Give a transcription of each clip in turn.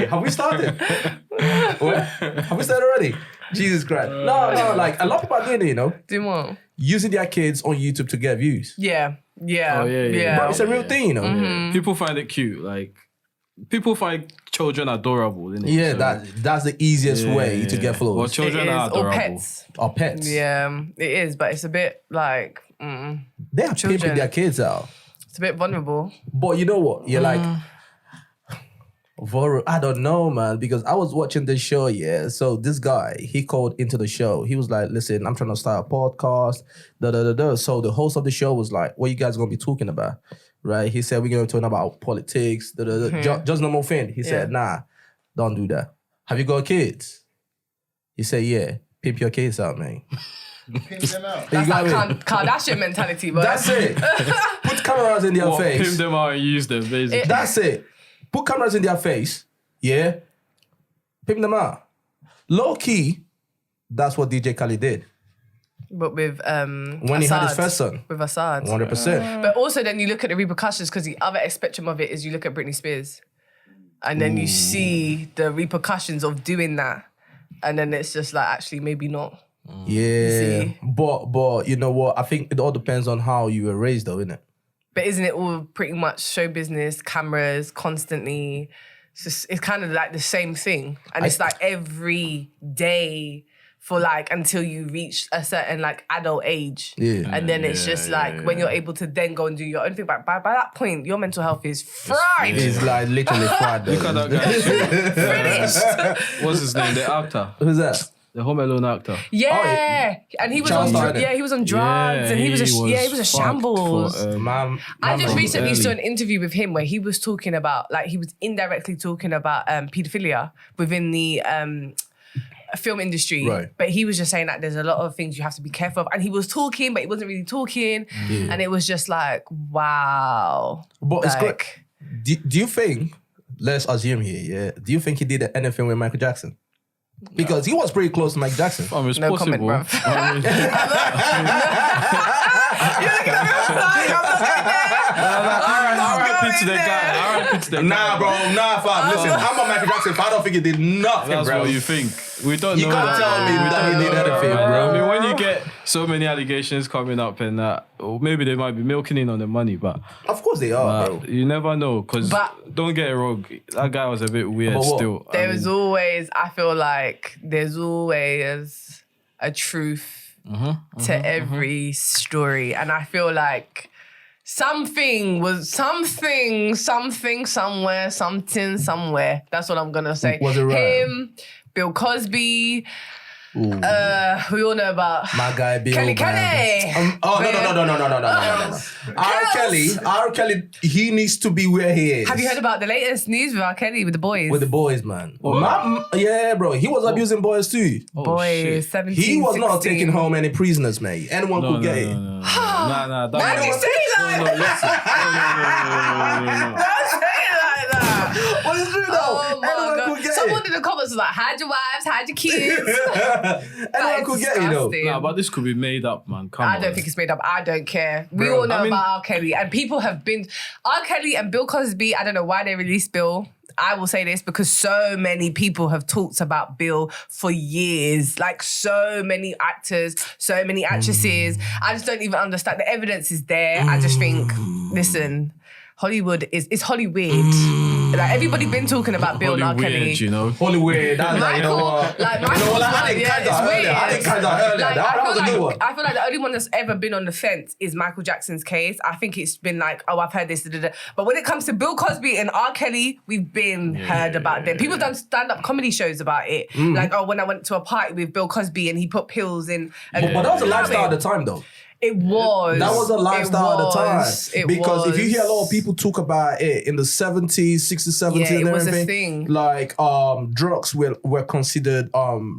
Wait, have we started? What? Have we started already? Jesus Christ. No, like a lot of people are doing it, you know? Do what? Using their kids on YouTube to get views. Yeah. Oh, yeah. But it's a real thing, you know? Yeah. People find it cute. Like, people find children adorable, innit? Yeah, So, that's the easiest way to get followers. Well, children are Or adorable. pets. Or pets. Yeah, it is, but it's a bit like, They are Children. pimping their kids out. it's a bit vulnerable. But you know what? You're like, I don't know, man, because I was watching this show, yeah. So this guy, he called into the show. He was like, listen, I'm trying to start a podcast, So the host of the show was like, what you guys going to be talking about? Right? He said, we're going to talk about politics, Just normal thing. He said, nah, don't do that. Have you got kids? He said, yeah. Pimp your kids out, man. Pimp them out. That's like Kardashian mentality, but That's it. Put cameras in their face. Pimp them out and use them, basically. That's it. Put cameras in their face. Yeah. Pimp them out. Low key, that's what DJ Khaled did. But with When he had his first son. With Assad. 100%. But also then you look at the repercussions because the other spectrum of it is you look at Britney Spears and then you see the repercussions of doing that. And then it's just like, actually, maybe not. Yeah. See? But you know what? I think it all depends on how you were raised though, innit? But isn't it all pretty much show business, cameras, constantly? It's kind of like the same thing. And it's like every day for like until you reach a certain like adult age. Yeah. And then it's just like when you're able to then go and do your own thing. But by that point, your mental health is fried. It's like literally fried though. Look at that guy. Finished. What's his name? The actor. Who's that? The Home Alone actor. Yeah. And he was Charles on Darwin. he was on drugs and he was a fucked shambles. for, I just man, recently early. saw an interview with him where he was talking about, like, he was indirectly talking about paedophilia within the film industry. Right. But he was just saying that there's a lot of things you have to be careful of. And he was talking, but he wasn't really talking. Yeah. And it was just like, wow. But it's good. Like, Do you think, let's assume here, yeah, do you think he did anything with Michael Jackson? Because he was pretty close to Michael Jackson. It's No possible. comment, bruv. I mean, R.I.P. to the guy. R.I.P. to the guy. Nah, bro, fam. Listen, I'm a Michael Jackson fan. I don't think he did nothing, That's bro. what you think. We don't You know can't that. tell me that he did anything, bro. I mean, when you get so many allegations coming up and that, or maybe they might be milking in on the money, but Of course they are, bro. you never know. Because But- don't get it wrong, that guy was a bit weird But what? still. there is always, I feel like there's always a truth to every story. And I feel like something, somewhere, something, somewhere. That's what I'm going to say. Was it right? Him, Bill Cosby. We all know about My guy Bill. Kelly. Man. No. R. Kelly, he needs to be where he is. Have you heard about the latest news with R. Kelly with the boys? With the boys, man. Yeah, bro. He was abusing boys too. boys, 17, He was not 16. taking home any prisoners, mate. Anyone could get it. Nah. Why did you say that? No. Don't say it like that. What is true though? Oh my Anyone God. could get Someone it. in the comments was like, hide your wives, hide your kids. Anyone could get it though. disgusting. Nah, but this could be made up, man. Come on. I don't think it's made up. I don't care. We Bro, all know I mean- about R. Kelly. And people have been... R. Kelly and Bill Cosby, I don't know why they released Bill. I will say this because so many people have talked about Bill for years. Like so many actors, so many actresses. I just don't even understand. The evidence is there. I just think, listen... Hollywood is HollyWeird. Like everybody been talking about Bill and R. Kelly. Weird, you know. HollyWeird. That's like, you know what? I didn't catch that earlier. That was a good one. I feel like the only one that's ever been on the fence is Michael Jackson's case. I think it's been like, oh, I've heard this. But when it comes to Bill Cosby and R. Kelly, we've been heard about them. People have done stand-up comedy shows about it. Like, oh, when I went to a party with Bill Cosby and he put pills in. And, But that was a lifestyle at the time though. It was. That was a lifestyle at the time. Because if you hear a lot of people. people talk about it in the 70s, 60s, 70s Yeah, it and was a everything, thing. like drugs were considered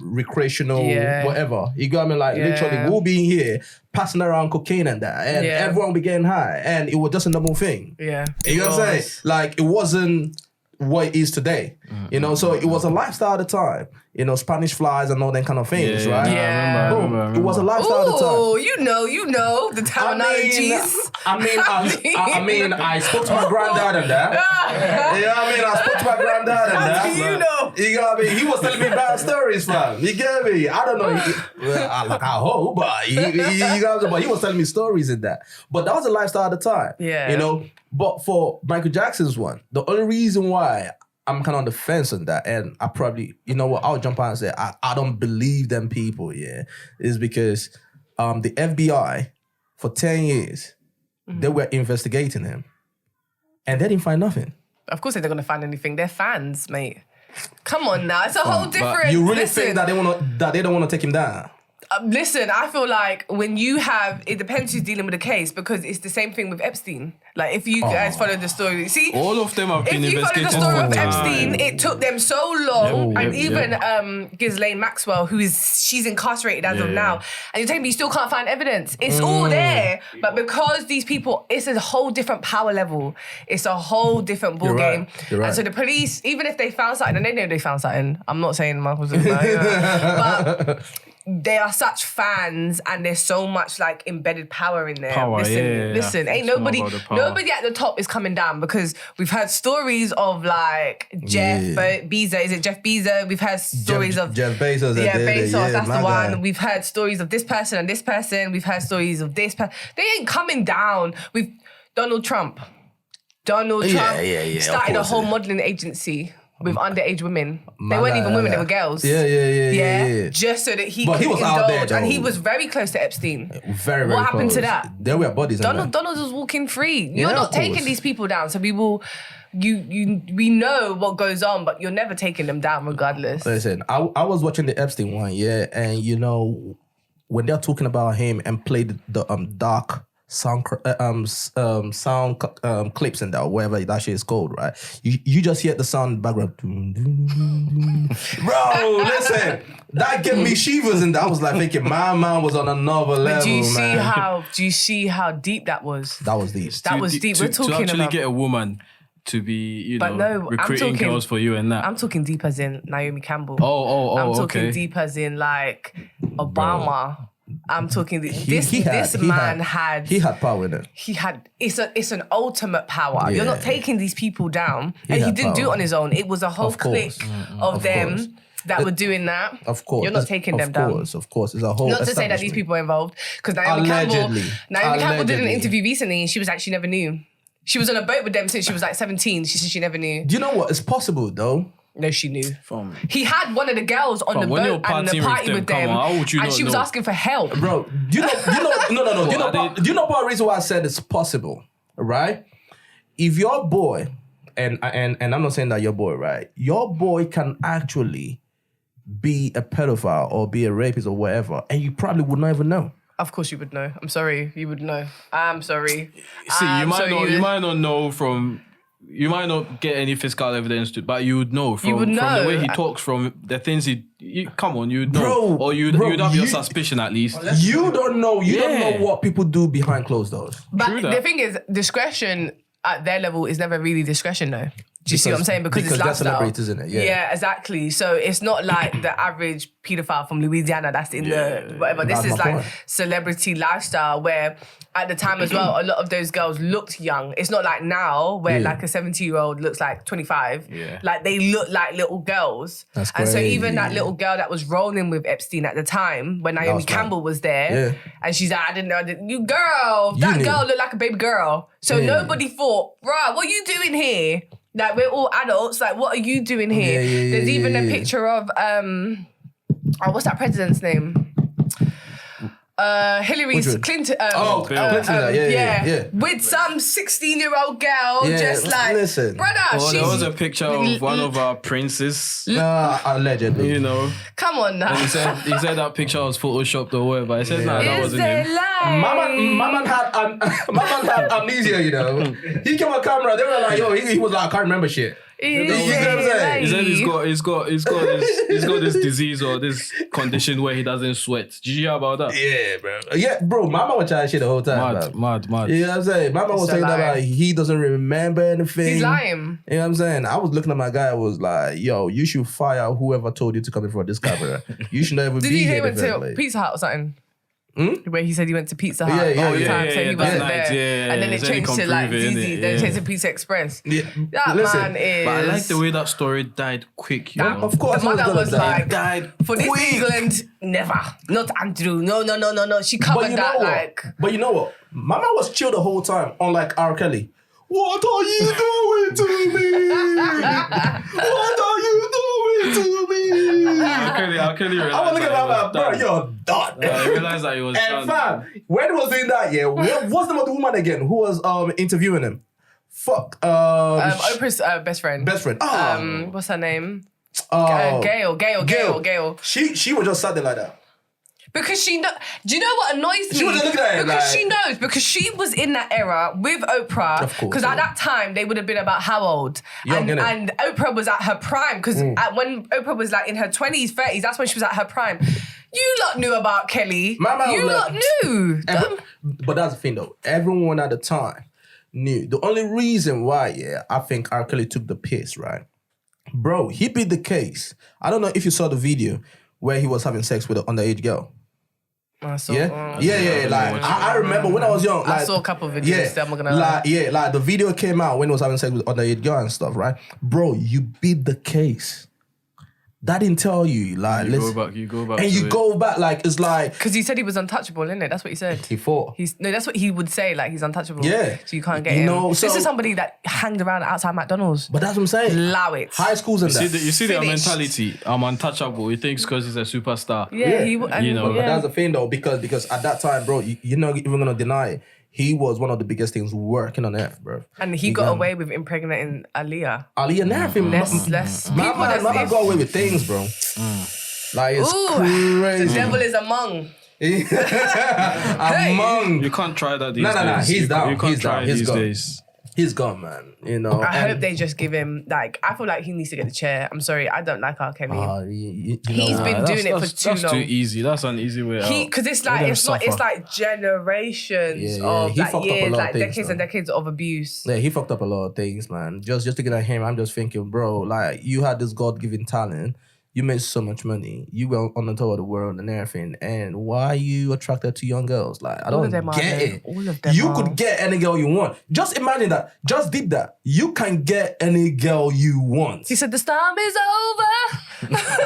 recreational, Yeah. whatever. You got me? Like literally we'll be here passing around cocaine and that. And everyone be getting high. And it was just a normal thing. Yeah. You know what I'm saying? Like it wasn't what it is today. You know, so it was a lifestyle at the time. You know, Spanish flies and all that kind of things, right? Yeah. I remember. It was a lifestyle at the time. Oh, you know the terminologies. I spoke to my granddad and that. I spoke to my granddad and that. You know. You got me. He was telling me bad stories, fam. You get me? I don't know. I hope, but he was telling me stories in that. But that was a lifestyle at the time. Yeah. You know. But for Michael Jackson's one, the only reason why I'm kind of on the fence on that, and I probably, you know what, I'll jump out and say I don't believe them people, is because the FBI for 10 years, they were investigating him and they didn't find nothing. Of course they're going to find anything. They're fans, mate. Come on now. It's a whole different... You really think that they don't want to take him down? Listen, I feel like when you have... It depends who's dealing with the case because it's the same thing with Epstein. Like, if you guys follow the story... See, all of them have been investigated. If you follow the story of for Epstein, time. it took them so long. Yep, and yep, even yep. Ghislaine Maxwell, she's incarcerated as of now. And you're telling me you still can't find evidence. It's all there. But because these people... It's a whole different power level. It's a whole different ball game. You're right. And so the police, even if they found something, and they know they found something, I'm not saying Michael's... but... They are such fans, and there's so much like embedded power in there. Listen, ain't It's nobody more about the power. nobody at the top is coming down because we've heard stories of like Jeff Bezos. Is it Jeff Bezos? We've heard stories of Jeff Bezos. Bezos. That's the one. Guy. We've heard stories of this person and this person. We've heard stories of this person. They ain't coming down. We've Donald Trump started a whole modeling agency with underage women. They weren't even women, they were girls. Yeah. Just so that he But could he was out indulge. there, And he though. was very close to Epstein. Very What happened close. to that? There were bodies. Donald was walking free. You're Yeah, not of course. taking these people down. So we will... we know what goes on, but you're never taking them down regardless. Listen, I was watching the Epstein one, and you know, when they're talking about him and played the dark sound clips and that, whatever that shit is called, right? You just hear the sound in the background. Bro, listen, that gave me shivers, and I was like thinking, my man was on another level, But do man. you see how deep that was? That was deep. That was deep. We're talking to actually about... get a woman to be, But no, I'm recruiting talking- girls for you and that. I'm talking deep as in Naomi Campbell. I'm I'm talking okay. deep as in like Obama. I'm talking this He had power in it. It's an ultimate power. You're not Yeah. taking these people down. And he had didn't do it power. on his own. It was a whole Of course. clique of them course. that were doing that. Of course. You're not taking them down. Of course. It's a whole Not to say that these people are involved, because Naomi Campbell did an Allegedly. interview recently and she was like, she never knew. She was on a boat with them since she was like 17. She said she never knew. Do you know what? It's possible though. No, she knew. From He had one of the girls on the when you're boat and the partying party with with them, them, come on, how would you and not she was know? asking for help. Bro, do you know, no. Do you know, Well, do you know part of the reason why I said it's possible, right? If your boy, and I'm not saying that your boy, right? Your boy can actually be a pedophile or be a rapist or whatever, and you probably would not even know. Of course you would know. I'm sorry. You would know. I'm sorry. See, you I'm might sorry, not. You might not know from. You might not get any physical evidence to, but you would know from, would from know. the way he talks, from the things you come on, you'd know, Bro, or you'd have your suspicion at least. You don't know. You don't Yeah. know what people do behind closed doors. But True that. the thing is, discretion at their level is never really discretion, though. Do you see what I'm saying? Because it's they're lifestyle. celebrities, isn't it? Yeah, exactly. So it's not like the average paedophile from Louisiana that's in the whatever. This That's is my like point. celebrity lifestyle where at the time as well, a lot of those girls looked young. It's not like now where like a 70-year-old looks like 25. Yeah. Like they look like little girls. That's and so crazy. even that little girl that was rolling with Epstein at the time when Naomi was mad. Campbell was there, Yeah. and she's like, I didn't know. That knew. girl looked like a baby girl. So Yeah. nobody thought, bruh, what are you doing here? Like, we're all adults. Like, what are you doing here? Yeah, There's even a yeah. picture of, what's that president's name? Hillary's Which one? Clinton. Bill Clinton, yeah. With some 16-year-old girl, Yeah, just like, listen. brother, Oh, there she's... was a picture of one of our princes. Allegedly. You know, Come on now. he said that picture was photoshopped or whatever. I said, nah, that Is wasn't there him. lies? My man had amnesia, you know. He came on camera, they were like, yo, he was like, I can't remember shit. You know what I'm saying? He said he's got this disease or this condition where he doesn't sweat. Did you hear about that? Yeah, bro. Yeah, bro. Mama was trying shit the whole time. Mad. You know what I'm saying? Mama was saying that he doesn't remember anything. He's lying. You know what I'm saying? I was looking at my guy. I was like, yo, you should fire whoever told you to come in for this camera. You should never be here. Did he went to Pizza Hut or something? Where he said he went to Pizza Hut all the time, so he wasn't there. And then it changed to like ZZ, then it changed to Pizza Express. Yeah. That man is... But I like the way that story died quick. You know? Of course, the mother was like, died for this England, never. Not Andrew. No. She covered that like... But you know what? Mama was chill the whole time, unlike R. Kelly. What are you doing to me? What are you doing to me? R. Kelly realized I was looking at my bro, you're done. I realized that he was and done. fam, when he was doing that, what's the name of the woman again who was interviewing him? Fuck. Oprah's best friend. Best friend. What's her name? Oh. Gail. She was just sat there like that. Because she know. Do you know what annoys me? She was just looking at it because like, she knows. Because she was in that era with Oprah. Of course. Because at that time they would have been about how old? Young, and Oprah was at her prime. Because when Oprah was like in her 20s, 30s, that's when she was at her prime. You lot knew about Kelly. You lot knew. But that's the thing though. Everyone at the time knew. The only reason why, I think R. Kelly took the piss, right? Bro, he beat the case. I don't know if you saw the video where he was having sex with an underage girl. I saw, yeah. Like I remember when I was young. Like, I saw a couple of videos. I'm not gonna lie. Like the video came out when he was having sex with underage girl and stuff, right? Bro, you beat the case. That didn't tell you, like, You go back, and you go back, like it's like because he said he was untouchable, isn't it? That's what he said. He thought. That's what he would say, like he's untouchable. Yeah, so you can't get him. This is somebody that hanged around outside McDonald's. But that's what I'm saying. Allow it. High schools and that. You see their mentality. I'm untouchable. He thinks because he's a superstar. Yeah. But that's the thing though, because at that time, bro, you're not even gonna deny it. He was one of the biggest things working on earth, bro. And he got away with impregnating Aaliyah. Aaliyah and everything. Less people Mama got away with things, bro. Like, it's crazy. The devil is among. Among. You can't try that these days. No. He's down. You can't try these days. He's gone, man. You know. I hope they just give him, like, I feel like he needs to get the chair. I'm sorry, I don't like R. Kelly. He's been doing it for too long. That's too easy. That's an easy way out. Because it's like generations of like years, like decades and decades of abuse. Yeah, he fucked up a lot of things, man. Just looking at him, I'm just thinking, bro, like, you had this God-given talent. You made so much money. You were on the top of the world and everything. And why are you attracted to young girls? Like, I don't get it. All of them you could get any girl you want. Just imagine that. Just did that. You can get any girl you want. He said, the storm is over.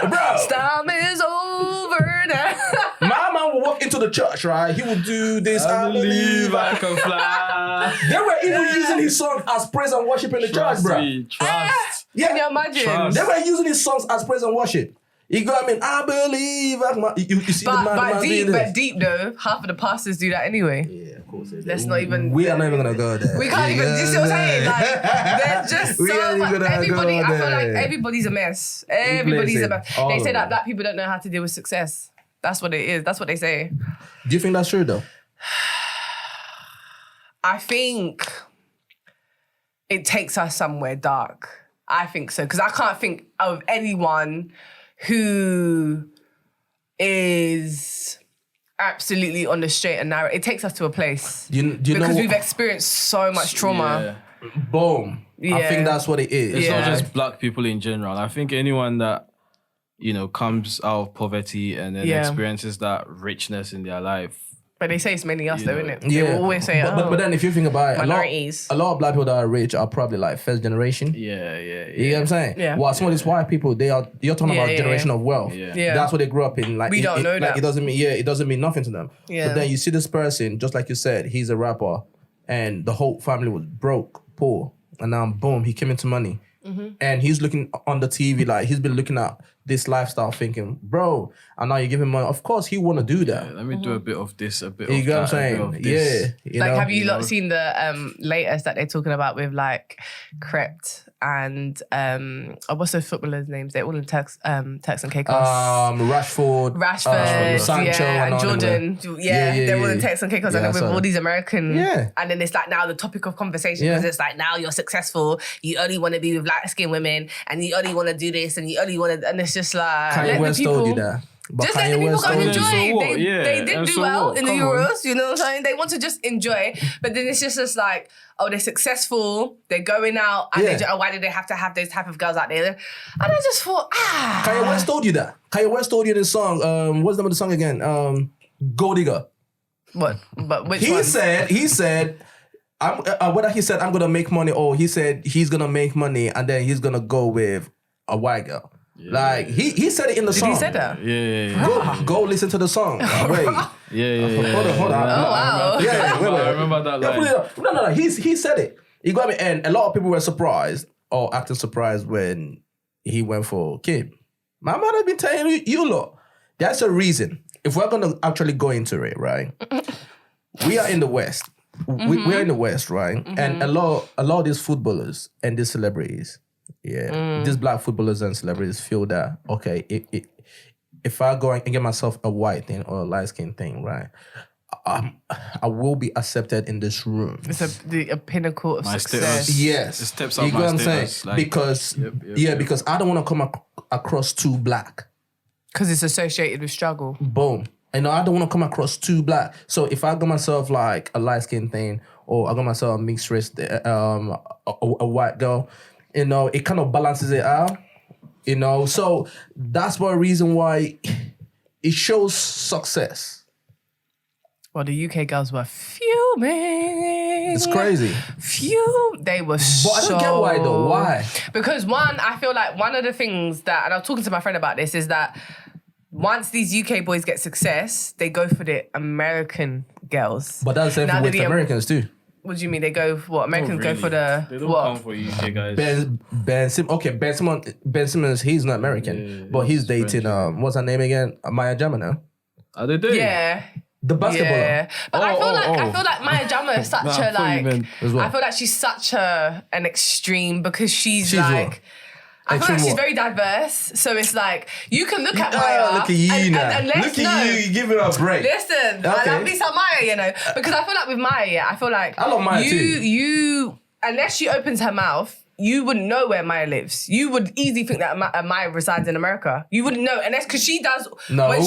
Bro. Storm is over now. My man will walk into the church, right? He will do this. I believe I can fly. They were even using his song as praise and worship in the church, bro. Trust. Yeah. Can you imagine? Trust. They were using his songs as praise and worship. You got me. I believe. You see the man. But deep though, half of the pastors do that anyway. Yeah, of course. Let's not even. We are not even gonna go there. We can't even. Do you see what I'm saying? Like, they're just so much. Everybody. I feel like everybody's a mess. Everybody's a mess. They say that black people don't know how to deal with success. That's what it is. That's what they say. Do you think that's true though? I think it takes us somewhere dark. I think so. Because I can't think of anyone who is absolutely on the straight and narrow. It takes us to a place. Do you know because we've experienced so much trauma. Yeah. Boom. Yeah. I think that's what it is. It's not just black people in general. I think anyone that, comes out of poverty and then experiences that richness in their life. But they say it's mainly us though, isn't it? Yeah. They always say, but then if you think about it, minorities. A lot of black people that are rich are probably like first generation. Yeah. You know what I'm saying? Yeah. Well, some of these white people, you're talking about generation of wealth. Yeah. That's what they grew up in. Like, we don't know that. Like, it doesn't mean nothing to them. Yeah. But then you see this person, just like you said, he's a rapper and the whole family was broke, poor. And now, boom, he came into money. Mm-hmm. And he's looking on the TV, like he's been looking at this lifestyle thinking, bro, and now you give him money. Of course, he want to do that. Yeah, let me do a bit of this, a bit of that. You know what I'm saying? Yeah. Like, have you not seen the latest that they're talking about with like Crept and what's those footballers' names? They're all in Turks and Caicos. Rashford, Sancho, and Jordan. They're all in Turks and Caicos, and Yeah, with all these American. Yeah. And then it's like now the topic of conversation because it's like now you're successful, you only want to be with light-skinned women, and you only want to do this, and you only want to, and it's just like Kanye West told you that. But just let the people go and enjoy. So what? They did And do so well what? in the Come on. Euros, you know what I'm saying? They want to just enjoy, but then it's just like, oh, they're successful, they're going out, and why do they have to have those type of girls out there? And I just thought, Kanye West told you that. Kanye West told you this song. What's the name of the song again? Gold Digger. What? But which He one? said, whether he said I'm gonna make money or he said he's gonna make money and then he's gonna go with a white girl. Yeah. Like he said it in the song. Did he say that? Yeah. Go listen to the song. Wait. Hold on. Oh wow. Wait. I remember that line. No. He said it. You got me. And a lot of people were surprised or acting surprised when he went for Kim. I might have been telling you lot. That's a reason. If we're gonna actually go into it, right? We are in the West. We're in the West, right? And a lot of these footballers and these celebrities, these black footballers and celebrities feel that, okay, if I go and get myself a white thing or a light skin thing, right, I will be accepted in this room. It's a pinnacle of success. Yes. It steps up you know my what I'm status. saying? Like, because because I don't want to come across too black. Because it's associated with struggle. Boom. And I don't want to come across too black. So if I got myself like a light skin thing or I got myself a mixed race, a white girl, you know, it kind of balances it out, you know. So that's one reason why it shows success. Well, the UK girls were fuming. It's crazy. They were so... But I don't get why though. Why? Because one, I feel like one of the things that, and I was talking to my friend about this, is that once these UK boys get success, they go for the American girls. But that's the same with Americans too. What do you mean? They go for what? Americans Not really. go for the They don't what? come for UK guys. Ben Simmons, he's not American, but he's dating what's her name again? Maya Jama. Are they doing? Yeah. The basketballer. Yeah, but I feel like Maya Jama is such a like. I feel like she's such an extreme because she's like. I feel like she's very diverse, so it's like you can look at Maya. Look at you now. And look at you. You give her a break. Listen, I love me some Maya, you know, because I feel like with Maya, I feel like I love Maya too. You unless she opens her mouth, you wouldn't know where Maya lives. You would easily think that Maya resides in America. You wouldn't know, and that's because she does. No. When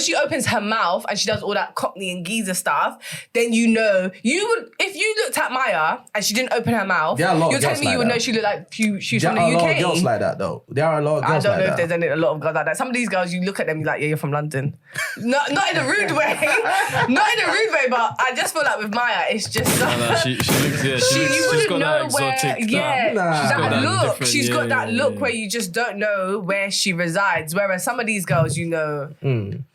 she opens her mouth and she does all that Cockney and geezer stuff, then you know you would. If you looked at Maya and she didn't open her mouth, you're telling me you would know she looked like she's from the UK. There are a lot of girls like that though. There are a lot of girls like that. I don't know if there's a lot of girls like that. Some of these girls, you look at them, you're like, yeah, you're from London. Not in a rude way, not in a rude way, but I just feel like with Maya, it's just. She looks. Yeah, she's got that exotic. She's got that look where you just don't know where she resides. Whereas some of these girls, you know,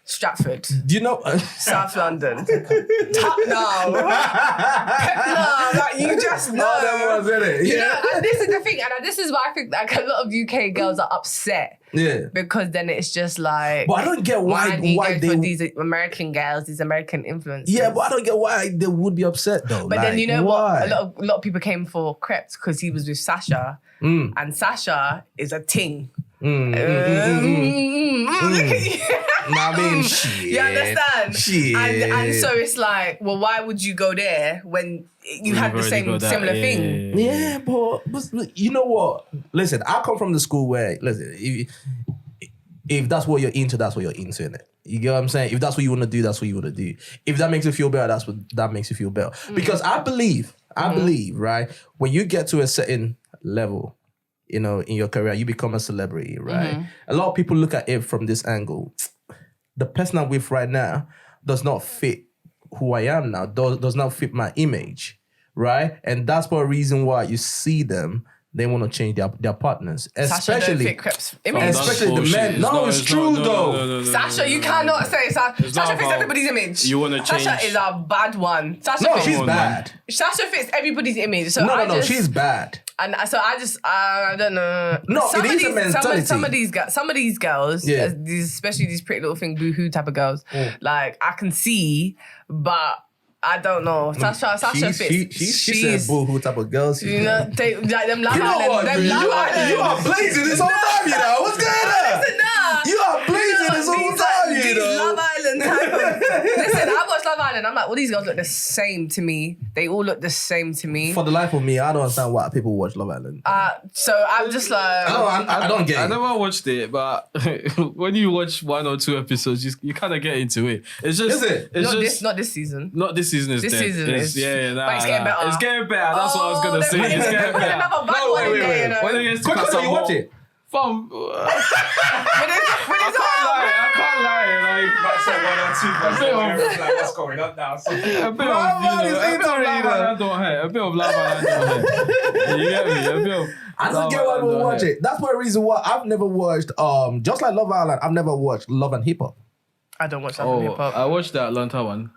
Stratford. Do you know South London? Tottenham. Like you just know. Oh, that was it. You know, and this is the thing, and this is why I think like a lot of UK girls are upset. Yeah. Because then it's just like. But I don't get why they for these American girls, these American influencers. Yeah, but I don't get why they would be upset though. But then you know what? A lot of people came for Krept because he was with Sasha, and Sasha is a ting. Look at you. I mean, shit. You understand? Shit. And so it's like, well, why would you go there when you had the similar thing? Yeah, but you know what? Listen, I come from the school where, if that's what you're into, that's what you're into, innit? You get what I'm saying? If that's what you want to do, that's what you want to do. If that makes you feel better, that's what that makes you feel better. Because I believe, right, when you get to a certain level, you know, in your career, you become a celebrity, right? A lot of people look at it from this angle. The person I'm with right now does not fit who I am now, does not fit my image, right? And that's one reason why you see them, they want to change their partners. Especially the men. No, it's true though. Sasha, you cannot say Sasha fits everybody's image. You want to change. Sasha is a bad one. She's bad. Sasha fits everybody's image. So No, she's bad. And so I don't know. No, it is a mentality. Some of these girls, especially these pretty little thing, boohoo type of girls, like I can see, but I don't know. Sasha fits. She said, "Boo, who type of girls?" You know, they like them Love You know Island. what, Them dude? Love Island. You are blazing this whole time, you know. What's going on? Listen, nah. You are blazing this whole time, you These know. Love Island type of... Listen, I watched Love Island. I'm like, all these girls look the same to me. They all look the same to me. For the life of me, I don't understand why people watch Love Island. So I'm just like... I don't get it. I never watched it, but when you watch 1 or 2 episodes, you kind of get into it. It's just... Is it? Not this season. Not this season is This dead. season is... But it's getting better. It's getting better. That's what I was going to say. they're It's putting getting better. another bad one in there, you know. When it gets to Quick, Casa you watch Amor- it. Fam, I can't lie. Like, That's like 1 or 2. Like, what's going on now? So, a bit of Love Island don't hurt. A bit of Love Island don't hurt. You get me? A bit of I Love just get why Island people don't watch hurt. it. That's one reason why I've never watched, just like Love Island, I've never watched Love and Hip Hop. I don't watch that in hip hop. I watched that Atlanta one.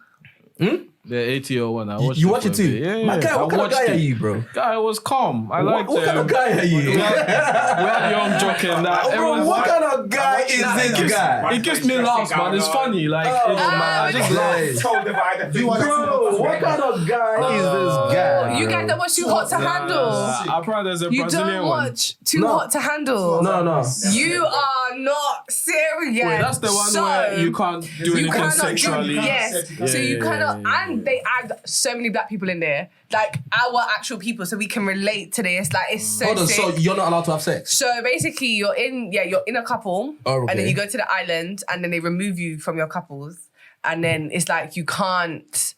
The ATO one. I watched You it watch for it a too? bit. Yeah, My guy, I what kind of watched guy are it. you, bro? Guy was calm. I liked What kind of guy are you? We had young joking that Bro, everyone's what like, kind of guy is this guy? it gives me laughs, man. It's funny. Like, I just laugh. told about the Bro, what kind of guy is this guy? You guys don't watch Too Hot to Handle. I probably there's a You Brazilian don't one. watch Too Hot to Handle. No. You are not serious. Wait, that's the one where you can't do you anything cannot sexually. Yes. So you cannot, and they add so many black people in there, like our actual people, so we can relate to this. Like it's so Hold on, sick. so you're not allowed to have sex? So basically, you're in a couple, Oh, okay. and then you go to the island, and then they remove you from your couples, and then it's like you can't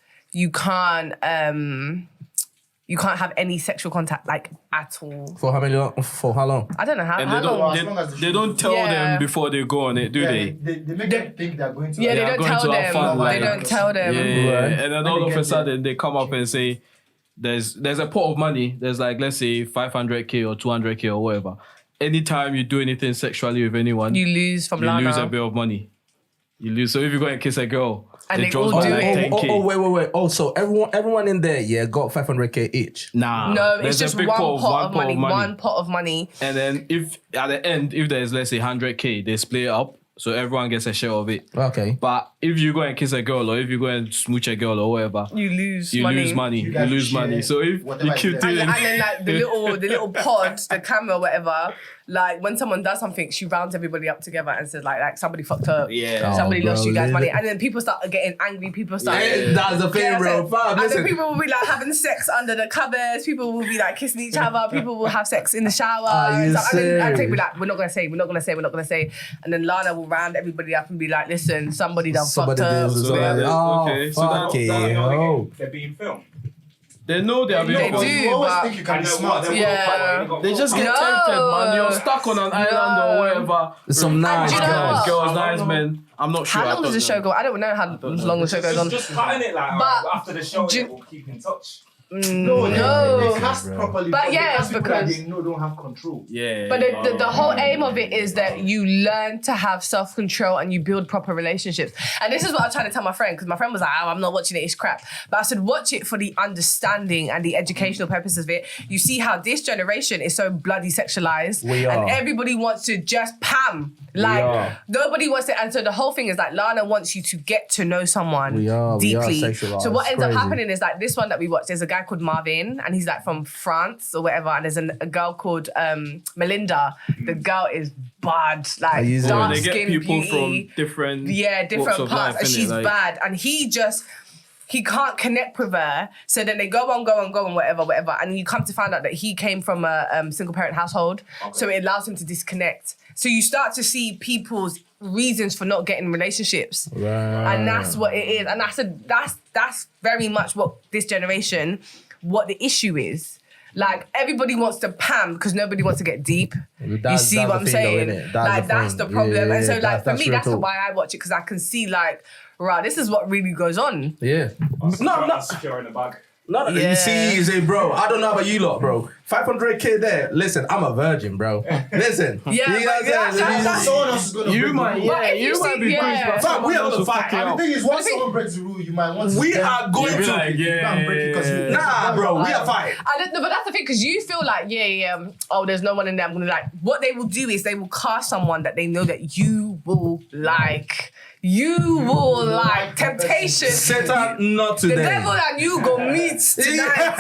have any sexual contact like at all. For how long? I don't know how And long. they don't tell them before they go on it, do they? They make them think they're going to. Yeah, They they are don't going tell to have them. fun, They like- don't tell them. Yeah. Right. And then all of a sudden they come up and say, there's a pot of money. There's like, let's say 500k or 200k or whatever. Anytime you do anything sexually with anyone, You lose from you Lana. lose a bit of money. You lose. So if you go and kiss a girl, And it they draws all by do like it. 10k. Wait. Oh, so everyone in there, got 500k each. Nah. No, it's there's a just big one pot pot of money. One pot of money. And then if at the end, if there's let's say 100k, they split it up. So everyone gets a share of it. Okay. But if you go and kiss a girl or if you go and smooch a girl or whatever, You lose you money. lose money. You You guys lose share money. So if whatever you is keep there. doing And then like the little pod, the camera, whatever. Like when someone does something, she rounds everybody up together and says like somebody fucked up. Yeah. Somebody Oh, lost bro, you guys leave money, it. and then people start getting angry. People start. That's the thing, bro. Fam, And then listen. people will be like having sex under the covers. People will be like kissing each other. People will have sex in the shower. Are you and then take me serious? like, we're not gonna say. And then Lana will round everybody up and be like, listen, somebody done Somebody fucked up. did this. So that- Oh, okay, so that- fuck it. They're being filmed. They know they are being They filmed. do. You always but- think you can be I know smart. what- Yeah. They just get No. tempted, man. You're stuck on an island or whatever. Some nice do you know girls. what? Girls, nice men. I'm not sure. How long does the show go? I don't know how long the show goes on. Just cutting it like But- after the show, do- we'll keep in touch. No, No. they cast properly. But they yeah, cast people that because- they know don't have control. Yeah. But the whole aim of it is that you learn to have self-control and you build proper relationships. And this is what I was trying to tell my friend, because my friend was like, oh, I'm not watching it, it's crap. But I said, watch it for the understanding and the educational purposes of it. You see how this generation is so bloody sexualized. We are. And everybody wants to just pam. are. Like, nobody wants to. And so the whole thing is like, Lana wants you to get to know someone We are deeply. sexualized. So what ends up Crazy. happening is like this one that we watched, there's a guy called Marvin, and he's like from France or whatever, and there's a girl called Melinda. The girl is bad, like you dark they get skin people beauty. from different different walks of parts, life, and innit? she's Like- bad, and he can't connect with her. So then they go on, whatever. And you come to find out that he came from a single parent household. So it allows him to disconnect. So you start to see people's reasons for not getting relationships. Right. And that's what it is. And that's very much what this generation, what the issue is. Like everybody wants to pam because nobody wants to get deep. You That's see the what I'm thing though, saying? innit? Like that's thing. the problem. Yeah, and so yeah, like for me, real that's talk. why I watch it, because I can see like, right, this is what really goes on. Yeah. No. Secure in the bag. No, Yeah. you see, bro, I don't know about you lot, bro. 500k there. Listen, I'm a virgin, bro. Listen. Yeah, you know but what I'm saying? that's- Someone else is going to You break might, the rule. But yeah, if you you might see- be yeah. crazy, but Fam, we someone are else the will fact. fuck you And the up. thing is, once someone breaks the rule, you might want to. We then- are going You'll be to. like, You can't break it because you. Nah, bro, we are fine. I don't know, but that's the thing, because you feel like, oh, there's no one in there. I'm gonna like. What they will do is they will cast someone that they know that you will like. you will like temptation. Satan, not The today. devil and you go meet tonight.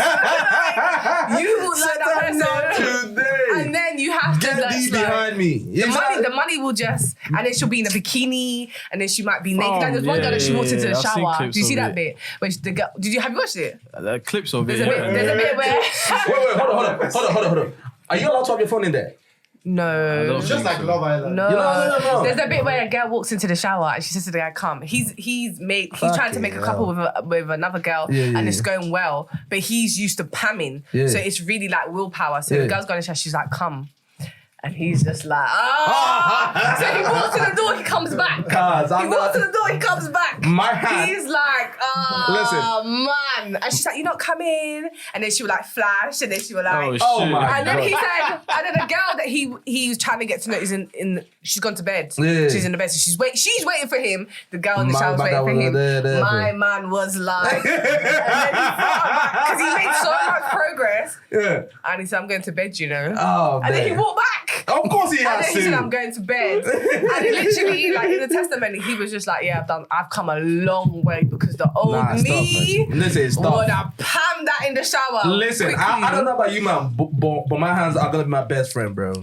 You will like that Satan, not person. today. And then you have to Get like, thee behind me. the money will just, and then she'll be in a bikini, and then she might be naked. And there's one girl that she walked into the I've seen shower. clips Do you see of that it. bit? When the girl, have you watched it? Clips of There's it. a bit. There's a bit where. Wait, hold on. Are you allowed to have your phone in there? No. It's just like Love Island. No. No. There's a bit where a girl walks into the shower and she says to the guy, "Come." He's trying to make a couple with another girl, and it's going well, but he's used to pamming, so it's really like willpower. So the girl's going to shower, she's like, "Come." And he's just like, So he walks to the door, he comes back. He walks to the door, he comes back. My hand. He's like, man. And she's like, "You're not coming." And then she would like flash, and then she would like, Oh, shit. my and then he said, and then the girl that he was trying to get to know is in she's gone to bed. Yeah. She's in the bed, so she's waiting for him. The girl in the My shower's bad, waiting for him. there, My man was like, and then he because he made so much progress. Yeah. And he said, "I'm going to bed, you know." Oh, And then he man. walked back. Of course he And has then he said, "I'm to. going to bed." And he literally, like in the testimony, he was just like, "Yeah, I've come a long way because the old Nah, me stop, man. Listen, stop. would have pammed that in the shower." Listen, quickly. I don't know about you, man, but my hands are gonna be my best friend, bro.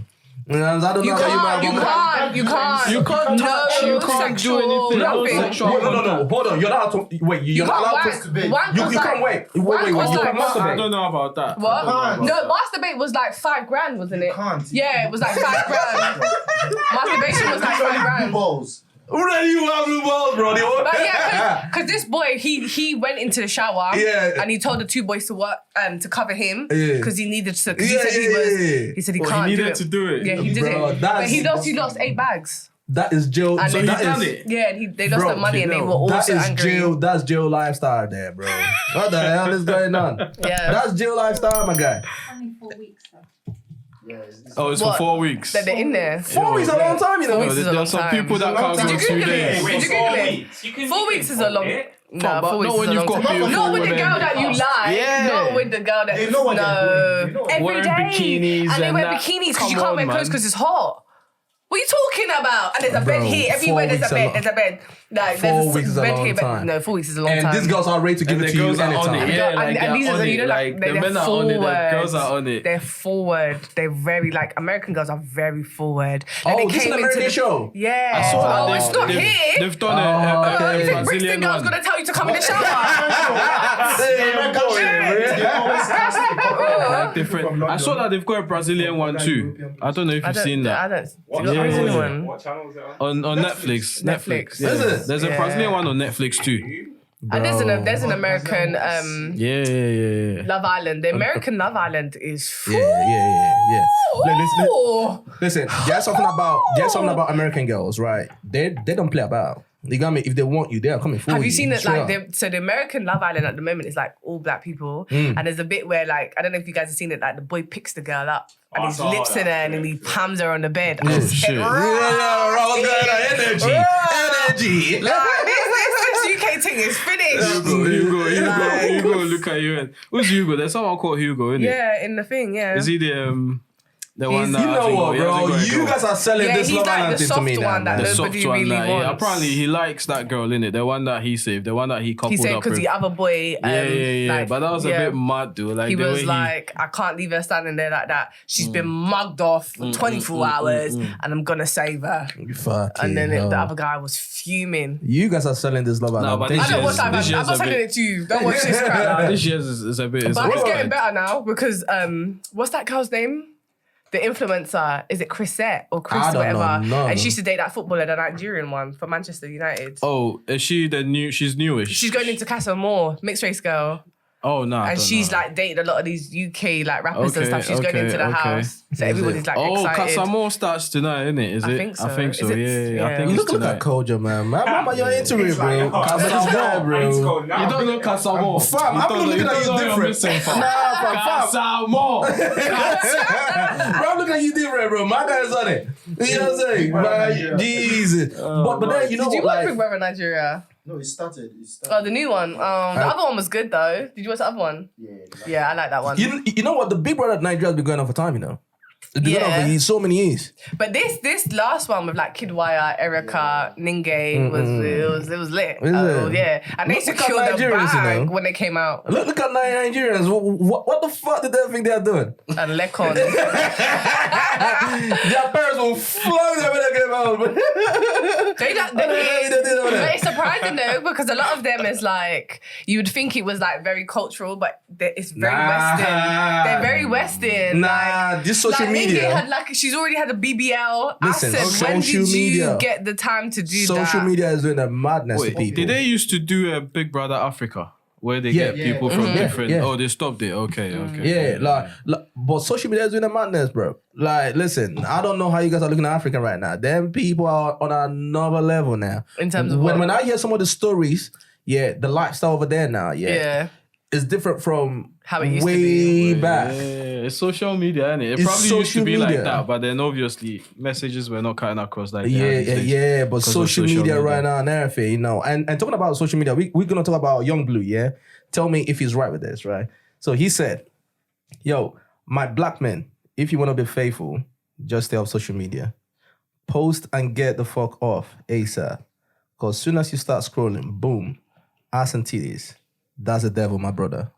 I don't know about you, man. You can't. You can't No touch, you can't do sexual, anything. No nothing. sexual No. Hold on. You're not allowed to. Wait, you're not allowed to. You can't wait. Wait. You was can't like- I masturbate. don't know about that. What? can't. No, masturbate was like $5,000, wasn't it? can't. Yeah, it was like $5,000. Masturbation was like $5,000. balls. Who do you have blue balls, bro? But yeah, because this boy, he went into the shower and he told the two boys to work to cover him because he needed to. Cause he said he Well, can't he do needed it. to do it. Yeah, he did Bro, it. that's- But he lost 8 bags. That is jail. And So he that done is. it. Yeah, and they lost Bro, their money and they were That also is angry. jail. That's jail lifestyle there, bro. What the hell is going on? Yeah. That's jail lifestyle, my guy. Only 4 weeks though. Oh, it's What? for 4 weeks. That they're in there. 4 weeks is a long time, you know. weeks is a There long are some time. people that can't Did go you 2 Google it? days. Did you Google it? 4 weeks is a long. No, But 4 weeks not is when a you've long got time. beautiful Not with the women. girl that you like. Yeah. Not with the girl that They know what they're doing. They know what every Wearing day. bikinis and they and wear that. bikinis because Come you can't on, wear clothes man. because it's hot. What are you talking about? And there's a bed Bro, here. Everywhere 4 there's a weeks bed. There's a bed. Like 4 there's weeks is a bed long here. time. No, 4 weeks is a long And time. these girls are ready to give And it the to you girls are on anytime. it. Yeah, and like these they're are on you know it. like Like, they're the men are forward. on it, the girls are on it. They're forward. They're very like American girls are very forward. Like, Oh, they this is came an into American the- show? Yeah. I saw that Oh, it's not here. They've done Oh, a You think Brixton Brazilian girl's one. gonna tell you to come in the shower? Like different. I saw that they've got a Brazilian one too. I don't know if you've seen I that. don't. You got Yeah. Brazilian one? What channel is it on? On Netflix. Netflix. Yeah. Is it? There's a Yeah. Brazilian one on Netflix too. And there's an American Yeah. Love Island. The American Love Island is Yeah. Ooh. Listen, there's something about American girls, right? They don't play about. You got me? If they want you, they are coming for you. Have you seen it? Straight Like up. so, the American Love Island at the moment is like all black people, Mm. and there's a bit where like I don't know if you guys have seen it. Like the boy picks the girl up and I his saw lips in that. her, and then he palms her on the bed. Oh, And his shit. head Yeah, what's going on? Energy. Like, this UK thing is finished. Hugo, look at you. Who's Hugo? There's someone called Hugo, isn't it? Yeah, in the thing, yeah. Is he the one He's- that You know hasn't what, got- he bro? hasn't got a You girl? guys are selling Yeah, this he's Love like Island the thing to soft me now, one that man. The nobody soft one really that wants. apparently he likes that girl, innit? The one that he saved, the one that he coupled He said up because with. the other boy, Yeah. like, But that was a yeah. bit mad, dude. Like He the was way like, I can't leave her standing there like that. She's been mugged off for 24 hours and I'm gonna save her. Fucking And then hell. the other guy was fuming. You guys are selling this Love Island. but thing. this I don't watch year's- that. this I'm year's not a sending bit- it to you. Don't watch this crap. this year's is a bit. But it's Right. getting better now because what's that girl's name? The influencer, is it Chrisette or Chris I or don't know, whatever? no. And she used to date that footballer, the Nigerian one for Manchester United. Oh, is she the new? She's newish. She's going into Casa More, mixed race girl. Oh no, And she's like dated a lot of these UK like rappers and Okay, stuff. She's going okay, into the okay. house. So everybody's like Oh, excited. Casamore starts tonight, isn't it? Is I it? think so. I think so. Is it? Yeah, I Yeah. think it's Look tonight. at Kojo, man. Mama, you're into it, bro. like, oh, Casamore, bro. Let's go now. You don't know Casamore. Fam, I'm looking at you different. Nah, fam. Casamore. Bro, I'm looking at you different, bro. My guy's on it. You know what I'm saying? Man, Jesus. But then, you know Did you what, watch like... Big Brother Nigeria? No, it started. Oh, the new one. The other one was good though. Did you watch the other one? Yeah. Yeah, I like that one. You know what? The Big Brother Nigeria has been going on for time, you know? It's been going on for so many years. But this last one with like Kidwire, Erica, Ninge was lit. Yeah, and they Look at secured the Nigerians, bag you know. when they came out. Look at Nigerians. What the fuck did they think they're doing? And Lekon. Their parents will flog them when they came out. But it's surprising though, because a lot of them is like, you would think it was like very cultural, but it's very Western. They're very Western. Nah, like, this social media. She's already had a BBL. Listen, I said, when did social media. you get the time to do that? Social media is doing a madness to people. Did they used to do a Big Brother Africa where they get people from different? Yeah. Oh, they stopped it. Okay. Yeah, like, but social media is doing a madness, bro. Like, listen, I don't know how you guys are looking at Africa right now. Them people are on another level now. In terms of when I hear some of the stories, the lifestyle over there now, it's different from how it used way to be. back. Yeah, it's social media, isn't it? It It's probably used to social be like media. that, but then obviously messages were not cutting across like that. Yeah, but Because of social social media media. right now and everything, you know. And talking about social media, we're gonna talk about Young Blue, yeah? Tell me if he's right with this, right? So he said, yo, my black men, if you wanna be faithful, just stay off social media. Post and get the fuck off ASAP. Cause soon as you start scrolling, boom, ass and titties. That's the devil, my brother.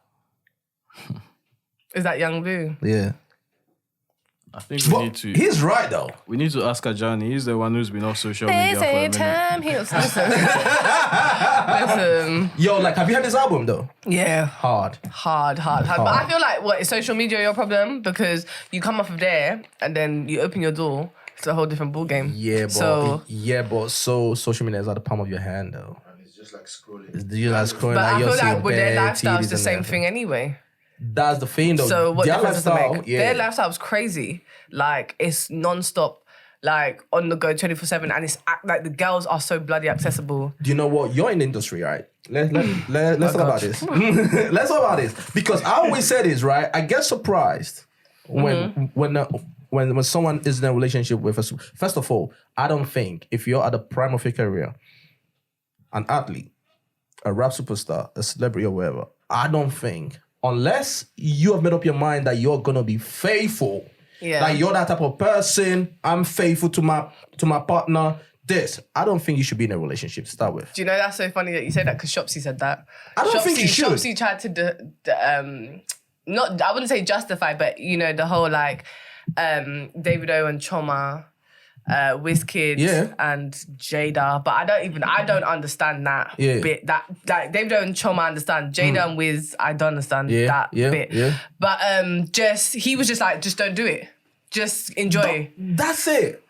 Is that Young Blue? Yeah. I think we But need to. he's right though. We need to ask Ajani. He's the one who's been off social media for a minute. Time heals. Listen. Yo, like, have you heard this album though? Yeah. Hard. Hard. But I feel like, is social media your problem? Because you come off of there and then you open your door, it's a whole different ballgame. Yeah, but so social media is at the palm of your hand though. And it's just like scrolling. It's just like scrolling. But like I you're feel seeing like with their bare lifestyle, it's titties the and same everything. thing anyway. That's the thing though. So what their difference does it lifestyle, make? Their lifestyle is crazy. Like, it's non-stop, like, on the go 24/7, and it's like the girls are so bloody accessible. Do you know what? You're in the industry, right? Let's talk about this. Let's talk about this. Because I always say this, right? I get surprised when someone is in a relationship with us. First of all, I don't think if you're at the prime of your career, an athlete, a rap superstar, a celebrity or whatever, I don't think, unless you have made up your mind that you're gonna be faithful, like you're that type of person, I'm faithful to my partner, I don't think you should be in a relationship to start with. Do you know that's so funny that you said that? Because Shopsy said that. I don't think you should. Shopsy tried to not, I wouldn't say justify, but you know, the whole like Davido and Choma, Wizkid and Jada, but I don't understand that bit. That like Davido and Choma I understand. Jada and Wiz, I don't understand that bit. Yeah. But he was just like, just don't do it. Just enjoy. That's it.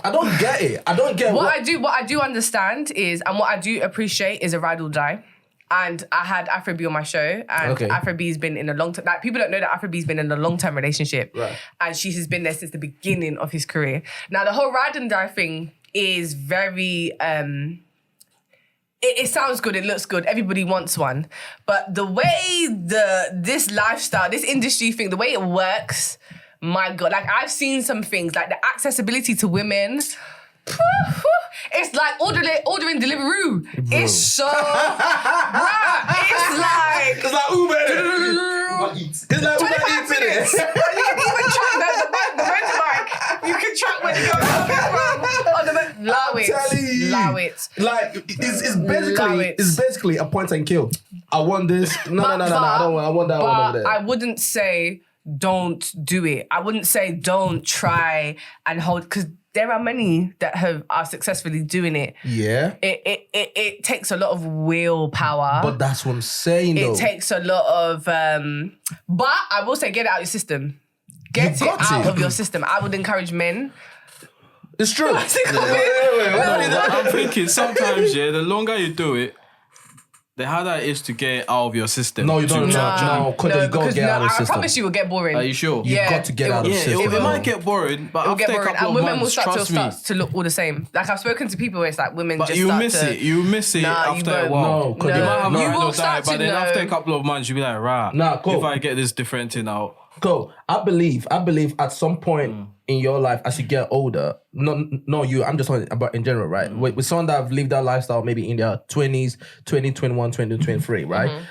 I don't get it. I don't get what I do understand is, and what I do appreciate is a ride or die. And I had Afrob on my show, and Afrob's been in a long time. Like, people don't know that Afrob's been in a long-term relationship, right? And she has been there since the beginning of his career. Now, the whole ride and die thing is very. It sounds good. It looks good. Everybody wants one, but the way this lifestyle, this industry thing, the way it works, my God! Like, I've seen some things, like the accessibility to women. It's like ordering Deliveroo. It's so it's like Uber. Eats. It's like 25 minutes. You can even track the motorbike. You can track where you're coming from. Allow it. Like, it's basically a point and kill. I want this. No, I don't want. I want that one over there. I wouldn't say don't do it. I wouldn't say don't try and hold, because there are many that are successfully doing it. Yeah. It takes a lot of willpower. But that's what I'm saying, though. It takes a lot of... but I will say, get it out of your system. Get it out of your system. I would encourage men... It's true. I'm thinking sometimes, the longer you do it, the harder it is to get it out of your system. No, you don't. No, because you got to get out of the system. I promise you will get boring. Are you sure? You've got to get out of the system. It might get boring, but after a couple of months, trust me. To look all the same. Like, I've spoken to people where it's like women but just you start miss to... it. You miss it after a while. No, you might have you a will ride or die, start to but then know. after a couple of months, you'll be like, right, if I get this different thing out. Cool. I believe at some point in your life, as you get older, I'm just talking about in general, right? With someone that have lived that lifestyle maybe in their 20s, 20, 21, 20, 23, right?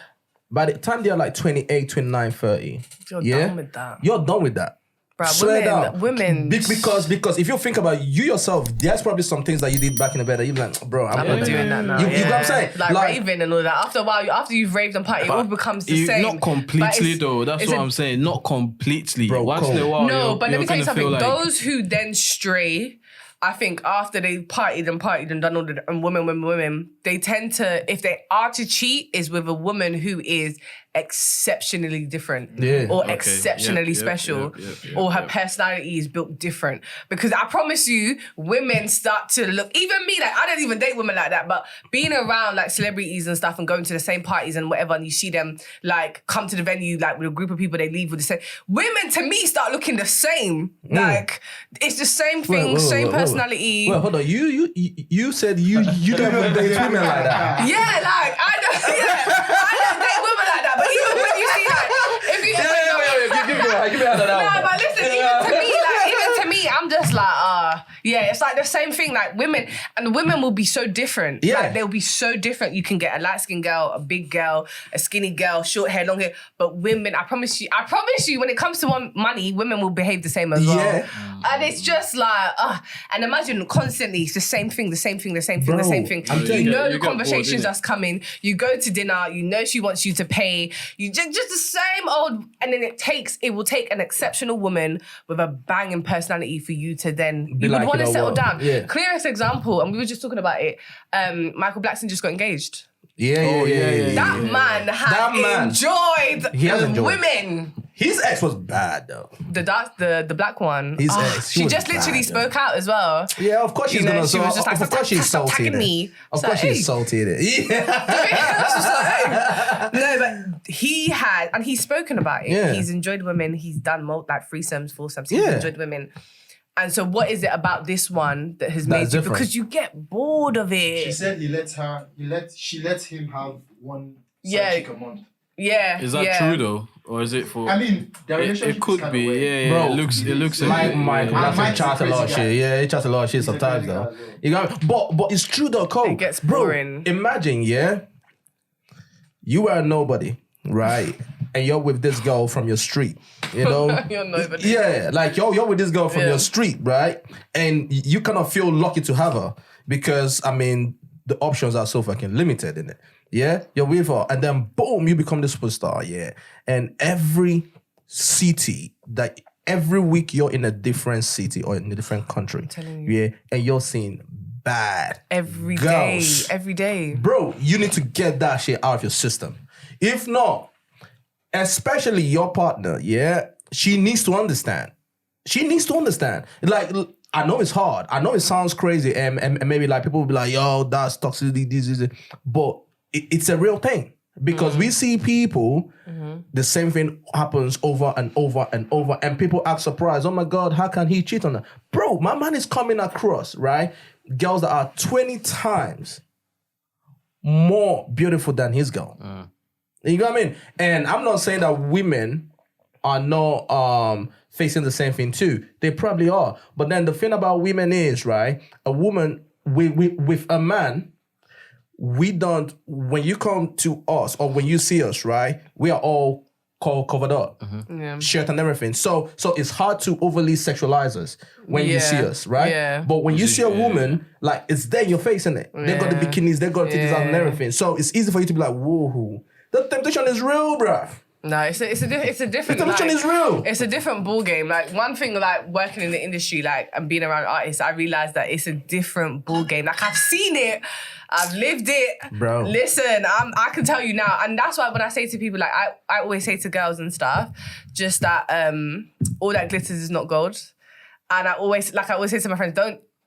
By the time they're like 28, 29, 30, You're done with that. You're done with that. Bruh, Swear down. women. Because if you think about you yourself, there's probably some things that you did back in the bed that you're like, bro, I'm not doing that now. You know what I'm saying? Like raving and all that. After a while, after you've raved and partied, it all becomes the same. Not completely though. That's what I'm saying. Not completely. Bro, Once in a while, No, but let me tell you you're gonna something. feel like- Those who then stray, I think after they partied and done all the and women, they tend to, if they are to cheat, is with a woman who is exceptionally different or exceptionally special or her personality is built different. Because I promise you, women start to look, even me, like I don't even date women like that, but being around like celebrities and stuff and going to the same parties and whatever, and you see them like come to the venue like with a group of people, they leave with the same, women to me start looking the same. Like it's the same thing, same personality. Well, hold on. You said you don't date women like that. Yeah, like I don't date women like that. But even when you see like, if you Give me another nah, but listen, even to me, I'm just like, yeah, it's like the same thing. Like women will be so different. Yeah, like, they'll be so different. You can get a light skinned girl, a big girl, a skinny girl, short hair, long hair. But women, I promise you, when it comes to money, women will behave the same as well. Yeah. And it's just like, and imagine constantly it's the same thing. Bro, You know the you get conversations bored, innit? that's coming. You go to dinner, you know she wants you to pay. You just the same old, and then it will take an exceptional woman with a banging personality for you to then, you would like, want to you know settle what? down. Yeah. Clearest example, and we were just talking about it, Michael Blackson just got engaged. Yeah. That man has enjoyed He has enjoyed. women. His ex was bad though. The black one. His ex, She was just literally bad, spoke out as well. Yeah, of course she's You know, gonna. she was just like, of course she's stop salty. tagging me. Of It's course like, she's hey. salty in it. Yeah. It's just like, no, but he had, and he's spoken about it. Yeah. He's enjoyed women. He's done like threesomes, foursomes. He's Yeah. enjoyed women. And so, what is it about this one that has made you? different. Because you get bored of it. She said she lets him have one Yeah. side chick a month. Yeah. Is that true though, or is it for? I mean, their relationship It could is be. kind of weird. Yeah. Bro, It looks. Michael Mike's Blackson a chats a lot of crazy guy. shit. Yeah, he chats a lot of shit He's a sometimes crazy guy though. as well. You know, but it's true though, Cole. It gets Bro, boring. imagine, yeah, you are nobody, right? And you're with this girl from your street, you know? You're nobody. Yeah, like you're with this girl from Yeah. your street, right? And you kind of feel lucky to have her because, I mean, the options are so fucking limited in it. Yeah, you're with her, and then boom, you become the superstar. Yeah, and every week you're in a different city or in a different country. Yeah, and you're seeing bad Every girls. day. Bro, you need to get that shit out of your system. If not, especially your partner, yeah, she needs to understand. Like, I know it's hard. I know it sounds crazy, and maybe like people will be like, yo, that's toxicity, this. But it's a real thing. Because we see people, the same thing happens over and over and over, and people act surprised. Oh my God, how can he cheat on her? Bro, my man is coming across, right? Girls that are 20 times more beautiful than his girl. You know what I mean? And I'm not saying that women are not facing the same thing too. They probably are. But then the thing about women is, right? A woman with a man, we don't, when you come to us or when you see us, right? We are all covered up, shirt and everything. So it's hard to overly sexualize us when you see us, right? Yeah. But when you see a woman, like it's there in your face, isn't it? They got the bikinis, they got the titties out and everything. So it's easy for you to be like, whoa, the temptation is real, bruh. No, it's a different. The temptation is real. It's a different ball game. Like one thing, like working in the industry, like and being around artists, I realized that it's a different ball game. Like I've seen it, I've lived it, Bro. Listen, I can tell you now, and that's why when I say to people, like I always say to girls and stuff, just that all that glitters is not gold, and I always say to my friends,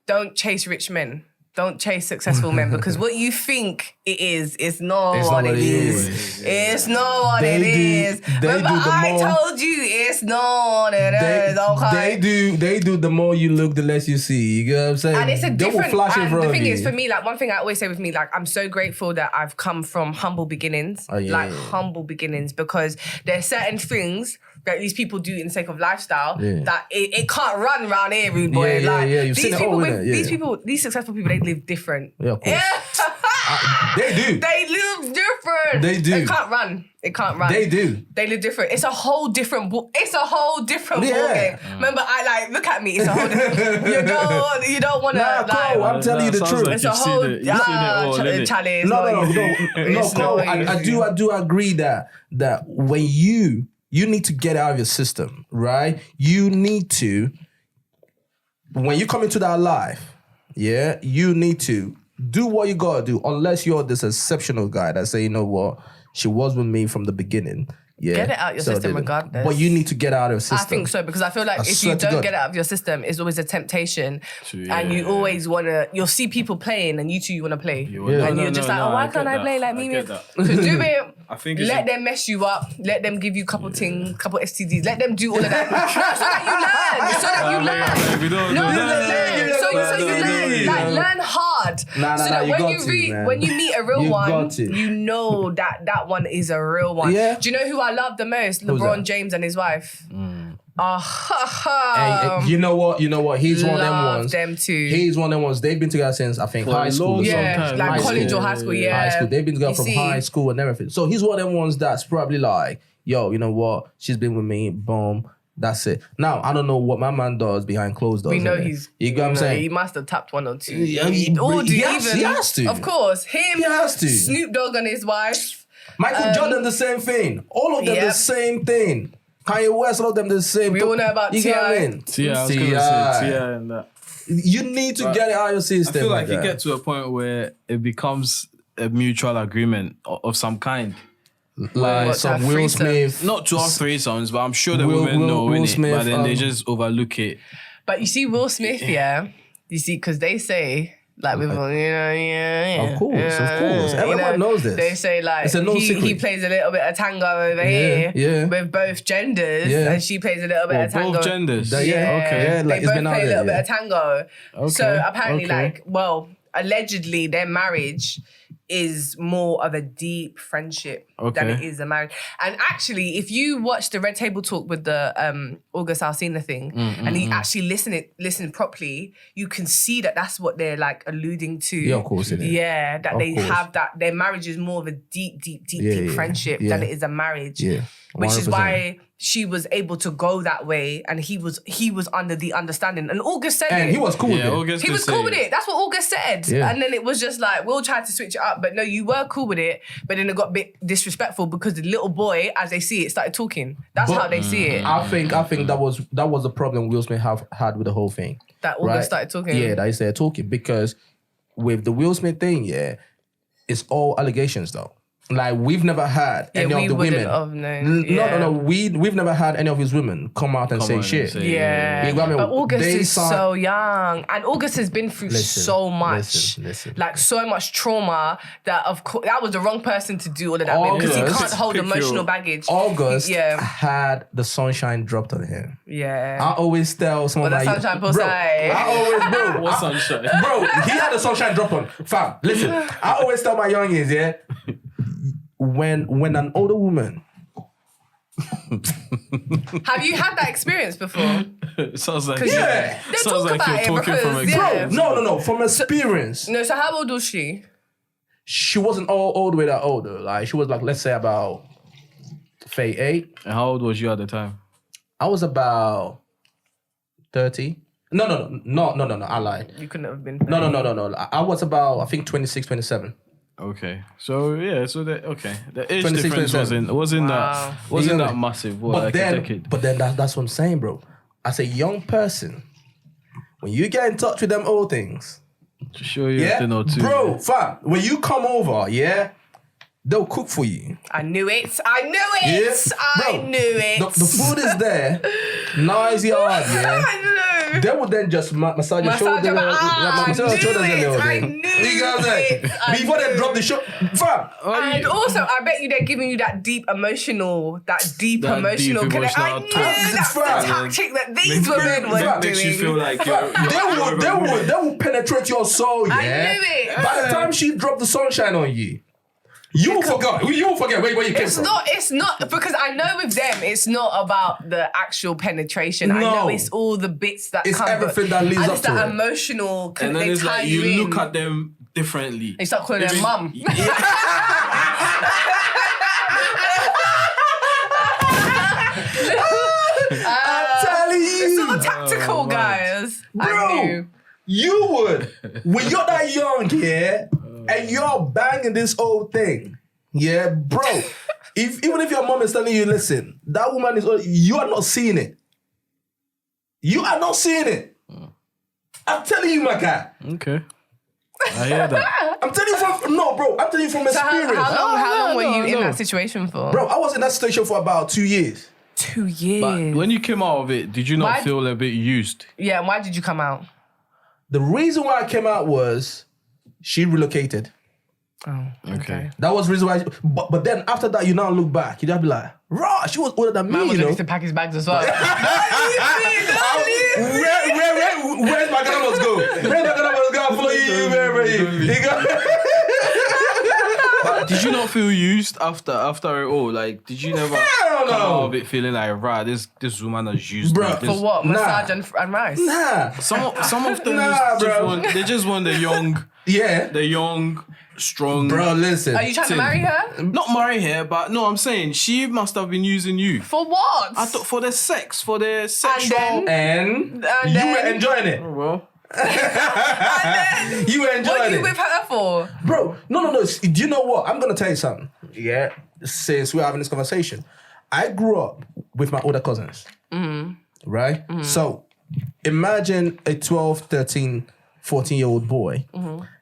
don't chase rich men. Don't chase successful men because what you think it is, it's not what it is. It's not what it is. Remember, I told you it's not what it is. Okay. They do the more you look, the less you see. You know what I'm saying? And it's a different. They will flash in front the of thing you. is, for me, like one thing I always say with me, like I'm so grateful that I've come from humble beginnings, humble beginnings, because there's certain things that these people do in the sake of lifestyle that it can't run around here, rude boy. You've seen it all, innit? These people, these successful people, they live different. Yeah, of course. They do. They live different. different. They do. It can't run. It can't run. They do. They live different. It's a whole different ball. It's a whole different ball Yeah. game. Remember, look at me. It's a whole different. You don't want to Nah, Cole, I'm telling you the sounds truth. like it's a you've seen whole it. You've seen it all, innit? challenge. No, It's Cole, not I easy. do agree that when you need to get out of your system, right? You need to, when you come into that life, yeah, you need to do what you gotta do, unless you're this exceptional guy that say, you know what, she was with me from the beginning. Yeah. Get it out your system regardless. But you need to get out of your system. I think so, because I feel like I if swear you to don't God. get it out of your system, it's always a temptation. True, And you yeah. always you'll see people playing and you want to play. Yeah. And No, you're no, just no, like, no, oh, why I can't get I play that. like I me? get that. So do it. I think it's Let them mess you up. Let them give you a couple things, couple STDs. Let them do all of that. So that you learn. So you learn. Like, learn hard. Nah, so that you when got you to, man. when you meet a real You one, got to. you know that one is a real one. Yeah. Do you know who I love the most? Who's LeBron that? James and his wife. Hey, you know what? He's one of them love ones. them too. He's one of them ones. They've been together since I think For a high school. long or Yeah, something. like High college school. or high school, yeah. High school. They've been together You from see? high school and everything. So he's one of them ones that's probably like, yo, you know what? She's been with me. Boom. That's it. Now, I don't know what my man does behind closed doors. We know innit? he's. You get what I'm He saying? must have tapped one or two. Yeah, he has to. Of course, him. He has to. Snoop Dogg and his wife. Michael Jordan, the same thing. All of them, the Yep. same thing. Kanye West, all of them, the same We all know about You get what I T.I. mean? Yeah, I was gonna T.I. say T.I. and that. You need to get it out of your I system. feel like you that. get to a point where it becomes a mutual agreement of some kind. like What, some that Will threesome? Smith. Not to have threesomes, but I'm sure the Will- women Will- know, Will innit? Smith, But then they just overlook it. But you see, Will Smith, yeah. You see, because they say. Like with Of course. Everyone knows this. They say like It's a no he secret. plays a little bit of tango over here yeah. with both genders, Yeah. and she plays a little bit Or of tango. both genders. Yeah. Okay. Yeah, like they it's both been out play a there, little bit yeah. of tango. So Okay, apparently, okay. allegedly, their marriage is more of a deep friendship than Okay. it is a marriage. And actually, if you watch the Red Table Talk with the August Alsina thing, and you actually listen properly, you can see that that's what they're like alluding to. Yeah, of course it is. Yeah, that Of they course. have that. Their marriage is more of a deep Yeah. friendship than it is a marriage. Yeah. Which is 100%. why she was able to go that way, and he was under the understanding. And August said And it. he was cool with Yeah, it. August He did was say cool with it. That's what August said. Yeah. And then it was just like, we'll try to switch it up. But no, you were cool with it. But then it got a bit disrespectful because the little boy, as they see it, started talking. That's But- how they see it. I think that was the problem Will Smith had with the whole thing. That August started talking. Yeah, that he started talking because with the Will Smith thing, yeah, it's all allegations though. Like we've never had Yeah, any we of the wouldn't women. have known. No. We've never had any of his women come out and Come say on and shit. say- Yeah, You know what I mean? but August They is signed- so young, and August has been through so much, listen. like so much trauma that of course that was the wrong person to do all of that with because he August- can't hold Pick emotional your- baggage. August Yeah. had the sunshine dropped on him. Yeah, I always tell some of Well, my the sunshine bro, posai. I always bro. What sunshine? Bro, he had the sunshine drop on. Fam, listen. I always tell my youngins, yeah, when an older woman, have you had that experience before? Sounds like Yeah. They sounds talk like about you're it talking because, from yeah. experience. no, from experience, No, so how old was she? she wasn't all the way that older. Like she was like, let's say about 8. And how old was you at the time? I was about 30. No, I lied. You couldn't have been. No. I was about, I think 26, 27. Okay, so yeah, so the age 26, difference 27. wasn't Wow. that Yeah. massive. What, But like a then, decade? that's what I'm saying, bro. As a young person, when you get in touch with them old things, To show you a yeah, thing or two, bro, fam, when you come over, yeah, they'll cook for you. I knew it. I knew Yeah, it. I bro, knew it. The food is there, nice yard, yeah. I know. They would then just massage your Massage shoulders, your back. massage your I shoulders knew a little it. I bit. knew You know what I'm saying? it. I Before they knew drop the show, fam. And also, I bet you they're giving you that deep emotional emotional connection. I talk. knew that's the Fam. tactic that these women were Fam. doing. makes you feel like you're They will penetrate your soul, yeah. I knew it. By the time she dropped the sunshine on you, you will forget where you came It's from. not because I know with them it's not about the actual penetration. I No. know it's all the bits that It's come. everything that leads and up it's to that it. emotional. and then they it's tie like you in. look at them differently. You start calling If her it- mum. I'm telling you. It's all tactical, guys. I Bro, knew. you would. When you're that young, yeah, and you're banging this old thing, yeah, bro. Even if your mom is telling you, listen, that woman is old, you are not seeing it. You are not seeing it. I'm telling you, my guy. Okay. I hear that. I'm telling you I'm telling you from So experience. how long were you in no. that situation for? Bro, I was in that situation for about 2 years. 2 years. But when you came out of it, did you not Why- feel a bit used? Yeah, and why did you come out? The reason why I came out was she relocated. Oh, Okay. That was the reason why. But then after that, you now look back, you just be like, raw, she was older than me, Man was you know. ready to pack his bags as well. Where's my gun must go? Where's my gun must go? I'll follow you wherever you go. But did you not feel used after it all? Like, did you never Hell no. come out of it feeling like, right, this woman has used me? Bruh. This- For what? Nah. Massage and rice? Nah. Some of them Nah, bro. they just want the young, strong. Bro, listen. Are you trying to marry her? Not marry her, but no, I'm saying she must have been using you. For what? I thought for the sexual. then? And you then- were enjoying it. Well, You were What enjoying are you it. with her for? Bro, no. Do you know what? I'm going to tell you something. Yeah. Since we're having this conversation. I grew up with my older cousins. Right? So, imagine a 12, 13, 14-year-old boy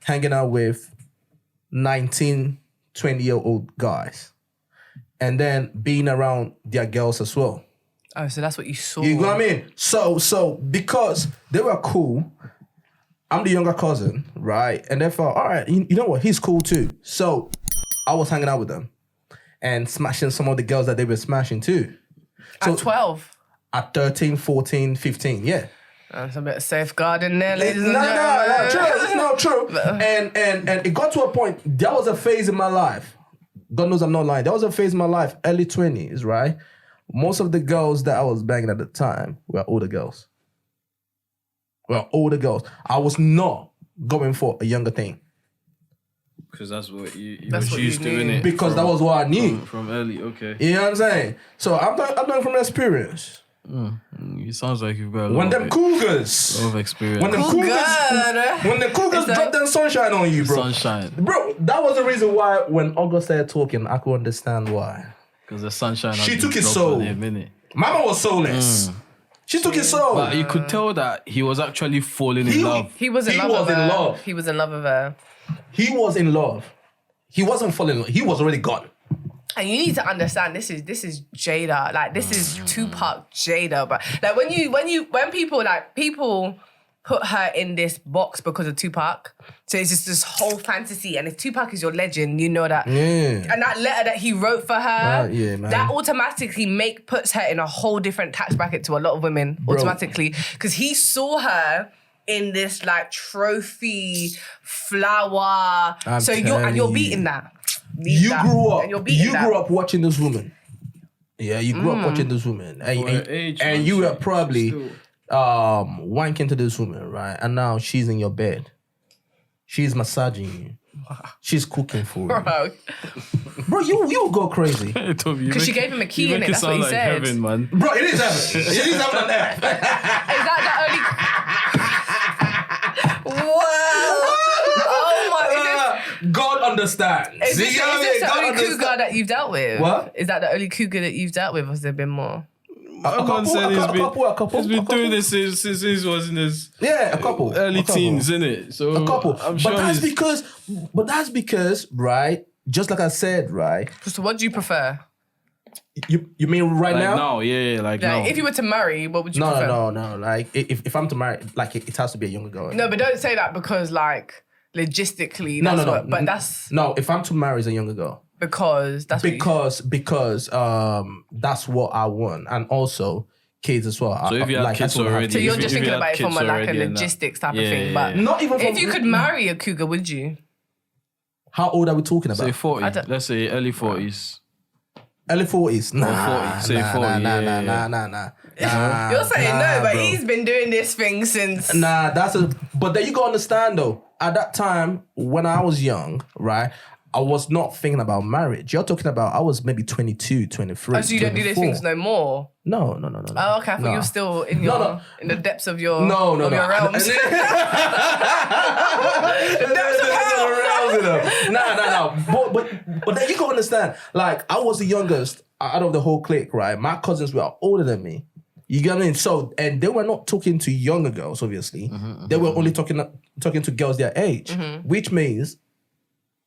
hanging out with 19, 20-year-old guys. And then being around their girls as well. Oh, so that's what you saw. You know what I mean? So because they were cool, I'm the younger cousin, right? And they thought, all right, you know what? He's cool too. So I was hanging out with them and smashing some of the girls that they were smashing too. At 12. At 13, 14, 15, yeah. That's a bit of safeguarding there, ladies No, and gentlemen. true. It's not true. And it got to a point, there was a phase in my life. God knows I'm not lying. There was a phase in my life, early 20s, right? Most of the girls that I was banging at the time were older girls. I was not going for a younger thing. because that's what you That's was what you used to, knew. innit? Because that was what I knew. From early, okay. You know what I'm saying? So I'm talking from experience. It sounds like you've got a When lot, them of, cougars, lot of experience. when them Oh, cougars, God. when the cougars It's like- drop them sunshine on you, bro. Sunshine. Bro, that was the reason why when August started talking, I could understand why. Because the sunshine has She been took his dropped soul. on him, innit? Mama was soulless. She took his soul. But you could tell that he was actually falling He- in love. He was in He love was with in her. love. He was in love with her. He was in love. He wasn't falling in love. He was already gone. And you need to understand this is Jada. Like this is Tupac Jada. But like when people put her in this box because of Tupac. So it's just this whole fantasy. And if Tupac is your legend, you know that. Yeah. And that letter that he wrote for her, Yeah, man. that automatically puts her in a whole different tax bracket to a lot of women, automatically. Because he saw her in this like trophy flower. I'm So you're telling beating you. that. Leave You that. grew up. And you're beating You that. grew up watching this woman. Yeah, you grew up watching this woman, and, For her age, and man, you were she- probably still- wanking to this woman, right? And now she's in your bed. She's massaging you. She's cooking for you, Bro. bro. You go crazy, Because she gave him a key you in make it. That's what sound he like said. heaven, man. bro. It is heaven. It is heaven on earth. Is that the only? Wow. Oh my. God understands. Is this You know what I mean? the God only understands. cougar that you've dealt with? What? Is that the only cougar that you've dealt with? Or has there been more? A couple. He's been doing this since he was in his Yeah, a couple. early A couple. teens, innit? So A couple. I'm sure But that's because, right? Just like I said, right? So what do you prefer? You mean right like now? now, yeah, like Like, now. if you were to marry, what would you prefer? No. Like if I'm to marry, like it has to be a younger girl. No, but don't say that because like logistically, No. that's what. But that's no. If I'm to marry, it's a younger girl. because that's what Because that's what I want, and also kids as well. So if you had like, kids that's what I have already, to So do. you're if just you thinking had about it from kids like a already and that. logistics type of Yeah, thing. yeah, But yeah. Not even from if you could marry a cougar, would you? How old are we talking about? Say 40. I don't- Let's say early 40s. Early 40s. Nah, 40. Say 40, yeah. Nah. You're saying nah, no, but bro. he's been doing this thing since. Nah, but then you gotta understand though, at that time when I was young, right, I was not thinking about marriage. You're talking about I was maybe 22, 23. Oh, so you don't do those 24. things no more? No. Oh, okay. I thought you were still in your in the depths of your No. your realms. No. But then you can understand. Like I was the youngest out of the whole clique, right? My cousins were older than me. You get what I mean? So, and they were not talking to younger girls, obviously. They were only talking to girls their age, which means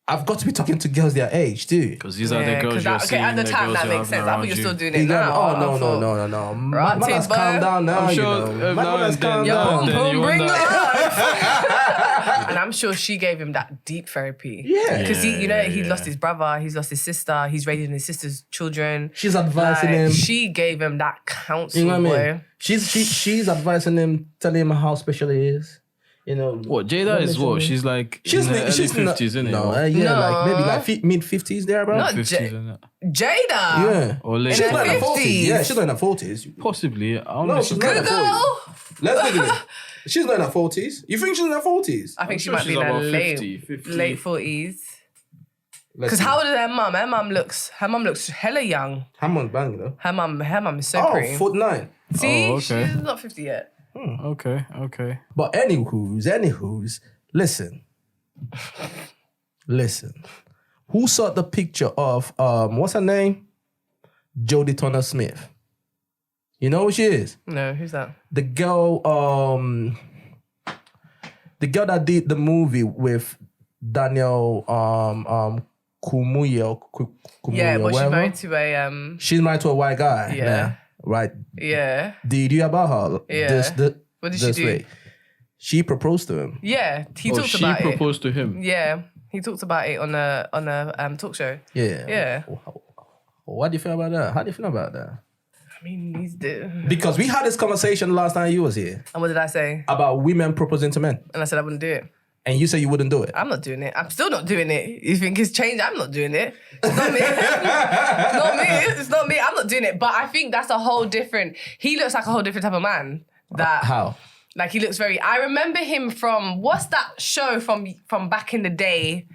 I've got to be talking to girls their age too. Because these are the girls you're seeing. At the time, girls that you're makes having sense. I thought around you're you. still doing You it got now. me? I thought, No. Right, Man has boy. calmed down now. I'm sure, you know. Man now has and then, calmed now down. and then you Bring wonder. life. And I'm sure she gave him that deep therapy. Yeah. Because he Yeah. lost his brother, he's lost his sister, he's raising his sister's children. She's advising him. She gave him that counsel, You know what I mean? boy. She's advising him, telling him how special he is. You know What, Jada is what? She's like in her early 50s, isn't it? No, Or yeah, No. like maybe like mid-50s there, bro. Not 50s, J- isn't it? Jada. Yeah. Or late She's not in her 50s. 40s. Yeah, she's not in her 40s. Possibly. I don't No, know. she's not in her 40s. Google. Let's Google it. She's not in her 40s. You think she's in her 40s? I think she sure might be she's in her about late 50. late 40s. Let's Because see. how old is her mum? Her mum looks hella young. Hammond's banging though. Her mum is so Oh, pretty. 49. See, Oh, okay. she's not 50 yet. Okay. But anywho's, listen. Who saw the picture of what's her name? Jodie Tuner Smith. You know who she is? No, who's that? The girl that did the movie with Daniel Kumuya, Yeah, but she's whatever. married to a She's married to a white guy. Yeah. Right. yeah. Did you hear about her? Yeah. What did she do? Way. She proposed to him. Yeah, he Oh, talked she about proposed to him. it. Yeah, he talked about it on a talk show. Yeah. Yeah. What do you feel about that? How do you feel about that? I mean, he's the. Because we had this conversation last time you was here And what did I say? about women proposing to men. And I said I wouldn't do it. And you said you wouldn't do it. I'm not doing it. I'm still not doing it. You think it's changed? I'm not doing it. It's not me. It's not me. It's not me. I'm not doing it. But I think that's a whole different. He looks like a whole different type of man. That How? like he looks very. I remember him from what's that show from back in the day?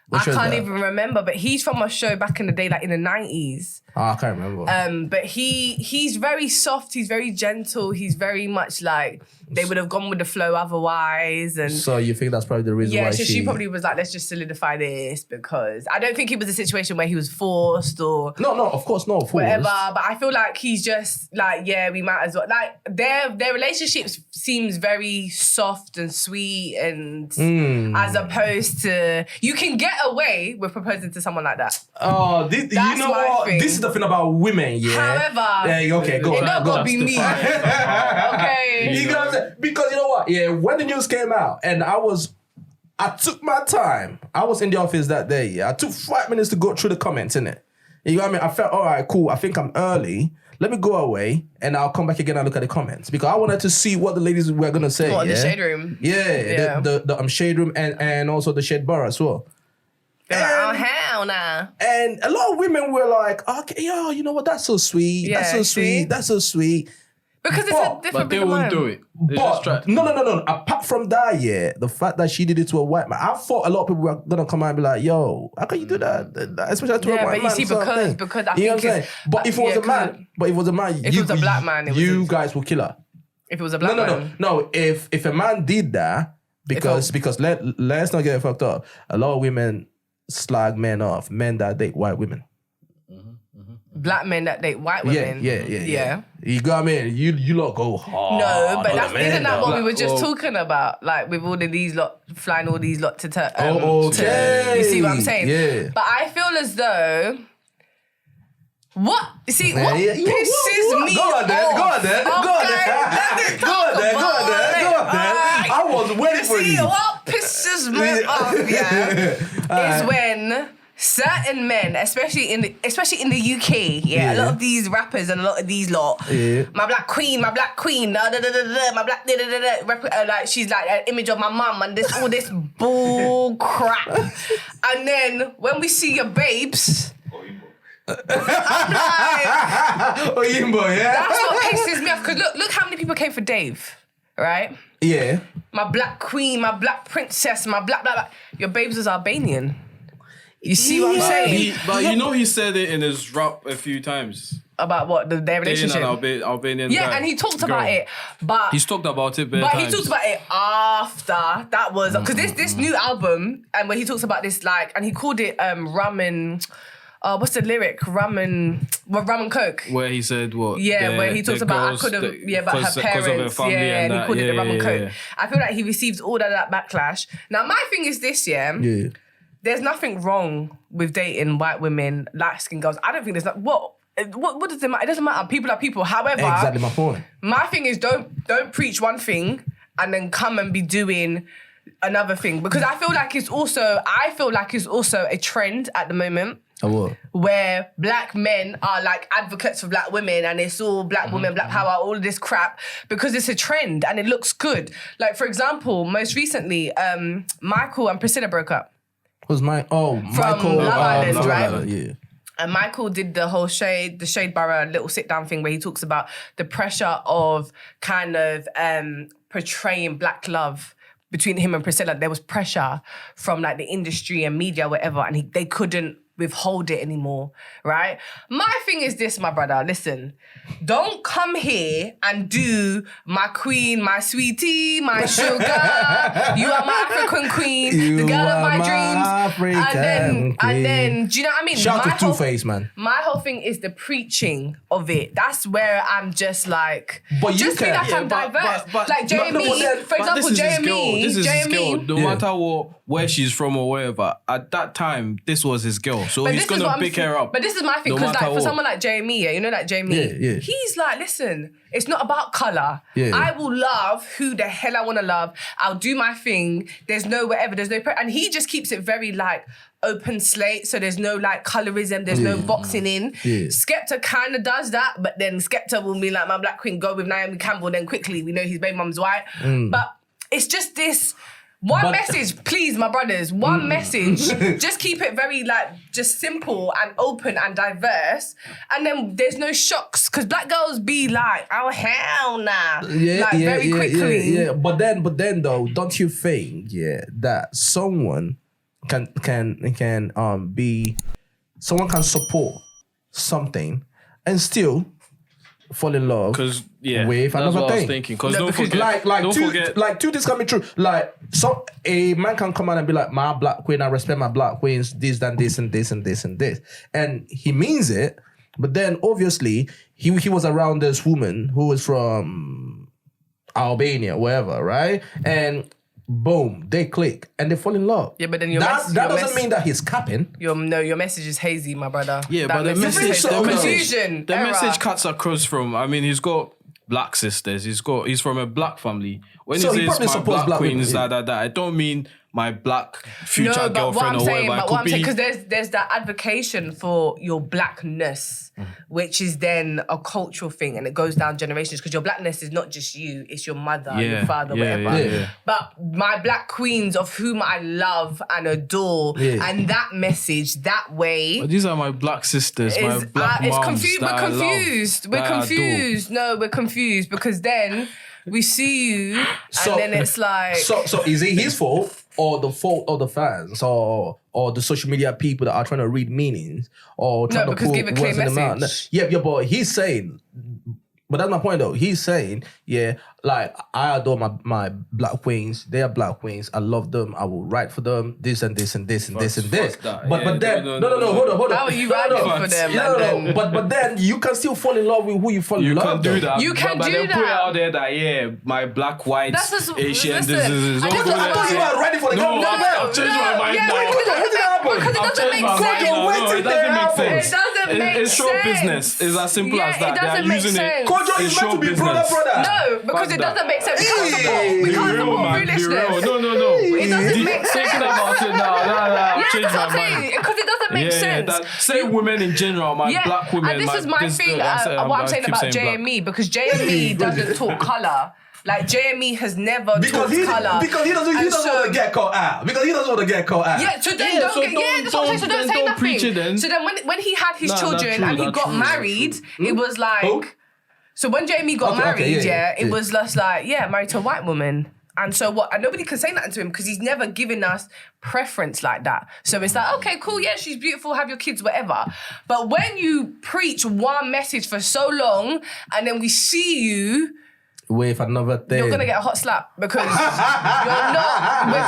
What I show is can't that? even remember. But he's from a show back in the day, like in the 90s. Oh, I can't remember. But he's very soft. He's very gentle. He's very much like they would have gone with the flow otherwise. And So you think that's probably the reason yeah, why so she probably was like, let's just solidify this because I don't think it was a situation where he was forced or No, of course not. whatever. But I feel like he's just like, yeah, we might as well. Like their relationship seems very soft and sweet and as opposed to you can get away with proposing to someone like that. Oh, you That's know my what? thing. This is the thing about women, yeah. However, Yeah, okay, go it on. not go gonna on. be me. Okay. You know what I'm saying? Because you know what? Yeah, when the news came out, and I took my time. I was in the office that day. Yeah, I took 5 minutes to go through the comments, innit? You know what I mean? I felt, all right, cool. I think I'm early. Let me go away, and I'll come back again and look at the comments because I wanted to see what the ladies were gonna say. What, yeah? the shade room? Yeah, the shade room and also the shade bar as well. They're like, oh, hell nah. And a lot of women were like, okay, yo, you know what? That's so sweet. Yeah, That's so see? sweet. That's so sweet. Because it's But- a different But they breed of won't man. do it. They just try. But no. Apart from that, yeah, the fact that she did it to a white man, I thought a lot of people were gonna come out and be like, "Yo, how can you do that? Especially to a Yeah, white but you man." see, sort of thing. because I you know think what I'm it's- saying. But if it was yeah, a man, if it was a black man, it you was- guys will kill her. If it was a black man. No. If a man did that, because let's not get it fucked up. A lot of women slag men off, men that date white women. Black men that date white women. Yeah. You got me. You lot go hard. No, but on that's, the man, isn't that what though. we were just Well- talking about? Like with all of these lot, flying all these lot to okay. you see what I'm saying? Yeah. But I feel as though what you see Man, what yeah, pisses what? me Go on there, off. go on there, go on Okay, there. let me Go talk on there, go on about there, it. go on there. Alright. I was waiting for See you. what pisses me off, yeah, is when certain men, especially in the UK, yeah, a lot of these rappers and a lot of these lot, Yeah. my black queen, my black, like she's like an image of my mum and this all this bull crap, and then when we see your babes, I'm like, Oh, Yimbo, yeah? that's what pisses me off. Because look how many people came for Dave, right? Yeah. My black queen, my black princess, my black. Your babes was Albanian. You see what I'm saying? But you know he said it in his rap a few times. About what? Their Dating relationship? an Albanian Yeah, guy. and he talked about Girl. it, but... He's talked about it bare But times. he talks about it after that was... Because this new album, and when he talks about this, like... And he called it Rum and... what's the lyric? Rum and Coke. Where he said what? Yeah, where he talks about I could have, about her parents, of her family and he that. called it the rum and yeah, coke. yeah. I feel like he received all of that backlash. Now, my thing is this, Yeah. there's nothing wrong with dating white women, light-skinned girls. I don't think there's not, what does it matter? It doesn't matter. People are people. However, Exactly my point. my thing is don't preach one thing and then come and be doing another thing, because I feel like it's also a trend at the moment. Where black men are like advocates for black women, and it's all black women, black power, all of this crap, because it's a trend and it looks good. Like, for example, most recently, Michael and Priscilla broke up. Michael Love Island, right? Island, yeah. And Michael did the whole Shade Borough little sit-down thing where he talks about the pressure of kind of portraying black love between him and Priscilla. There was pressure from like the industry and media, whatever, and they couldn't withhold it anymore, right? My thing is this, my brother, listen, don't come here and do my queen, my sweetie, my sugar, you are my African queen, the girl of my dreams, and then, do you know what I mean? Shout out to Two-Face, man. My whole thing is the preaching of it. That's where I'm just like, but just be like I'm diverse. But like JME, for example, JME, this is his girl. No matter where she's from or wherever, at that time, this was his girl. So he's going to pick her up. But this is my thing, because like for someone like JME, you know, like JME, he's like, listen, it's not about colour. I will love who the hell I want to love. I'll do my thing. There's no whatever. There's no... And he just keeps it very like open slate, so there's no like colorism, there's no boxing in. Skepta kind of does that, but then Skepta will be like, my black queen, go with Naomi Campbell, then quickly we know his baby mum's white. But it's just this... message, please, my brothers. One message. Just keep it very, like, just simple and open and diverse. And then there's no shocks. Because black girls be like, oh, hell nah. Very quickly. Yeah. But then, though, don't you think, that someone someone can support something and still fall in love with another what thing. I was thinking. Because don't forget, two things coming true. Like, so a man can come out and be like, my black queen, I respect my black queens, this and this and this and this and this. And he means it, but then obviously he was around this woman who was from Albania, wherever, right? And boom, they click and they fall in love. Yeah, but then that doesn't mean that he's capping. Your message is hazy, my brother. Yeah, that but the confusion. The message cuts across from. I mean, he's got black sisters. He's from a black family. When So he he says probably my supports black black queens, women, I don't mean my black future girlfriend or whatever. But what I'm saying, because there's that advocation for your blackness, which is then a cultural thing, and it goes down generations, because your blackness is not just you, it's your mother, your father, whatever. Yeah. But my black queens, of whom I love and adore, and that message, that way... But these are my black sisters, my black moms We're confused. No, we're confused, because then... we see you, and then it's like... So is it his fault, or the fault of the fans, or the social media people that are trying to read meanings, or trying to put give a clear words in the mouth? message. Yeah, but he's saying... But that's my point, though. He's saying, like, I adore my black queens. They are black queens. I love them. I will write for them. This and this and this and this and this. But then, no, hold on. How are you writing for them? No. But then you can still fall in love with who you fall in love with. You can do that. You can but do then that. put it out there that, my black, white, Asian, listen, this. I thought you were ready for the game. I've changed my mind now. Because it doesn't make sense. It doesn't make sense. It doesn't make It's show sense. business. It's as simple as that. It doesn't make sense. Kojo is meant to be brother. No, because it doesn't make sense. We can't support foolishness. No. It doesn't make sense. Thinking about it now. I've changed my mind. Because it doesn't make sense. Say women in general, black women. And this is my thing, what I'm saying about JME, because JME doesn't talk colour. Like, JME has never talked colour. Because he doesn't want to get caught out. Yeah, so then don't say nothing. So then when he had his children and he got married, it was like... Who? So when Jamie got married, it was just like, married to a white woman. And so what? And nobody can say nothing to him because he's never given us preference like that. So it's like, okay, cool, yeah, she's beautiful, have your kids, whatever. But when you preach one message for so long and then we see you with another thing, you're gonna get a hot slap because we're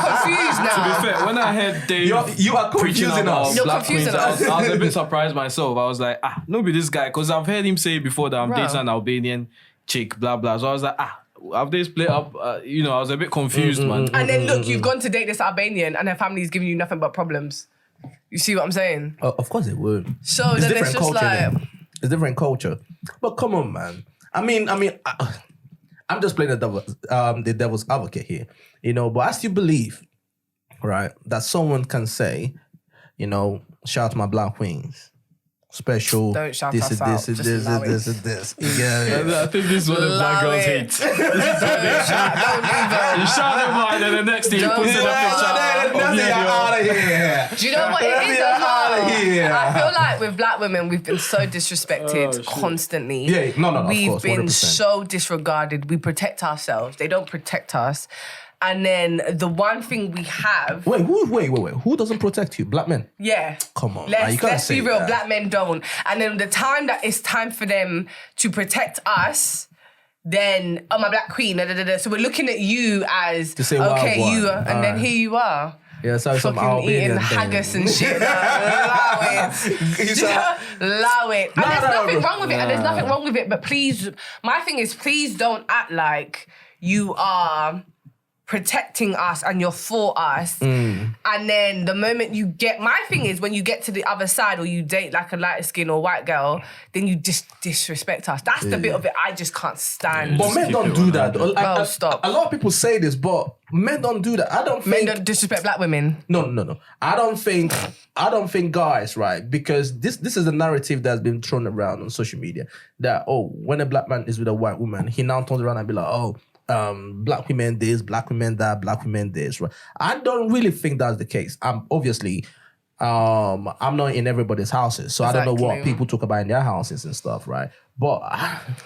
confused now. To be fair, when I heard Dave you are preaching confusing about us. You're Black confusing Queens, us. I was a bit surprised myself. I was like, nobody this guy, because I've heard him say before that I'm Bro. dating an Albanian chick, blah blah. So I was like, have they split up? I was a bit confused, man. And then look, you've gone to date this Albanian and her family's giving you nothing but problems. You see what I'm saying? Of course it would. So It's then different it's just culture. like, innit? It's different culture. But come on, man. I'm just playing the devil's advocate here, But I still believe, right, that someone can say, shout out to my Black Queens. Special. Don't shout this us is out. this is Just this allow is it. this is this. Yeah. I think this is what the black Allow girls it. hate. don't You shout them out, and then the next thing you Don't post do a that. picture of video. out of here. Do you know what it is? Get as well? outta here. I feel like with black women, we've been so disrespected Oh, shit. constantly. Yeah, no, of We've course, been 100%. so disregarded. We protect ourselves. They don't protect us. And then the one thing we have, Wait, who doesn't protect you? Black men. yeah. Come on, man, you can't Let's be say real. that. Black men don't. And then the time that it's time for them to protect us, then my black queen. Da, da, da, da. So we're looking at you as To say, wow, okay, what? you, and then Alright. here you are. Yeah, so some Fucking Albanian eating thing. haggis and shit. Allow it. Allow it. And there's nothing wrong with it. And there's nothing wrong with it. But please, my thing is, please don't act like you are protecting us and you're for us. And then the moment you get, my thing is when you get to the other side or you date like a light skin or white girl, then you just disrespect us. That's the bit of it I just can't stand. But men keep don't it do that. 100. I- stop. A lot of people say this, but men don't do that. I don't Men think. don't disrespect black women. No. I don't think guys, right? Because this is a narrative that's been thrown around on social media that when a black man is with a white woman, he now turns around and be like, black women this, black women that, black women this, right? I don't really think that's the case. I'm not in everybody's houses, so I don't know what Exactly. people talk about in their houses and stuff, right? But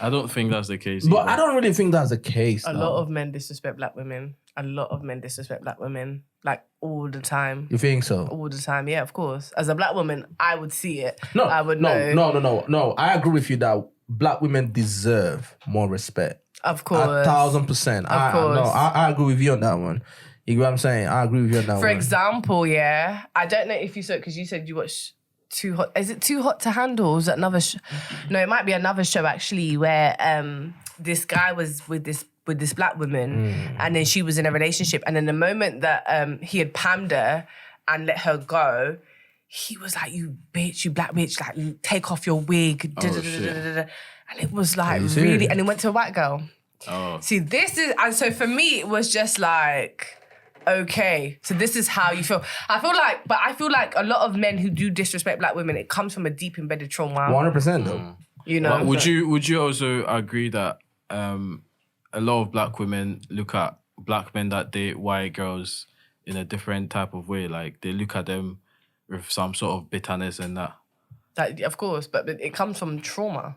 I don't think that's the case. but either. I don't really think that's the case. A lot of men disrespect black women. A lot of men disrespect black women. Like all the time. You think so? All the time, yeah, of course. As a black woman, I would see it. No, I would know. No. I agree with you that black women deserve more respect. Of course. 1,000%. Of course. I agree with you on that one. You know what I'm saying? I agree with you on that one. For example, yeah, I don't know if you saw it because you said you watched Too Hot. Is it Too Hot to Handle? Or is that another No, it might be another show actually where this guy was with this black woman and then she was in a relationship and then the moment that he had pammed her and let her go, he was like, you bitch, you black bitch, like take off your wig. Shit. And it was like you really, serious? and it went to a white girl. Oh. See, and so for me, it was just like, okay, so this is how you feel. I feel like a lot of men who do disrespect black women, it comes from a deep embedded trauma. 100% though. You know, But would you also agree that a lot of black women look at black men that date white girls in a different type of way? Like they look at them with some sort of bitterness and that. Like, of course, but it comes from trauma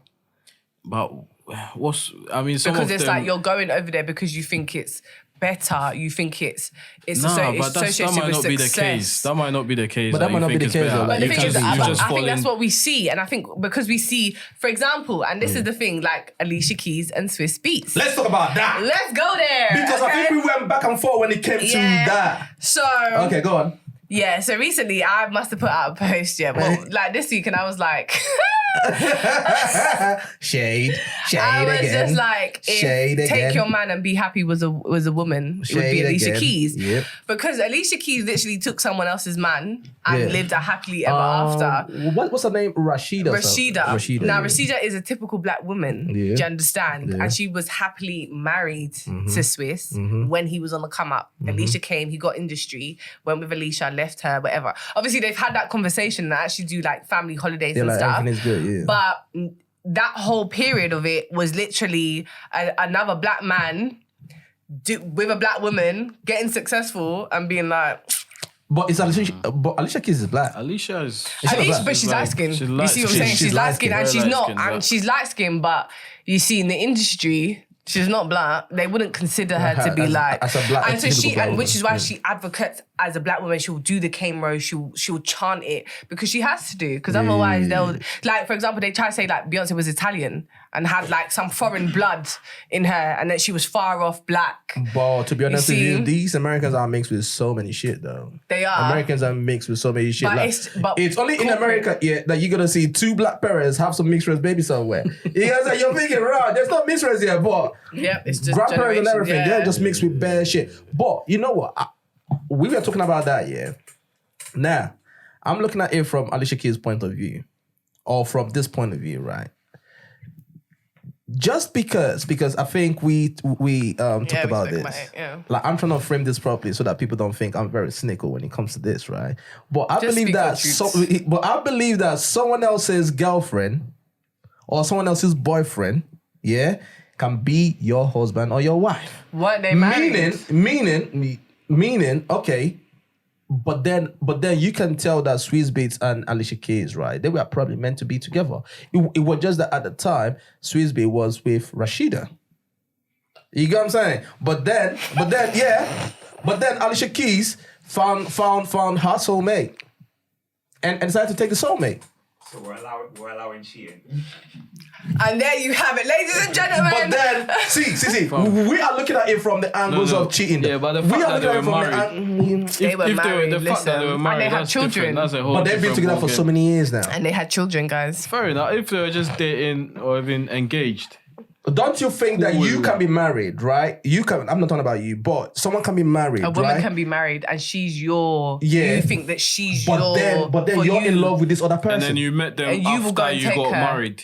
But some because of it's them, like you're going over there because you think it's better. You think it's but that associated might with not be the success. case. That might not be the case. But that you might not be think the it's case, better. though. But the You thing can't is, just- I you just think fall that's in- what we see, and I think because we see, for example, and this is the thing, like Alicia Keys and Swiss Beats. Let's talk about that. Let's go there Because I think we went back and forth when it came to that. So Okay, go on. yeah, so recently I must have put out a post, like this week, and I was like, Shade I was again. just like, Shade if again. Take Your Man and Be Happy was a woman, it would be Shade Alicia again. Keys. Yep. Because Alicia Keys literally took someone else's man and Yeah. lived a happily ever after. What's her name? Rashida. Rashida. Now, yeah. Rashida is a typical black woman. Yeah. Do you understand? Yeah. And she was happily married to Swiss when he was on the come up. Alicia came, he got industry, went with Alicia, left her, whatever. Obviously, they've had that conversation and actually do like family holidays Yeah, and like stuff. everything is good, yeah. But that whole period of it was literally another black man with a black woman getting successful and being like, But Alicia Keys is black. Alicia is. at least, black. but she's light skinned. she's You light- see what I'm saying? She's light skinned and very she's not, light-skinned, and she's light skinned, but you see in the industry, She's not black. They wouldn't consider her to be as a black and so she, typical and which is why woman. she advocates as a black woman. She'll do the cane row. She'll chant it because she has to do. Because otherwise, they'll like, for example, they try to say like Beyonce was Italian and had like some foreign blood in her, and that she was far off black. But to be honest with you, see? these Americans are mixed with so many shit though. They are. Americans are mixed with so many shit. But Like, but it's only in corporate- America, that you're gonna see two black parents have some mixed race baby somewhere. You guys are you're thinking, right? There's no mixed race here, but Yep, it's just grandparents and everything, generations, they're just mixed with bad shit. But you know what? We were talking about that, yeah. Now, I'm looking at it from Alicia Keys' point of view, or from this point of view, right? Just because I think we talked about spoke this. about it, yeah. Like, I'm trying to frame this properly so that people don't think I'm very cynical when it comes to this, right? But I Just believe speak that your truths. someone else's girlfriend or someone else's boyfriend, yeah, can be your husband or your wife. What they married? Meaning, okay. But then you can tell that Swizz Beatz and Alicia Keys, right? They were probably meant to be together. It was just that at the time, Swizz Beatz was with Rashida. You get what I'm saying? But then Alicia Keys found her soulmate and decided to take the soulmate. So we're allowing cheating. And there you have it, ladies and gentlemen. But then, see, we are looking at it from the angles of cheating. Yeah, but the we fact are that they looking were at it from married. They were married, The fact that they were listen. married, And they had that's children. different. That's a whole But they've been different together for ballgame. so many years now. And they had children, guys. Fair enough. If they were just dating or even engaged. Don't you think that you can be married, right? You can. I'm not talking about you, but someone can be married, A woman right? can be married and she's your. Yeah. You think that she's but your. then for you're you. in love with this other person. And then you met them And you will go after and you take got her. married.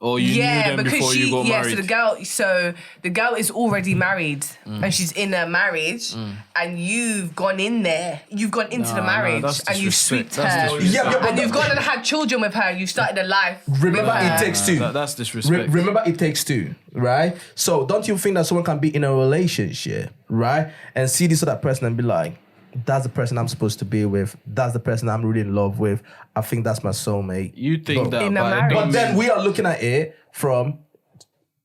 Or you knew them because before you got married. so the girl is already married and she's in a marriage and you've gone in there. You've gone into the marriage that's and you've disrespect. sweeped That's her. disrespect. Yeah, but And you've gone and had children with her. You've started a life. Remember, with her. it takes two. That's disrespect. Remember, it takes two, right? So don't you think that someone can be in a relationship, right, and see this other person and be like, that's the person I'm supposed to be with. That's the person I'm really in love with. I think that's my soulmate. You think that, In a but it marriage. don't But then mean- we are looking at it from,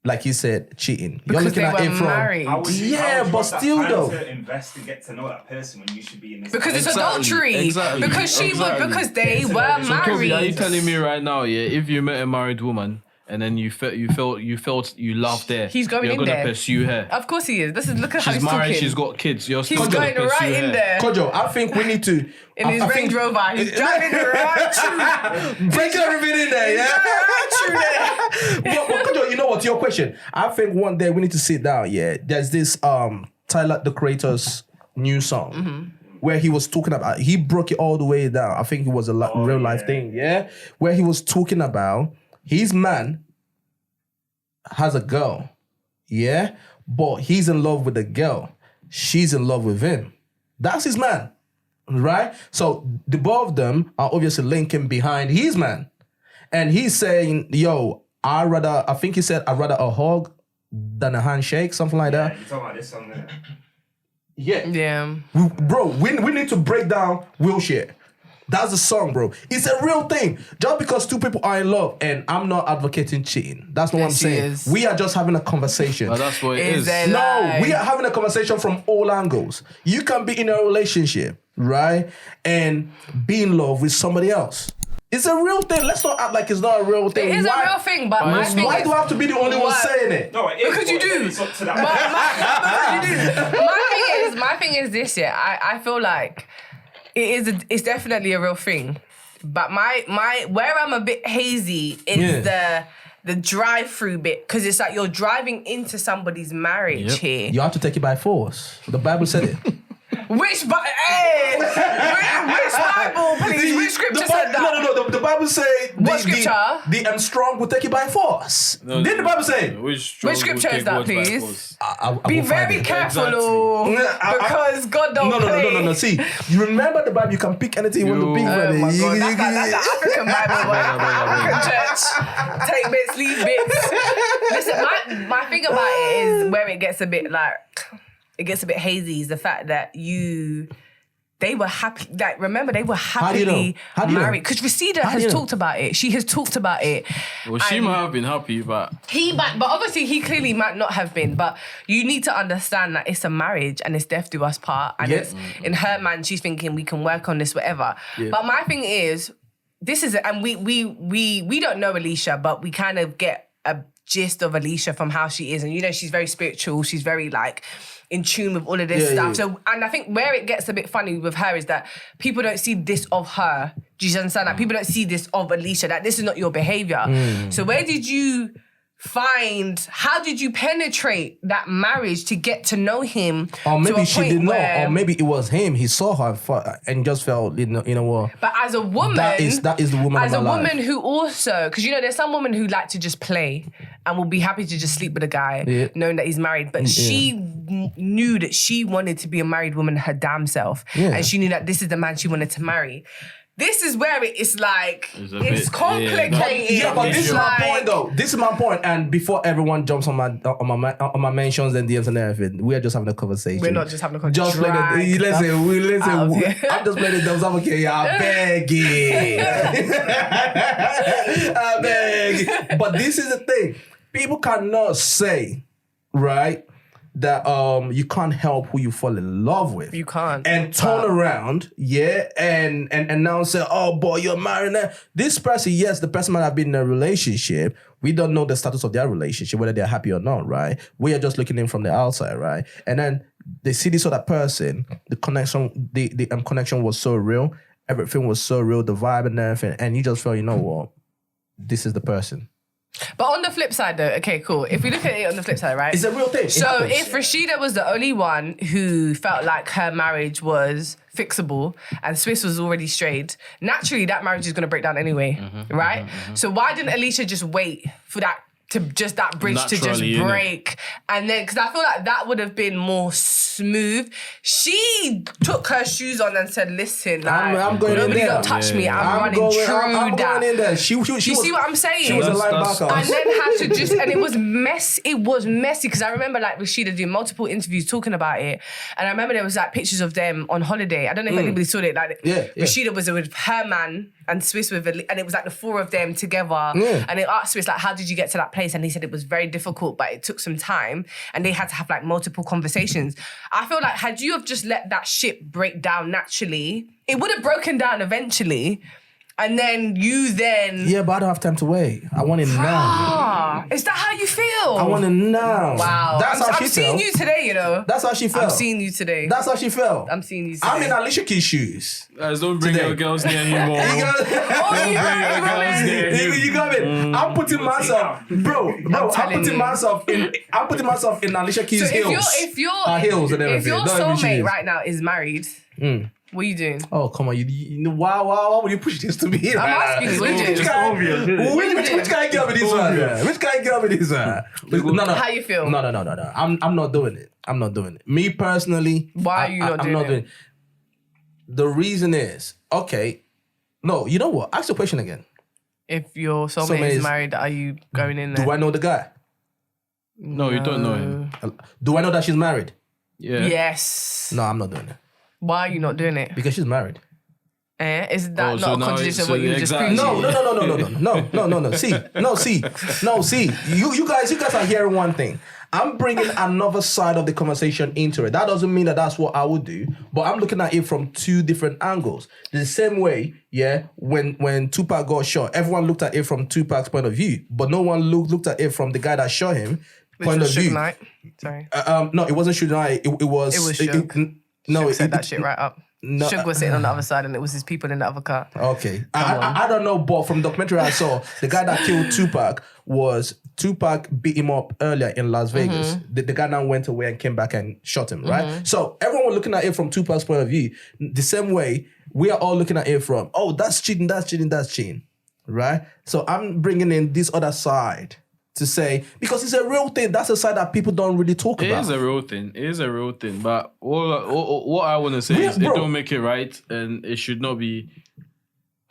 like you said, cheating. Because You're looking they at were it from married. How would you- Yeah, how would you but have that still time though. to invest and get to know that person when you should be in this. Because it's Exactly, adultery. exactly, Because she exactly. would. Because they were So, So, Kobe, are you married. telling me right now, yeah, if you met a married woman and then you felt you loved her, He's going you're in gonna there. pursue her. Of course he is. Look at how She's he's married, talking. she's got kids. You're still He's gonna going pursue right her. in there. Kojo, I think we need to In his Range Rover. He's driving right through. breaking everything in there, yeah. Right through there. but Kojo, you know what? To your question, I think one day we need to sit down. Yeah, there's this Tyler the Creator's new song where he was talking about. He broke it all the way down. I think it was a real life thing. Yeah, where he was talking about his man has a girl. Yeah, but he's in love with the girl. She's in love with him. That's his man, right? So the both of them are obviously linking behind his man. And he's saying, yo, I think he said, I'd rather a hug than a handshake, something like Yeah, that. you're talking about this song there. Yeah. Yeah. Bro, we need to break down wheelchair. That's the song, bro. It's a real thing. Just because two people are in love, and I'm not advocating cheating. That's not what I'm Yes, he saying. is. We are just having a conversation. But that's what it Is is. there- No, lie. we are having a conversation from all angles. You can be in a relationship, right? And be in love with somebody else. It's a real thing. Let's not act like it's not a real thing. It is Why- a real thing, but my thing Why is, do I have to be the only one What? saying it? No, it is. Because you but do. It's up to that. My thing is this, yeah. I feel like it's definitely a real thing. But my where I'm a bit hazy is the drive-through bit, because it's like you're driving into somebody's marriage here. You have to take it by force. The Bible said it. Which Bible, please? Which scripture said that? No. The Bible say What scripture? The strong will take it by force. Didn't the Bible say? Which scripture is that, please? I Be will find very it. careful, Exactly. oh, because God don't play. No. See, you remember the Bible. You can pick anything you want to pick. Oh brother. my You- God, you- that's the African Bible, boy. African church. Take bits, leave bits. Listen, my thing about it is where it gets a bit hazy is the fact that you they were happy. Like, remember, they were How do you know? happily How do you know? married. Because Rashida How do has you know? talked about it. She has talked about it. Well, she And might have been happy, but but obviously he clearly might not have been. But you need to understand that it's a marriage and it's death do us part. And Yeah. it's in her mind, she's thinking we can work on this, whatever. Yeah. But my thing is, this is, and we don't know Alicia, but we kind of get a gist of Alicia from how she is. And you know, she's very spiritual. She's very like in tune with all of this Yeah, stuff. yeah. So, and I think where it gets a bit funny with her is that people don't see this of her. Do you understand that? People don't see this of Alicia, that this is not your behavior. So where did you how did you penetrate that marriage to get to know him? Or to maybe a she point didn't know. where- Or maybe it was him. He saw her and just felt, you know what? But as a woman, That is the woman as of a my woman life. who also, because you know, there's some women who like to just play and will be happy to just sleep with a guy, Yeah. knowing that he's married. But she knew that she wanted to be a married woman her damn self, Yeah. and she knew that this is the man she wanted to marry. This is where it's like It's a it's bit- complicated. Yeah, but this is my Like- point though. This is my point. And before everyone jumps on my mentions and DMs and everything, we are just having a conversation. We're not just having a conversation. Just let it. Listen. out of here. I'm just letting them. Okay, I beg it. I beg. But this is the thing. People cannot say, right, that you can't help who you fall in love with. You can't. And turn around, and now say, oh boy, you're married now. This person, yes, the person might have been in a relationship. We don't know the status of their relationship, whether they're happy or not, right? We are just looking in from the outside, right? And then they see this other person, the connection, the connection was so real, everything was so real, the vibe and everything, and you just felt, you know what, this is the person. But on the flip side, though, okay, cool. If we look at it on the flip side, right? It's a real thing. It So happens. if Rashida was the only one who felt like her marriage was fixable and Swiss was already straight, naturally that marriage is going to break down anyway, right? So why didn't Alicia just wait for that that bridge to just Naturally, innit? break? And then, because I feel like that would have been more smooth. She took her shoes on and said, listen, like, I'm going in nobody there. don't touch me. I'm running going, through I'm that. going in there. She You was, see what I'm saying? She was a That's- linebacker. And then had to just, and it was messy because I remember like Rashida doing multiple interviews talking about it. And I remember there was like pictures of them on holiday. I don't know if anybody saw it. Like Yeah. Rashida was with her man and Swiss with, and it was like the four of them together. Yeah. And they asked Swiss like, how did you get to that place? And he said it was very difficult, but it took some time. And they had to have like multiple conversations. I feel like had you have just let that ship break down naturally, it would have broken down eventually. And then Yeah, but I don't have time to wait. I want it now. is that how you feel? I want it now. Wow. That's how I'm she seeing felt. you today, you know. That's how she felt. I'm seeing you today. That's how she felt. I'm seeing you today. I'm in Alicia Keys' shoes. guys, don't bring Today. your girls near him more. You got girls you got it. I'm putting myself, bro. I'm telling putting you. myself in Alicia Keys' So heels. if your Her heels and if everything. your Don't even soulmate shoes. right now is married, what are you doing? Oh come on, you know, why would you push this to me? I'm asking you, what are you doing? Which kind of girl with this one? Which kind of girl with this one? No. How you feel? No. I'm not doing it. I'm not doing it. Me personally. Why are you not I'm doing not it? doing it. The reason is, okay. No, you know what? Ask the question again. If your soulmate Soulmate is is- married, are you going in there? Do I know the guy? No, you don't know him. Do I know that she's married? Yeah. Yes. No, I'm not doing it. Why are you not doing it? Because she's married. Is that Oh, not so a now contradiction of so what you were just exactly. preaching? No. See. You guys are hearing one thing. I'm bringing another side of the conversation into it. That doesn't mean that that's what I would do, but I'm looking at it from two different angles. The same way, yeah, when Tupac got shot, everyone looked at it from Tupac's point of view, but no one looked at it from the guy that shot him point of Suge view. Knight. Sorry. No, it wasn't Suge Knight. It was. It was Suge. No, Set that shit right up. No, Suge was sitting on the other side and it was his people in the other car. Okay. I don't know, but from the documentary I saw, the guy that killed Tupac beat him up earlier in Las Vegas. The guy now went away and came back and shot him, right? So everyone was looking at it from Tupac's point of view. The same way, we are all looking at it from, oh, that's cheating, right? So I'm bringing in this other side to say, because it's a real thing, that's a side that people don't really talk It about. is a real thing. It is a real thing. But what I want to say Yeah, is bro. it don't make it right, and it should not be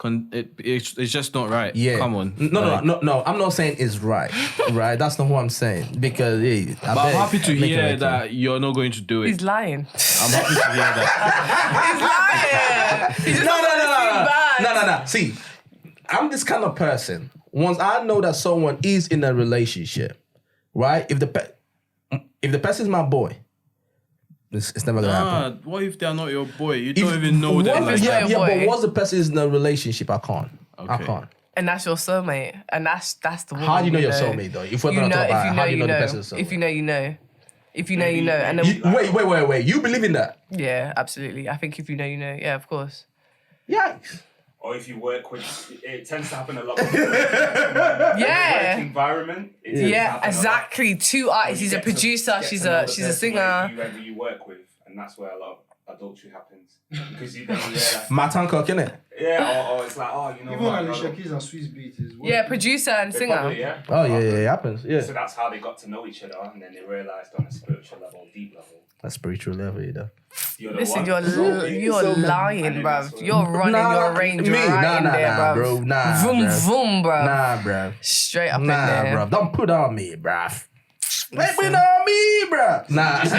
it's just not right. Yeah. Come on. No. I'm not saying it's right. Right? That's not what I'm saying. Because But I'm happy to hear that you're not going to do it. He's lying. I'm happy to hear that. He's lying. He's just No. See, I'm this kind of person. Once I know that someone is in a relationship, right? If the person is my boy, it's never gonna happen. What if they're not your boy? You don't even know them like yeah, that. yeah, boy? but once the person is in a relationship, I can't. I Okay. can't. And that's your soulmate. And that's the woman. How do you know your soulmate though? If we're You not know, talking about if you how know, do you know you the know. person's soulmate? If you know, you know. If you know, you know. And then, Wait. You believe in that? yeah, absolutely. I think if you know, you know. Yeah, of course. Yeah. Or if you work with, it tends to happen a lot. With Yeah. work environment. It tends to Yeah, happen a lot. exactly. Two artists. You He's a get to- producer. get She's to know a the she's a person singer. whoever you work with, and that's where a lot of adultery happens because you don't realize. Matan Cook, innit? Yeah, or it's like, oh, you know Even what? Alicia Keys and Swiss Beat is Yeah, producer and They singer. probably, yeah. Oh yeah, it happens. Yeah. So that's how they got to know each other, and then they realized on a spiritual level, deep level, That's spiritual level, you know. you're the Listen, one. you're lying, And then bruv. that's what- You're running your range right in there, bruv. bro. Nah, Vroom, bruv. vroom, bruv. Nah, bro. Straight up in Nah, there. bro. Don't put on me, bruv. Wait, put on me, bro. Nah. You say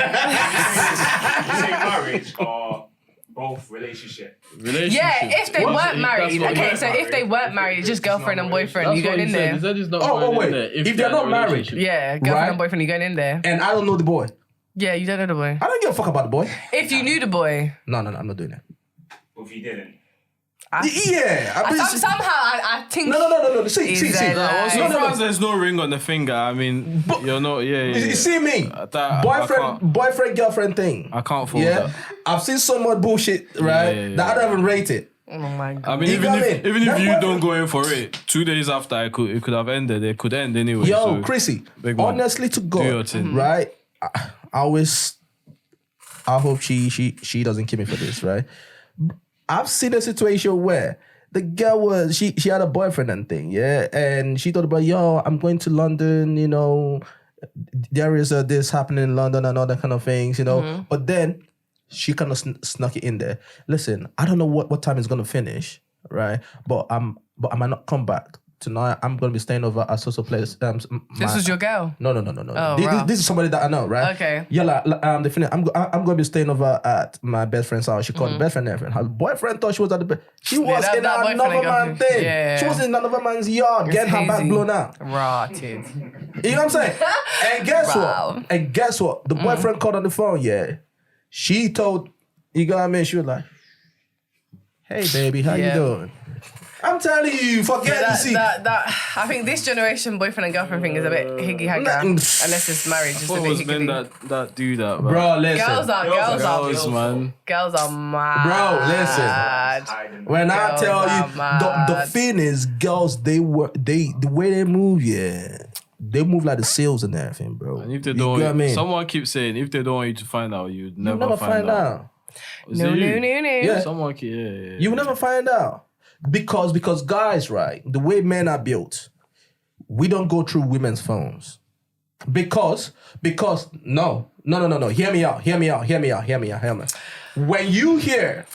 marriage or both relationship. Yeah, if they weren't married. what Okay, he so if they weren't married, just girlfriend and boyfriend, you going in there. He said he's not Oh, going wait. in there If they're not married, relationship. Yeah, girlfriend Right. and boyfriend, you going in there. And I don't know the boy. Yeah, you don't know the boy. I don't give a fuck about the boy. If you knew the boy, No, I'm not doing that. But if you didn't, Yeah. somehow I think. No. See. Is there like- So far as there's no ring on the finger, I mean, you're not. Yeah. You see me? That- Boyfriend, girlfriend thing. I can't fall Yeah. that. I've seen so much bullshit, right? Yeah. That I don't even rate it. Oh my god. I mean, You even got if me? even if That you boyfriend- don't go in for it, 2 days after it could have ended. It could end anyway. Yo, so Chrissy, big man. honestly to Do your God, thing. right? I hope she doesn't kill me for this, right? I've seen a situation where the girl was she had a boyfriend and thing, yeah, and she thought about, yo, I'm going to London, you know, there is this happening in London and all that kind of things, you know, but then she kind of snuck it in there. Listen, I don't know what time it's gonna finish, right? But I might not come back tonight. I'm gonna be staying over at social place. This was your girl. No. Oh, This, wow. this is somebody that I know, right? Okay. Yeah, the thing, I'm gonna be staying over at my best friend's house. She called the best friend everything. Her boyfriend thought she was at the she was that in boyfriend another ain't got man's you. thing. Yeah. She was in another man's yard, getting her back hazy. blown out. Rotted. You know what I'm saying? And guess Wow. what? And guess what? The boyfriend called on the phone. Yeah, she told you got me. She was like, "Hey, baby, how you Yeah. doing?" I'm telling you, forget the see. That I think this generation boyfriend and girlfriend thing is a bit higgy hagga. Unless it's marriage, it's a What bit was higgy. men that do that, Bro, listen. Girls are man. girls are mad. Bro, listen. hiding. When I Girls tell are you, the mad. thing is, girls, the way they move, yeah, they move like the seals and everything, bro. And if they You don't, get what I mean? someone keeps saying if they don't want you to find out, you'd You never, never find out. Is No. it you? Yeah. Someone, yeah. You will never find out because guys, right? The way men are built, we don't go through women's phones because no. Hear me out. When you hear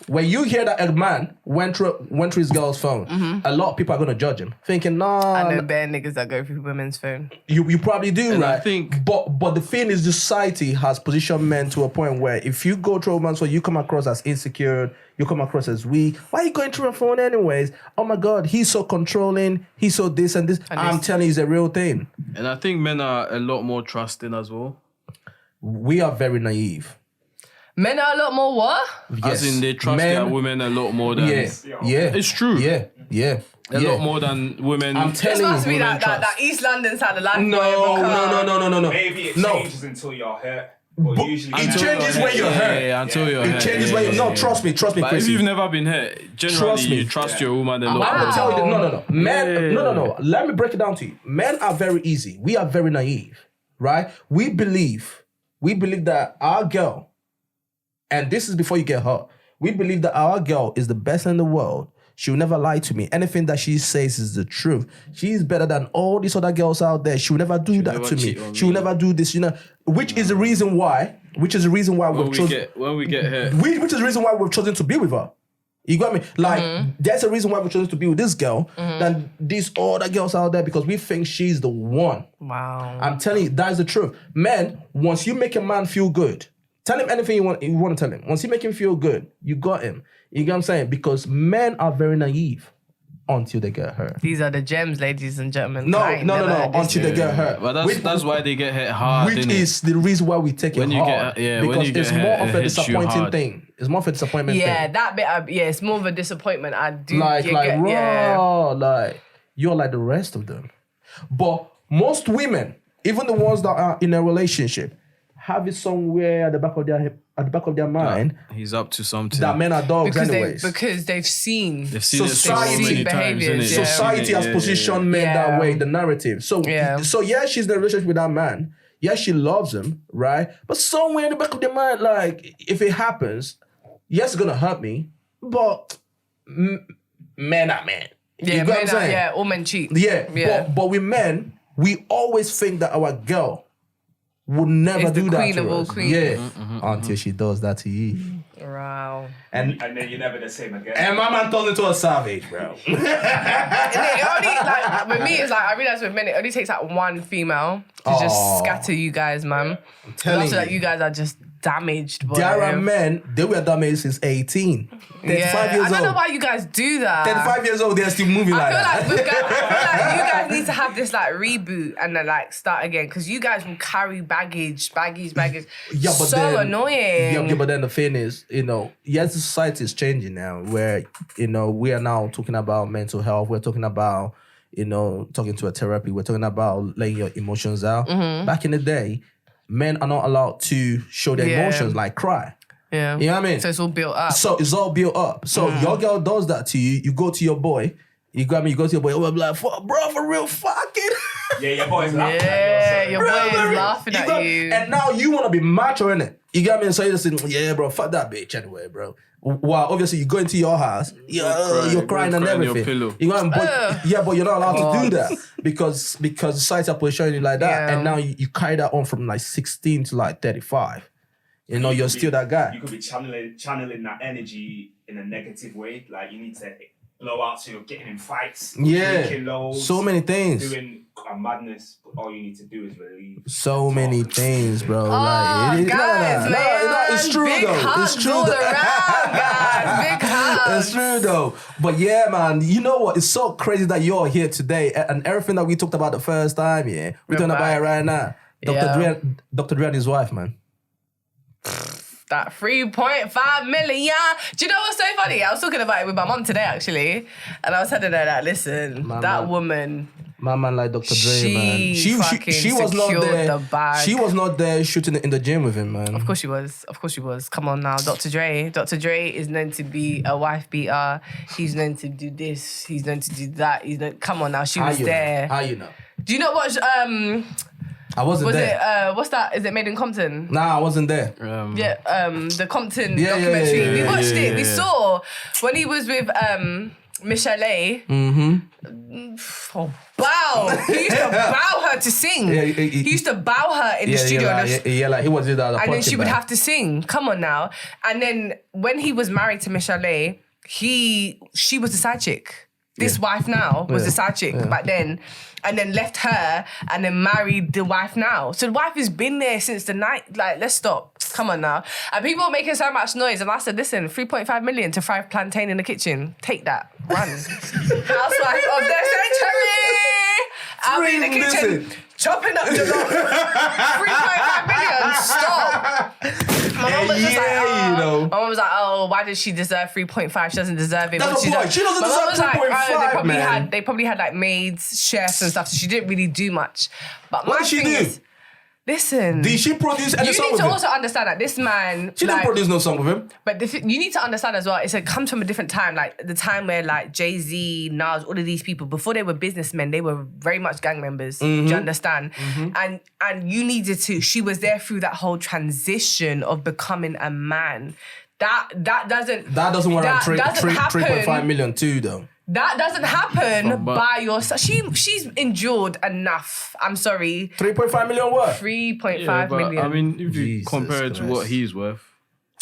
that a man went through his girl's phone, a lot of people are gonna judge him, thinking, I know nah, bare niggas that go through women's phone. you probably do, And right? I think- but the thing is, the society has positioned men to a point where if you go through a man's phone, you come across as insecure, you come across as weak. Why are you going through a phone anyways? Oh my God, he's so controlling, he's so this and this. I'm telling you, it's a real thing. And I think men are a lot more trusting as well. We are very naive. Men are a lot more what? As in, they trust Men- their women a lot more than. Yeah. It's true. Yeah. A lot more than women. I'm This telling must you. be women that East London side of life. No. Maybe it No. changes until you're hurt. But usually it changes when you're hurt. Yeah, until you're hurt. It changes when you. No, trust me, But if Chrissy. you've never been hurt, generally Trust me. you trust your woman a I'm lot gonna more. tell you that, no. Men, Yeah. no. Let me break it down to you. Men are very easy. We are very naive, right? We believe that our girl, and this is before you get hurt, we believe that our girl is the best in the world. She will never lie to me. Anything that she says is the truth. She is better than all these other girls out there. She will never do that never to me. cheat on She will me. never do this, which is the reason why When we've chosen. we get hurt. Which is the reason why we've chosen to be with her. You got me? Like, there's a reason why we chose to be with this girl than these other girls out there because we think she's the one. Wow. I'm telling you, that is the truth. Men, once you make a man feel good, tell him anything you want to tell him. Once you make him feel good, you got him. You get what I'm saying? Because men are very naive until they get hurt. These are the gems, ladies and gentlemen. No, until they get hurt. But that's why they get hit hard. Which is the reason why we take it hard. Because it's more of a disappointing thing. It's more of a disappointment thing. Yeah, that bit, it's more of a disappointment. I do like you're like the rest of them. But most women, even the ones that are in a relationship, have it somewhere at the back of their mind. He's up to something. That men are dogs anyways. Because they've seen society behaviors. Society has positioned men that way, the narrative. So she's in a relationship with that man. Yeah, she loves him, right? But somewhere in the back of their mind, like, if it happens, yes, it's gonna hurt me, but men are men. Yeah, you know what I'm saying? all men cheat. Yeah. But with men, we always think that our girl would never do that to us. Yeah, until she does that to you. Wow. And then you're never the same again. And my man turns into a savage, bro. And it only, like, with me, it's like, I realize with men, it only takes like one female to just scatter you guys, man. I'm telling you. Like, you guys are just damaged. Boy. There are men, they were damaged since 18. 35 years old. I don't know why you guys do that. 35 years old, they're still moving like that. I feel like you guys need to have this like reboot and then like start again because you guys will carry baggage. Yeah, but so annoying. Yeah, but then the thing is, yes, the society is changing now where, we are now talking about mental health. We're talking about, talking to a therapy. We're talking about letting your emotions out. Back in the day, men are not allowed to show their emotions, like cry. Yeah. You know what I mean? So it's all built up. So your girl does that to you. You go to your boy. You grab me, you go to your boy. Oh, I'm like, bro, for real, fucking. Yeah, your boy's laughing at you. Yeah, your boy is laughing at you. And now you want to be macho, innit? You get me? And so you just say, yeah, bro, fuck that bitch anyway, bro. Well, obviously, you go into your house, you're crying and everything. You go but you're not allowed to do that because society are positioning you like that. Yeah. And now you carry that on from like 16 to like 35. You're still that guy. You could be channeling that energy in a negative way. Like you need to blow out, so you're getting in fights. Drinking loads, so many things. Doing a madness. But all you need to do is relieve. So many things, bro. Guys, it's true big though. It's true all though. around, guys. Big hugs. It's true though. But yeah, man, you know what? It's so crazy that you're here today and everything that we talked about the first time, we're talking about it right now. Dr. Dre and his wife, man. That 3.5 million. Do you know what's so funny? I was talking about it with my mum today, actually. And I was telling her that, listen, woman... My man like Dr. Dre, man. She was not there. The bag. She was not there shooting in the gym with him, man. Of course she was. Come on now. Dr. Dre. Dr. Dre is known to be a wife beater. He's known to do this. He's known to do that. Come on now. She was there. How you know? Do you know what... I wasn't there. What's that? Is it Made in Compton? Nah, I wasn't there. The Compton documentary. Yeah, we watched it. Yeah. We saw when he was with Michelle. Oh, bow. He used to bow her to sing. He used to bow her in the studio. Like he was that. And then she would have to sing. Come on now. And then when he was married to Michelle, she was the side chick. This wife now was the side chick back then. And then left her and then married the wife now. So the wife has been there since the night. Like, let's stop. Come on now. And people were making so much noise. And I said, listen, 3.5 million to fry plantain in the kitchen. Take that. Run. Housewife of the century. I'll be in the kitchen. Chopping up the 3.5 million. Stop. My mom was just my mom was like, oh, why does she deserve 3.5? She doesn't deserve it. That's the point. She doesn't deserve 3.5, they probably had like maids, chefs and stuff, so she didn't really do much. But what did she do? Listen. Did she produce any song with him? You need to also understand that this man... She didn't produce no song with him. But you need to understand as well, it comes from a different time. Like the time where like Jay-Z, Nas, all of these people, before they were businessmen, they were very much gang members. Do you understand? And you needed to... She was there through that whole transition of becoming a man. That doesn't work on 3.5 million too, though. That doesn't happen by yourself. She's endured enough. I'm sorry. 3.5 million what? 3.5 million. I mean, if you compare it to what he's worth,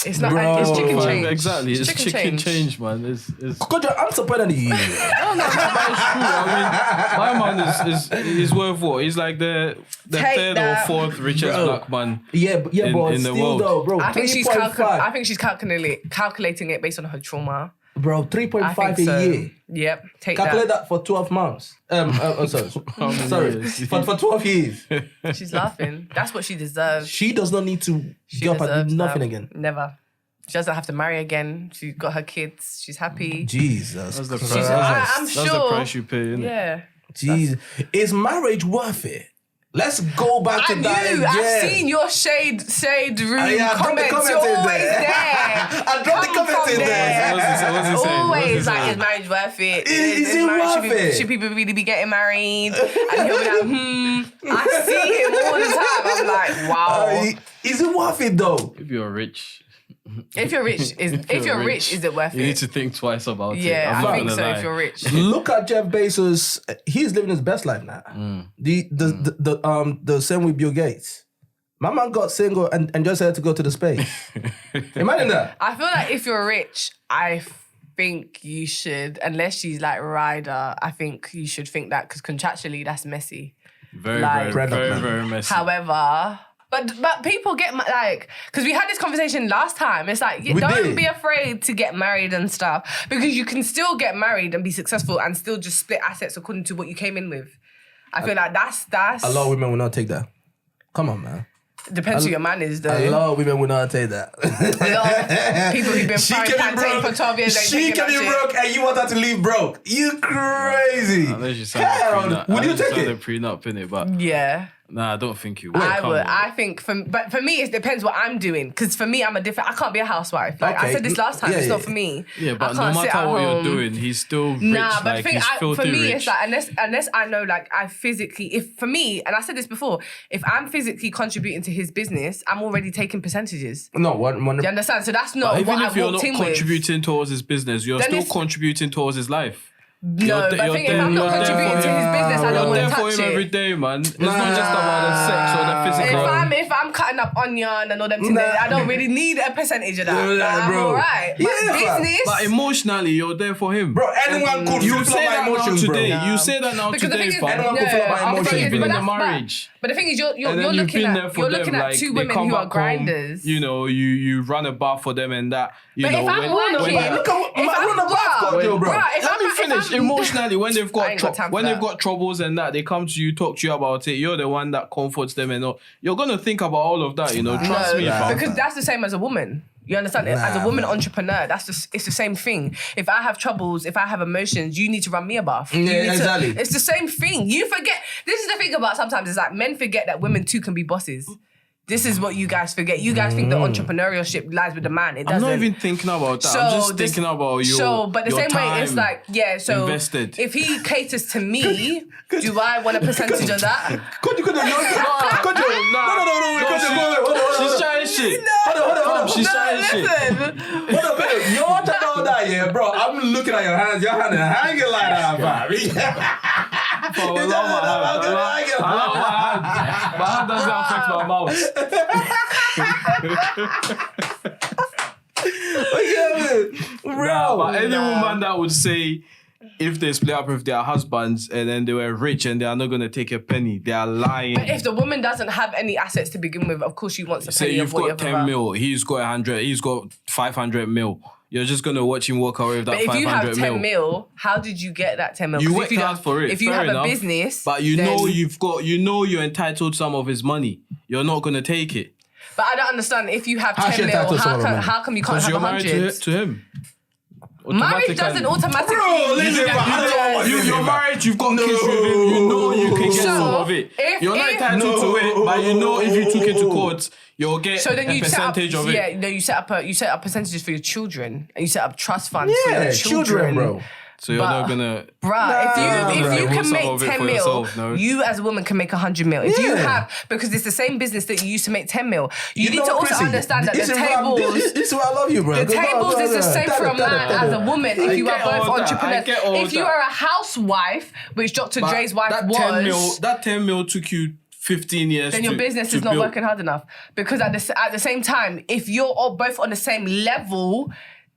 It's not. Bro. It's chicken change. Exactly, it's chicken change, man. It's Could you answer better than you? no, but it's true. I mean, my man is worth what? He's like the Take third that. or fourth richest black man. Yeah, but in the still world. though, bro. I think she's 3.5. calculating it based on her trauma. Bro, I 3.5 think a so. year. Yep. Take Calculate that. that for 12 months. Sorry, years? for 12 years. She's laughing. That's what she deserves. She does not need to She get up and deserves do nothing that. again. Never. She doesn't have to marry again. She's got her kids. She's happy. Jesus. That's the Christ. price. I'm That's the sure. price you pay, innit? Yeah. Jesus. Is marriage worth it? Let's go back to that again. I've seen your shade room I dropped the comments. comment You're in always there. there. I dropped the Come comment from in there. there. What's he saying? Always like, is marriage worth it? Is it marriage- worth it? Should people really be getting married? And he'll be like, I see him all the time. I'm like, wow. Is it worth it though? If you're rich, If you're rich, is it worth you need it? to think twice about it. Yeah, I'm not I think gonna so. lie. If you're rich, Look at Jeff Bezos. He's living his best life now. The same with Bill Gates. My man got single and just had to go to the space. Imagine that. I feel like if you're rich, I think you should, unless she's like rider, I think you should think that because contractually that's messy. Very, Like- very messy. However, but people get like, because we had this conversation last time. It's like, We don't did. be afraid to get married and stuff because you can still get married and be successful and still just split assets according to what you came in with. I feel like that's A lot of women will not take that. Come on, man. depends who your man is though. A lot of women will not take that. A lot of people who've been She frying can be plantain broke. for 12 years. ain't She taking can that be shit. broke and you want her to leave broke. You crazy. Unless you sign Hell, a prenup. would you Unless take sign it? a prenup, innit? But Yeah. nah, I don't think you would. I Come would. on. I think but for me, it depends what I'm doing. Because for me, I'm a different. I can't be a housewife. Like I Okay. said this last time, Yeah, it's yeah. not for me. Yeah, but I no can't sit matter at what home. you're doing, he's still rich. Nah, but like the thing, he's for filthy me, rich. it's like unless I know, like I physically, if for me, and I said this before, if I'm physically contributing to his business, I'm already taking percentages. No, one. Do you understand? So that's not But even what if I you're walked not in with. contributing towards his business, you're Then still it's- contributing towards his life. No, You're but there- I you're think if there- I'm not you're there contributing for to his him. business, I don't You're want there to for touch him every it. day, man. It's not just about the sex or the physical. If I'm cutting up onion and all them things, I don't really need a percentage of that. Yeah, Like, I'm bro. alright. But Yeah, fam. business. But emotionally, you're there for him. Bro, anyone could You flip say my that now emotions, bro. today. No. You say that now Because the today, thing is, fam. Anyone could flip my the emotions, thing is, You've been but in a that's- marriage. But the thing is, you're And then looking you've been at there for them. looking at Like, two they women come who are back home, grinders. you know, you run a bath for them and that. You But know, if I'm working, Look at what if man I'm run a bath got you, bro. Let me finish. Emotionally, when they've I ain't got got time for when that. they've got troubles and that, they come to you, talk to you about it. You're the one that comforts them and all. You're gonna think about all of that, you know. Trust me, fam. because that's the same as a woman. You understand? As a Nah, woman man. entrepreneur, it's the same thing. If I have troubles, if I have emotions, you need to run me a bath. You Yeah, need to- exactly. it's the same thing. You forget. This is the thing about sometimes is like men forget that women too can be bosses. This is what you guys forget. You guys think the entrepreneurship lies with the man. It I'm doesn't. not even thinking about that. So I'm just this- thinking about your So, but the your same way, it's time like, yeah, so invested. if he caters to me, do I want a percentage of that? Could you? No, She's trying shit. Hold on. She's trying shit. Listen, Hold on, babe. You want to know that, yeah, bro? I'm looking at your hands. Your hand is hanging like that, fam. For a long my hand doesn't affect my mouth. Bro. But any woman that would say if they split up with their husbands and then they were rich and they are not going to take a penny, they are lying. but if the woman doesn't have any assets to begin with, of course she wants a Say penny you've of whatever. got 10 mil, he's got 100, he's got 500 mil. You're just going to watch him walk away with that But if 500 you have 10 mil. mil, how did you get that 10 mil? You 'Cause worked hard for it. If you fair have enough. a business, But you then- know you're entitled to some of his money. You're not going to take it. But I don't understand. If you have How's 10 she mil, entitled to some of her money? how come you can't Because have you're married 100? to him. Marriage doesn't automatically. Bro, listen, bro, I don't want this, You're man. married, you've got kids with him, you know you can get So, some of it. You're not entitled to it, but you know if you took it to court, you'll get So then a you set up, percentage of it. yeah, no, you set up percentages for your children, and you set up trust funds for Yeah, your children, bro. So you're not gonna... Bruh, if you you want can some make of it 10 for mil, yourself, no? you as a woman can make 100 mil. If you Yeah. have, because it's the same business that you used to make 10 mil, you need know to what, also Chrissy? understand that the This is why I'm- tables. This is why I love you, bro. The tables is the same for a man as a woman if you are get all both that. I entrepreneurs. get all If you that. are a housewife, which Dr. But Dre's wife that was. 10 mil took you 15 years. Then your business is not working hard enough. Because at the same time, if you're all both on the same level,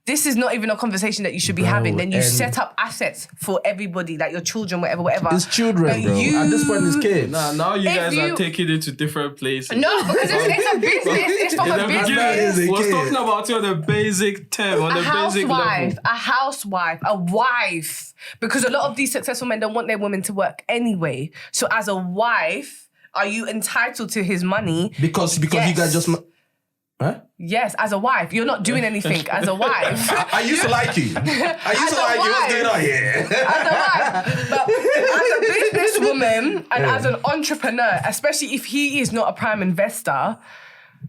this is not even a conversation that you should be having. Then you set up assets for everybody, like your children, whatever. It's children, but bro. At this point, it's kids. Nah, now you guys are taking it to different places. No, because it's a business. It's from a business. We're talking about you on the basic term, on the basic level. A housewife, a wife. Because a lot of these successful men don't want their women to work anyway. So as a wife, are you entitled to his money? Because you guys just... Huh? Yes, as a wife. You're not doing anything as a wife. I used to like you. I used to like you. What's going on here? As a wife. But as a businesswoman and as an entrepreneur, especially if he is not a prime investor,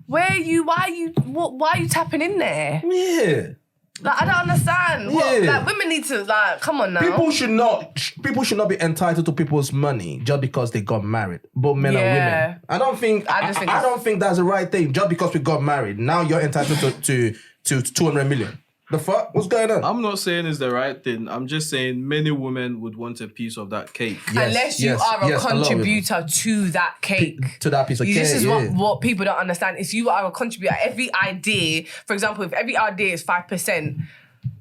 why are you tapping in there? Yeah. Like, I don't understand. Yeah. Women need to, come on now. People should not be entitled to people's money just because they got married. Both men and women. I don't think that's the right thing. Just because we got married, now you're entitled to 200 million. The fuck? What's going on? I'm not saying it's the right thing. I'm just saying many women would want a piece of that cake. Unless you are a contributor to that cake. To that piece of cake. This is what people don't understand. If you are a contributor, every idea, for example, if every idea is 5%,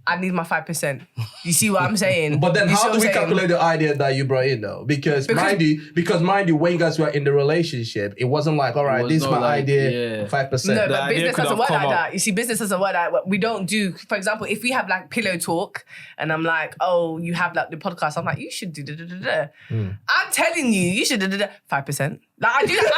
I need my 5%. You see what I'm saying? But then how do we calculate the idea that you brought in though? Because mind you, when you guys were in the relationship, it wasn't like, all right, this is my idea, 5%. No, but business doesn't work like that. You see, business doesn't work like that. We don't do, for example, if we have like pillow talk and I'm like, oh, you have like the podcast, I'm like, you should do da-da-da-da. I'm telling you should do 5%. Like I do that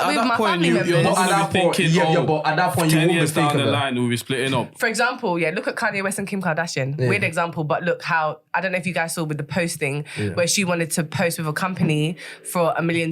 with my family members. Yeah, but at that point, you're not going to be thinking, but at that point, 10 you years down the line, we'll be splitting up. For example, look at Kanye West and Kim Kardashian. Weird example, but look how, I don't know if you guys saw with the posting where she wanted to post with a company for $1 million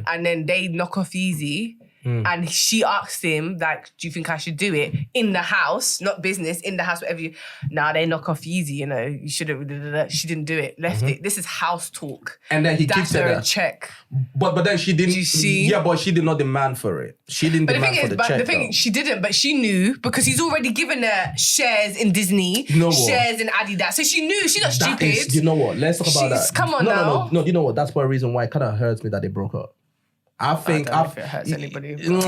and then they knock off Yeezy. And she asked him, like, do you think I should do it in the house, not business, in the house, whatever you... Nah, they knock off Yeezy, you should have... She didn't do it, left it. This is house talk. And then he keeps her a check. But then she didn't... Do you see? Yeah, but she did not demand for it. She didn't demand for the check. But the thing is, she didn't, but she knew because he's already given her shares in Disney, shares in Adidas. So she knew, she's not stupid. You know what? Let's talk about that. Come on now. No, you know what? That's one reason why it kind of hurts me that they broke up. I don't know if it hurts anybody. No.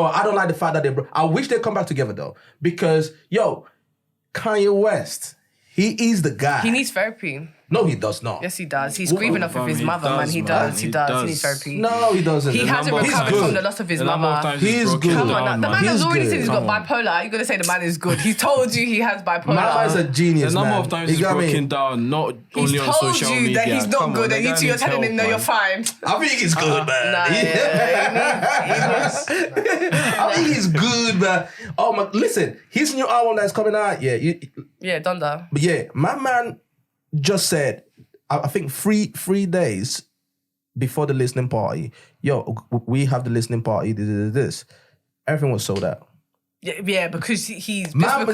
I don't like the fact that they broke. I wish they come back together though, because Kanye West, he is the guy. He needs therapy. No, he does not. Yes, he does. He's grieving off of his mother, man. He does. He needs therapy. No, he doesn't. He hasn't recovered from the loss of his mother. He's good. Come on, the man has already said he's got bipolar. You're gonna say the man is good. He told you he has bipolar. My man's a genius, man. The number of times he's broken down, not only on social media. He's told you that he's not good, and you two are telling him, no, you're fine. I think he's good, man. I think he's good, man. Oh my! Listen, his new album that's coming out, Donda. But my man just said, I think 3 days before the listening party, we have the listening party, this. Everything was sold out. Yeah, because he's... Man,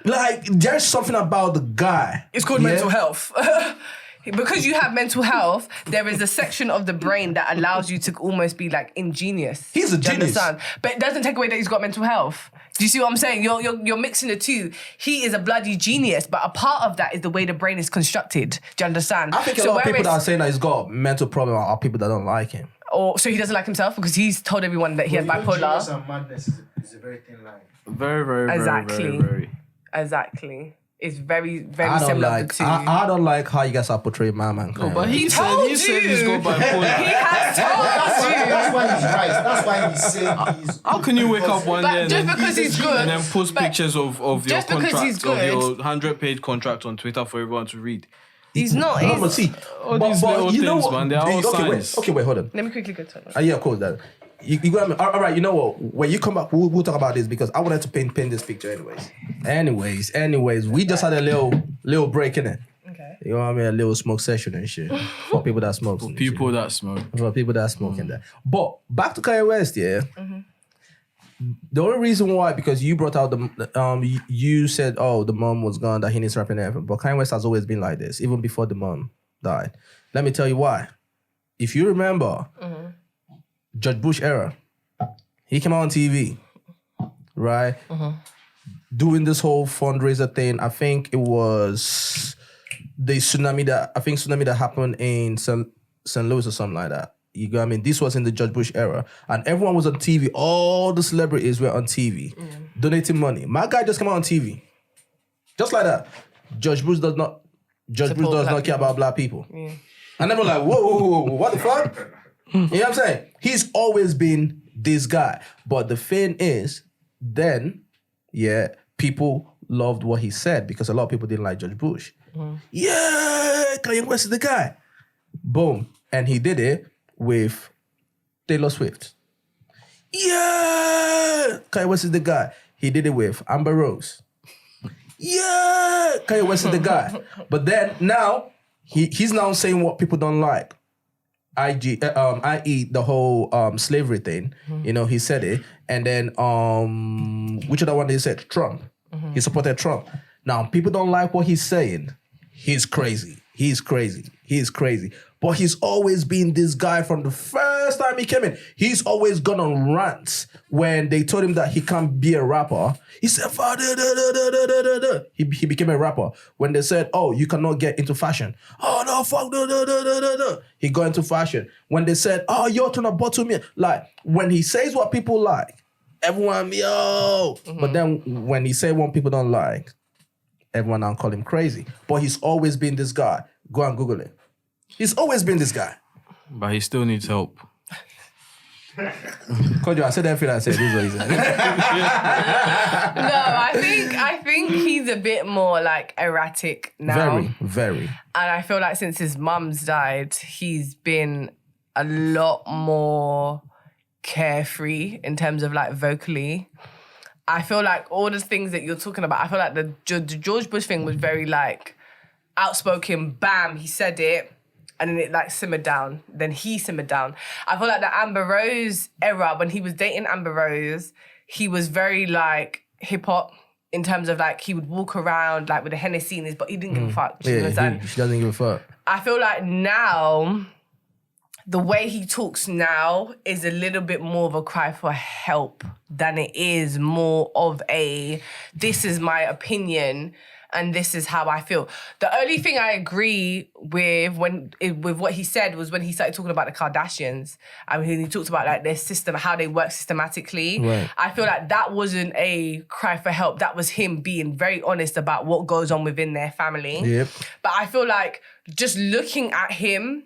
like, there's something about the guy. It's called mental health. Because you have mental health, there is a section of the brain that allows you to almost be like ingenious. He's a genius. Understand? But it doesn't take away that he's got mental health. Do you see what I'm saying? You're mixing the two. He is a bloody genius, but a part of that is the way the brain is constructed. Do you understand? I think a lot of people that are saying that he's got a mental problem are people that don't like him. Or so he doesn't like himself because he's told everyone that he had bipolar. Genius and madness is a very thin line. Very, very, exactly. very. Exactly. It's very, very similar to the two. I don't like how you guys are portraying my man. No, but he said he's got bipolar. He has told you. That's why he's right. That's why he's saying he's... How can you wake up one day just because he's good and then post pictures of your contract, of your 100-page contract on Twitter for everyone to read? He's not. No, but see, all these little things, man, they're all signs. Wait, hold on. Let me quickly go to it. Yeah, of course, that. You got me. All right, you know what? When you come back, we'll talk about this because I wanted to paint this picture anyways. We just had a little break in it. Okay. You know what I mean? A little smoke session and shit. For people that smoke. For people that smoke. In there. But back to Kanye West, The only reason why, because you brought out you said, the mom was gone, that he needs rapping and everything. But Kanye West has always been like this, even before the mom died. Let me tell you why. If you remember, George Bush era, he came out on TV, right? Doing this whole fundraiser thing. I think it was the tsunami that happened in St. Louis or something like that. You know what I mean? This was in the George Bush era. And everyone was on TV. All the celebrities were on TV. Donating money. My guy just came out on TV. Just like that. George Bush does not care about black people. Yeah. And then we're like, whoa, what the fuck? You know what I'm saying? He's always been this guy. But the thing is, then, people loved what he said because a lot of people didn't like George Bush. Yeah, Kanye West is the guy. Boom. And he did it with Taylor Swift. Yeah, Kanye West is the guy. He did it with Amber Rose. Yeah, Kanye West is the guy. But then now he's now saying what people don't like. i.e. the whole slavery thing. You know, he said it. And then which other one did he say? Trump. He supported Trump. Now people don't like what he's saying. He's crazy. But he's always been this guy from the first time he came in. He's always gone on rants when they told him that he can't be a rapper. He said, he became a rapper. When they said, oh, you cannot get into fashion. Oh, no, fuck, he got into fashion. When they said, oh, you're trying to bottle me. Like, when he says what people like, everyone, yo. But then when he says what people don't like, everyone now call him crazy. But he's always been this guy. Go and Google it. He's always been this guy. But he still needs help. Kojo, I said everything I said. This is what he said. No, I think he's a bit more like erratic now. Very. And I feel like since his mum's died, he's been a lot more carefree in terms of like vocally. I feel like all the things that you're talking about, I feel like the George Bush thing was very like outspoken, bam, he said it, and then it like simmered down. Then he simmered down. I feel like the Amber Rose era, when he was dating Amber Rose, he was very like hip hop in terms of like he would walk around like with a Hennessy in his, but he didn't give a fuck. She doesn't give a fuck. I feel like now, the way he talks now is a little bit more of a cry for help than it is more of a, this is my opinion and this is how I feel. The only thing I agree with with what he said was when he started talking about the Kardashians. I mean, he talked about like their system, how they work systematically. Right. I feel like that wasn't a cry for help. That was him being very honest about what goes on within their family. Yep. But I feel like just looking at him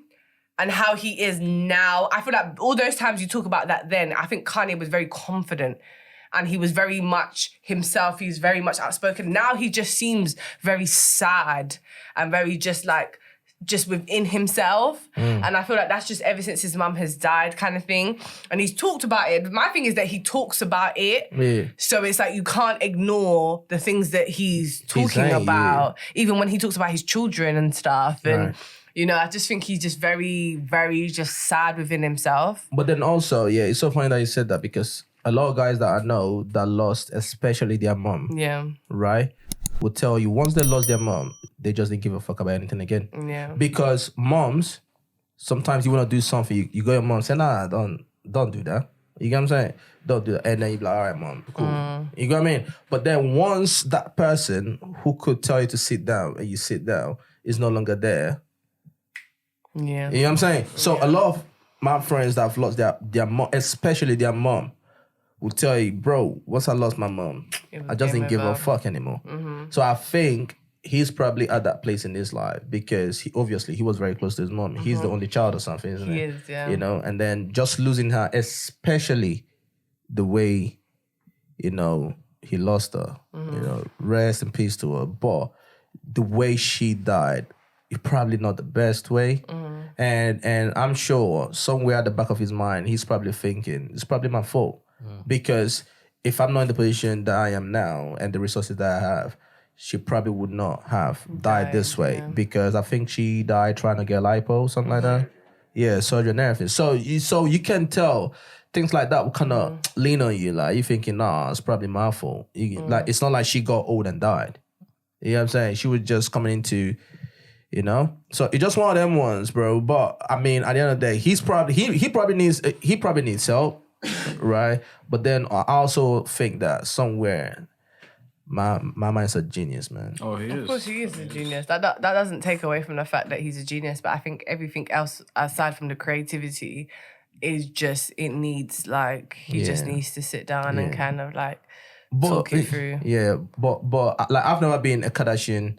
and how he is now, I feel like all those times you talk about that then, I think Kanye was very confident and he was very much himself. He was very much outspoken. Now he just seems very sad and very just within himself. And I feel like that's just ever since his mum has died kind of thing. And he's talked about it. My thing is that he talks about it. Yeah. So it's like you can't ignore the things that he's talking about, even when he talks about his children and stuff. And right. You know, I just think he's just very, very just sad within himself. But then also, it's so funny that you said that because a lot of guys that I know that lost, especially their mom, right, will tell you once they lost their mom, they just didn't give a fuck about anything again. Yeah. Because moms, sometimes you want to do something, you go to your mom and say, nah, don't do that. You get what I'm saying? Don't do that. And then you be like, all right, mom, cool. You get what I mean? But then once that person who could tell you to sit down and you sit down is no longer there, yeah. You know what I'm saying? So a lot of my friends that have lost their mom, especially their mom, will tell you, bro, once I lost my mom, I just didn't give a fuck anymore. So I think he's probably at that place in his life because he was very close to his mom. He's the only child or something, isn't he? He is, yeah. You know, and then just losing her, especially the way, you know, he lost her. You know, rest in peace to her. But the way she died, it's probably not the best way. And I'm sure somewhere at the back of his mind, he's probably thinking, it's probably my fault. Because if I'm not in the position that I am now and the resources that I have, she probably would not have died this way. Yeah. Because I think she died trying to get lipo, something like that. Yeah, surgery and everything. So you can tell things like that will kind of lean on you. Like, you're thinking, nah, it's probably my fault. Like, it's not like she got old and died. You know what I'm saying? She was just coming into... You know, so it's just one of them ones, bro. But I mean, at the end of the day, he probably needs help, right? But then I also think that somewhere, my man's a genius, man. Oh, he is. Of course, he is a genius. That doesn't take away from the fact that he's a genius. But I think everything else aside from the creativity is just it needs like he just needs to sit down and kind of like talk it through. Yeah, but like I've never been a Kardashian.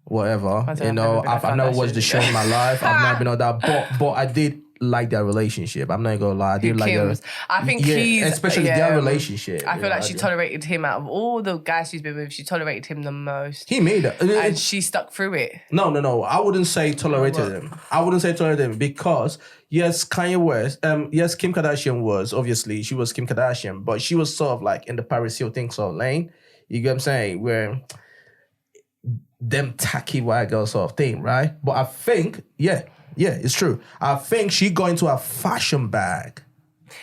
Whatever, I've never watched the show in my life. I've never been on that, but I did like their relationship. I'm not gonna lie, I did like their. I think he's especially their relationship. I feel like she tolerated him out of all the guys she's been with. She tolerated him the most. He made it, and she stuck through it. No. I wouldn't say tolerated him. I wouldn't say tolerated him because yes, Kanye West. Yes, Kim Kardashian was obviously she was Kim Kardashian, but she was sort of like in the Paris Hilton sort of lane. You get what I'm saying? Where them tacky white girl sort of thing, right? But I think, yeah, it's true. I think she got into a fashion bag.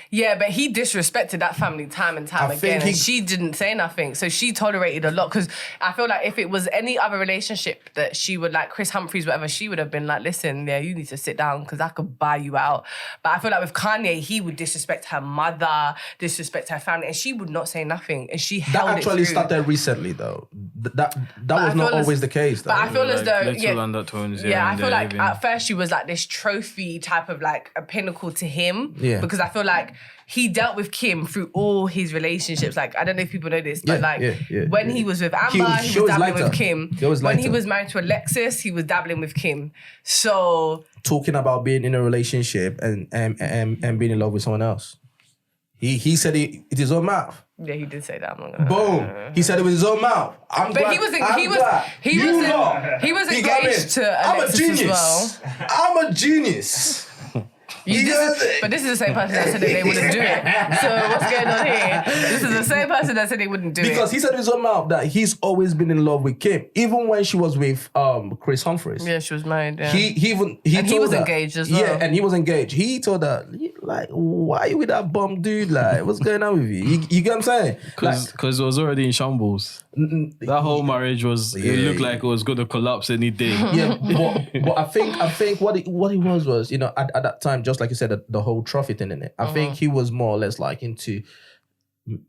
Yeah, but he disrespected that family time and time again, and she didn't say nothing. So she tolerated a lot because I feel like if it was any other relationship that she would like, Chris Humphries, whatever, she would have been like, listen, yeah, you need to sit down because I could buy you out. But I feel like with Kanye, he would disrespect her mother, disrespect her family, and she would not say nothing. And she held it That actually through. started recently, though. That was not always the case, though. But I feel as though, little undertones. I feel like at first she was like this trophy type of like a pinnacle to him. Yeah. Because I feel like he dealt with Kim through all his relationships. Like, I don't know if people know this, but when he was with Amber, he was dabbling with Kim. When he was married to Alexis, he was dabbling with Kim. So talking about being in a relationship and being in love with someone else. He said it with his own mouth. Yeah, he did say that. I'm not gonna Boom. He said it with his own mouth. He was engaged to Alexis as well. I'm a genius. But this is the same person that said that they wouldn't do it. So what's going on here? This is the same person that said they wouldn't do it. Because he said in his own mouth that he's always been in love with Kim, even when she was with Chris Humphries. Yeah, she was married. Yeah. He was engaged as well. Yeah, and he was engaged. He told her, like, why are you with that bum dude? Like, what's going on with you? You get what I'm saying? Because it was already in shambles. That whole marriage was. It looked like it was going to collapse any day. Yeah, but I think what it was, at that time, just like you said, the whole trophy thing in it. I think he was more or less like into,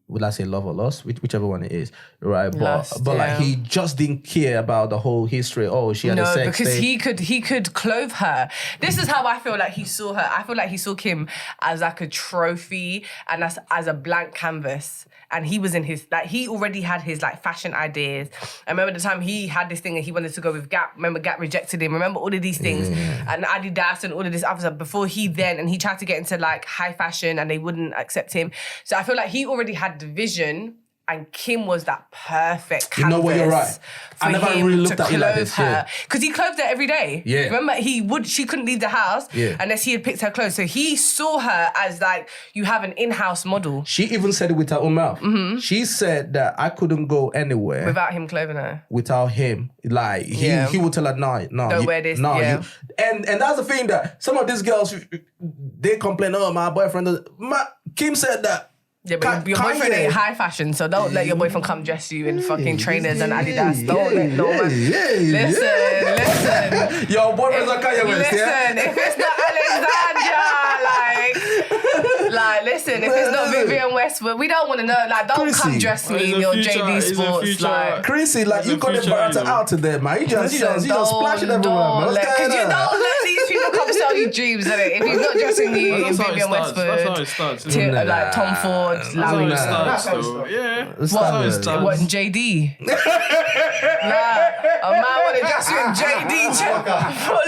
would I say love or loss? Whichever one it is, right? But like he just didn't care about the whole history. Oh, she had a sex No, because tape. he could clothe her. This is how I feel like he saw her. I feel like he saw Kim as like a trophy and as a blank canvas. And he was in his, like, he already had his, like, fashion ideas. I remember the time he had this thing and he wanted to go with Gap. Remember Gap rejected him. Remember all of these things. And Adidas and all of this other stuff before he tried to get into, like, high fashion and they wouldn't accept him. So I feel like he already had the vision and Kim was that perfect canvas. You know what, you're right. I never really looked at it like this. Because he clothed her every day. Yeah. Remember, she couldn't leave the house unless he had picked her clothes. So he saw her as like, you have an in-house model. She even said it with her own mouth. Mm-hmm. She said that I couldn't go anywhere without him clothing her. Without him. Like, he would tell her, no. Don't wear this. Yeah. And that's the thing that some of these girls, they complain, oh, my boyfriend Kim said that. Yeah, but your boyfriend ain't high fashion, so don't let your boyfriend come dress you in fucking trainers and Adidas. Don't let no man. Listen. Your boyfriend's a Kanye West, Listen, if it's not Alexandra, listen, if it's not Vivienne Westwood, we don't want to know. Like, don't come dress me in your JD Sports. Like, Chrissy, like, you got the barata out to them, man. You just splash it everywhere, man. Because you don't let these people come sell you dreams, innit? If he's not dressing you in Vivienne Westwood, that's how it starts. Like Tom Ford. That's how it starts, though. Yeah. What, in JD? A man want to dress you in JD.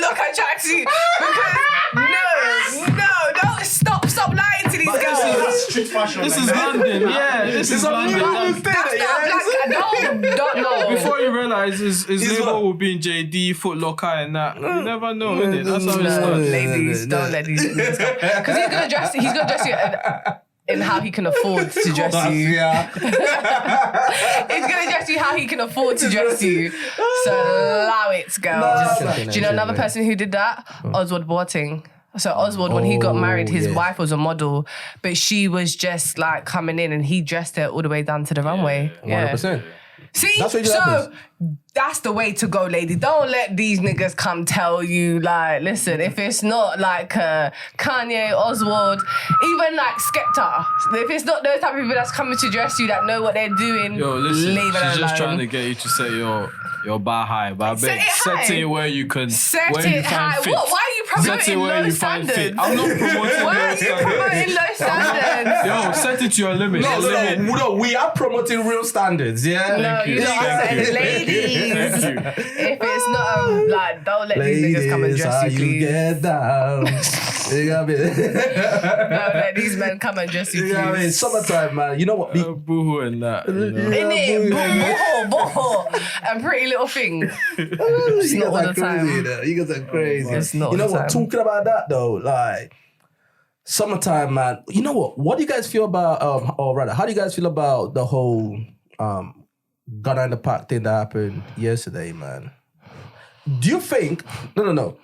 Look at tracksuit. Because, don't stop lying to these girls. This is London, yeah. This is London. Don't. Before you realise his label will be in JD, Foot Locker and that. You never know, innit? That's how it starts. Ladies, don't let these things come. Because he's gonna dress you in how he can afford to dress you. Yeah. He's gonna dress you how he can afford to dress you. So allow it, girls. Do you know another person who did that? Oswald Boateng. So Oswald, when he got married, his wife was a model, but she was just like coming in and he dressed her all the way down to the runway. 100%. See, That's what so happens. that's the way to go, lady. Don't let these niggas come tell you, like, listen, if it's not like Kanye, Oswald, even like Skepta, if it's not those type of people that's coming to dress you that know what they're doing, Yo, listen, leave it alone. she's just trying to get you to set your bar high. But I bet high. set it where you can, Set where it you find high. fit. What? Why are you Set it promoting where low you find fit. standards? I'm not promoting Why low are you standards. promoting low standards? Yo, set it to your limit. No, we are promoting real standards, yeah? No, you know what I'm saying? Ladies, if it's not, like, don't let these niggas come and dress how you, please. get down. You got me? Don't let these men come and dress you, You know what I mean? please. Summertime, man. You know what? Boohoo and that. You know. Innit? Boho. And Pretty Little Thing. It's You not all guys are the time. crazy, though. You guys are crazy. It's not You know all the what? time. Talking about that though, like summertime, man. You know what? What do you guys feel about? Or rather, how do you guys feel about the whole Ghana in the Park thing that happened yesterday, man? Do you think? No.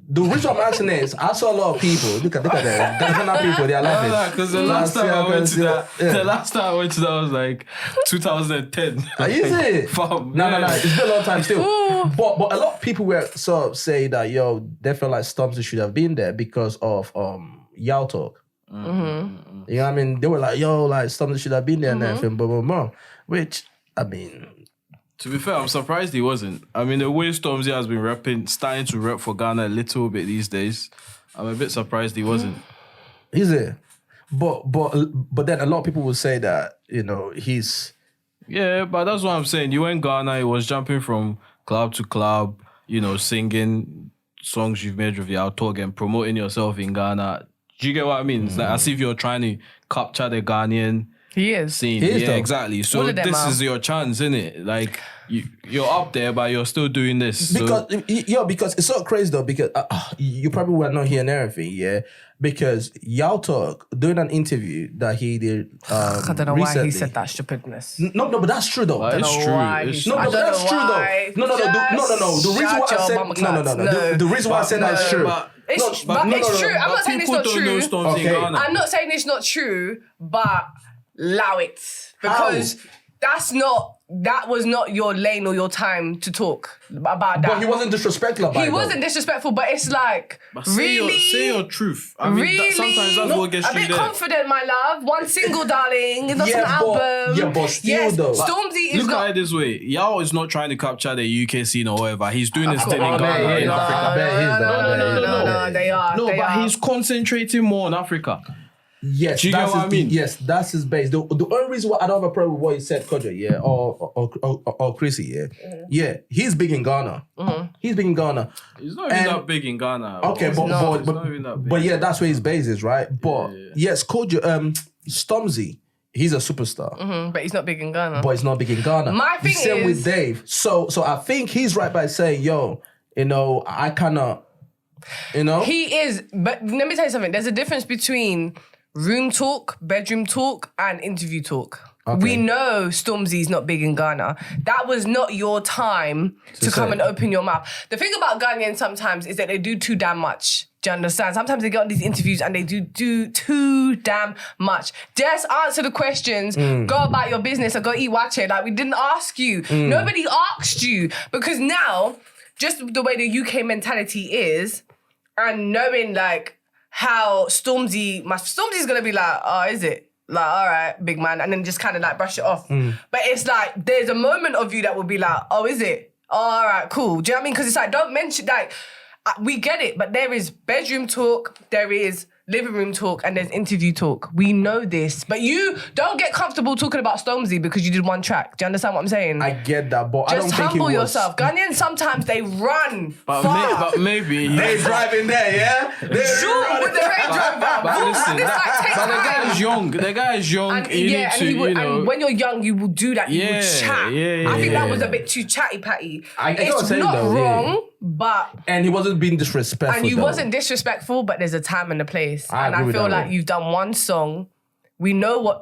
The reason I'm asking is, I saw a lot of people. Look at them. Ghana people, they are laughing. Because the last time I went to that, the last time I went to that was like 2010. Is it? Fam, No. yeah. It's been a long time still. But a lot of people were sort of saying that, yo, they felt like Stormzy should have been there because of Yao Talk. Mm-hmm. You know what I mean? They were like, yo, like Stormzy should have been there and everything, blah, blah, blah. Which, I mean... To be fair, I'm surprised he wasn't. I mean, the way Stormzy has been starting to rep for Ghana a little bit these days, I'm a bit surprised he wasn't. Is it? But then a lot of people will say that, you know, he's... Yeah, but that's what I'm saying. You went Ghana, he was jumping from club to club, you know, singing songs you've made with your talk and promoting yourself in Ghana. Do you get what I mean? It's like as if you're trying to capture the Ghanaian He is. scene. He is, Yeah, though. exactly. So All of them this are. is your chance, innit? Like, you're up there, but you're still doing this. So, Because it's so crazy though, because you probably were not hearing everything, yeah? Because Yao Talk, doing an interview that he did I don't know recently, why he said that stupidness. No, but that's true though. But it's know true. why It's he No, I but don't that's know true why. though. No. The reason why Shut I said your bum no. claps. The reason why I said that's true. But It's true. I'm not saying it's not true. Okay. I'm not saying it's not true, but allow it. Because that was not your lane or your time to talk about that. But he wasn't disrespectful about it. He wasn't disrespectful, but it's like, But really? say your truth. I mean, Really? sometimes that's what gets a you bit there. confident, my love. One single, darling. It's not Yeah, an but- album. yeah, but still yes, though. Stormzy is Look not. at it this way. Yao is not trying to capture the UK scene or whatever. He's doing his thing in course. Ghana, Yeah, in yeah, Africa. I bet he is, though. No, they are. No, they but are. he's concentrating more on Africa. Yes, Do you get that's what his, I mean? Yes, that's his base. The only reason why I don't have a problem with what he said, Kodjo, yeah, or Chrissy, yeah, yeah, he's big in Ghana. He's big in Ghana. He's not even that big in Ghana. Okay, He's not even that big. but yeah, that's where his base is, right? But yes, Kodjo, Stormzy, he's a superstar, But he's not big in Ghana. but he's not big in Ghana. My The thing same is- with Dave. So I think he's right by saying, yo, you know, I cannot, you know, He is, but let me tell you something. There's a difference between room talk, bedroom talk, and interview talk. Okay. We know Stormzy's not big in Ghana. That was not your time to come say. and open your mouth. The thing about Ghanaians sometimes is that they do too damn much. Do you understand? Sometimes they get on these interviews and they do too damn much. Just answer the questions, go about your business, or go eat wache. Like, we didn't ask you. Nobody asked you. Because now, just the way the UK mentality is, and knowing like how Stormzy's gonna be like, oh, is it? Like, all right, big man, and then just kind of like brush it off. But it's like, there's a moment of you that will be like, oh, is it? Oh, all right, cool. Do you know what I mean? Because it's like, don't mention, like, we get it, but there is bedroom talk, there is living room talk, and there's interview talk. We know this, but you don't get comfortable talking about Stormzy because you did one track. Do you understand what I'm saying? I get that, but I don't Just think humble it was. yourself. Ghanaians, sometimes they run But, far. but maybe. They driving there, yeah. Sure, with the Range Rover. But listen, It's like, take but the guy time. is young. The guy is young. And, You need and, to, he would, you know. and when you're young, you will do that. You Yeah, will chat. yeah, I think that yeah. was a bit too chatty-patty. I get what It's you're saying, not though, yeah. wrong, but... And he wasn't being disrespectful. And you though. wasn't disrespectful, but there's a time and a place. I And agree I with feel that like one. you've done one song. We know.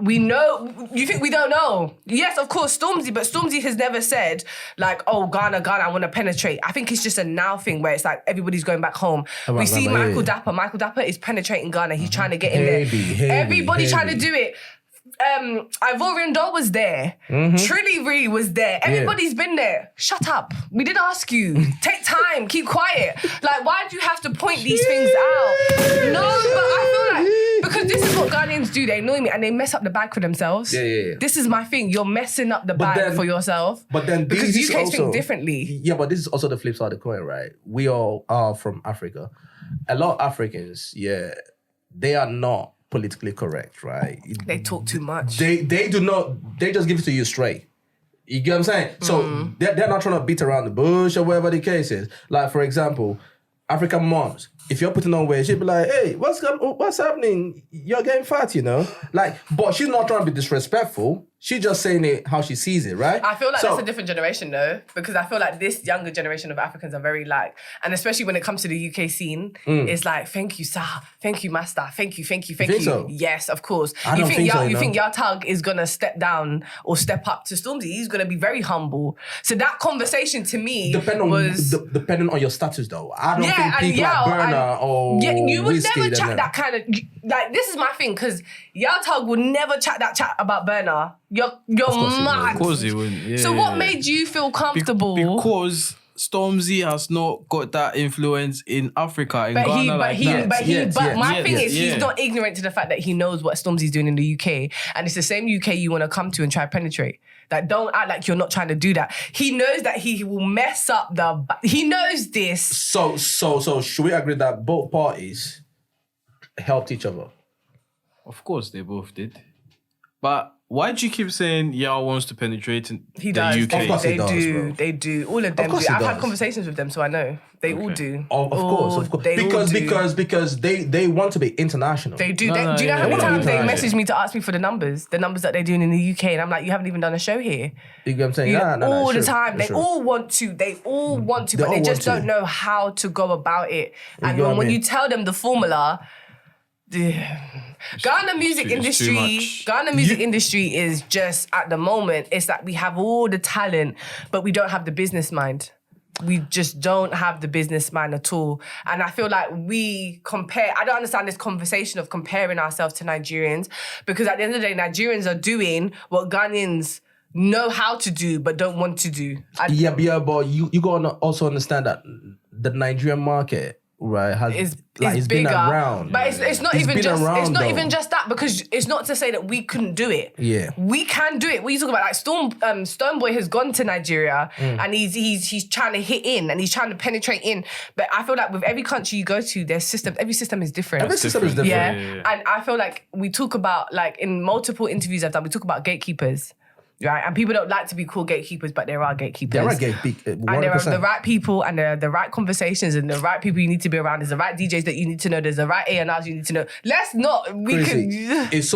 You think we don't know? Yes, of course, Stormzy, but Stormzy has never said, like, oh, Ghana, I want to penetrate. I think it's just a now thing where it's like everybody's going back home. We see right, Michael yeah. Dapper. Michael Dapper is penetrating Ghana. He's trying to get in Heavy, there. Everybody's trying to heavy. do it. Ivorian Doll was there. Trilly Ree was there. Everybody's been there. Shut up. We didn't ask you. Take time. Keep quiet. Like, why do you have to point these things out? No, but I feel like, because this is what Ghanaians do. They annoy me and they mess up the bag for themselves. Yeah. This is my thing. You're messing up the bag for yourself. But then because this is UKs also, think differently. Yeah, but this is also the flip side of the coin, right? We all are from Africa. A lot of Africans, they are not politically correct, right? They talk too much. They do not, they just give it to you straight. You get what I'm saying? So they're not trying to beat around the bush or whatever the case is. Like, for example, African moms, if you're putting on weight, she'd be like, hey, what's happening? You're getting fat, you know? Like, but she's not trying to be disrespectful. She's just saying it how she sees it, right? I feel like that's a different generation though, because I feel like this younger generation of Africans are very like, and especially when it comes to the UK scene, it's like, thank you, sir, thank you, master, thank you. Think so? Yes, of course. I don't think so, you think Yatag is gonna step down or step up to Stormzy? He's gonna be very humble. So that conversation to me depending on your status though. I don't think people like Burner or you would Whiskey never chat that kind of, like, this is my thing, because Yatag would never chat about Burner. You're mad. Of course he wouldn't. Yeah, so what made you feel comfortable? Because Stormzy has not got that influence in Africa, in Ghana But my thing is, he's not ignorant to the fact that he knows what Stormzy's doing in the UK, and it's the same UK you want to come to and try to penetrate. Like, don't act like you're not trying to do that. He knows that he will mess up he knows this. So should we agree that both parties helped each other? Of course, they both did. But why do you keep saying Yao wants to penetrate in He the does. UK? Of course he does, bro. They do. All of them do. I've had conversations with them, so I know. They all do. Of course. They all do. Because they want to be international. They do. No, Do you know how many want to times be they international. message me to ask me for the numbers that they're doing in the UK, and I'm like, you haven't even done a show here. You get what I'm saying? All it's the true. time. It's They true. all want to. They all want to, They but they all just want don't to. know how to go about it. And get what I when mean? you tell them the formula, Ghana music it's too much. industry is just, at the moment, it's like we have all the talent, but we don't have the business mind. We just don't have the business mind at all. And I feel like I don't understand this conversation of comparing ourselves to Nigerians, because at the end of the day, Nigerians are doing what Ghanaians know how to do but don't want to do. But you gotta also understand that the Nigerian market, right, It's it's bigger, been around. but it's not It's even been just around, it's not though. even just that, because it's not to say that we couldn't do it. Yeah. We can do it. What are you talking about? Like Stoneboy has gone to Nigeria and he's trying to hit in and he's trying to penetrate in. But I feel like with every country you go to, their system, every system is different. Every system is different. Yeah. And I feel like we talk about, like, in multiple interviews I've done, we talk about gatekeepers. Right, and people don't like to be called gatekeepers, but there are gatekeepers. There are gatekeepers, and there are the right people, and there are the right conversations, and the right people you need to be around. There's the right DJs that you need to know. There's the right A&Rs you need to know. Let's not. It's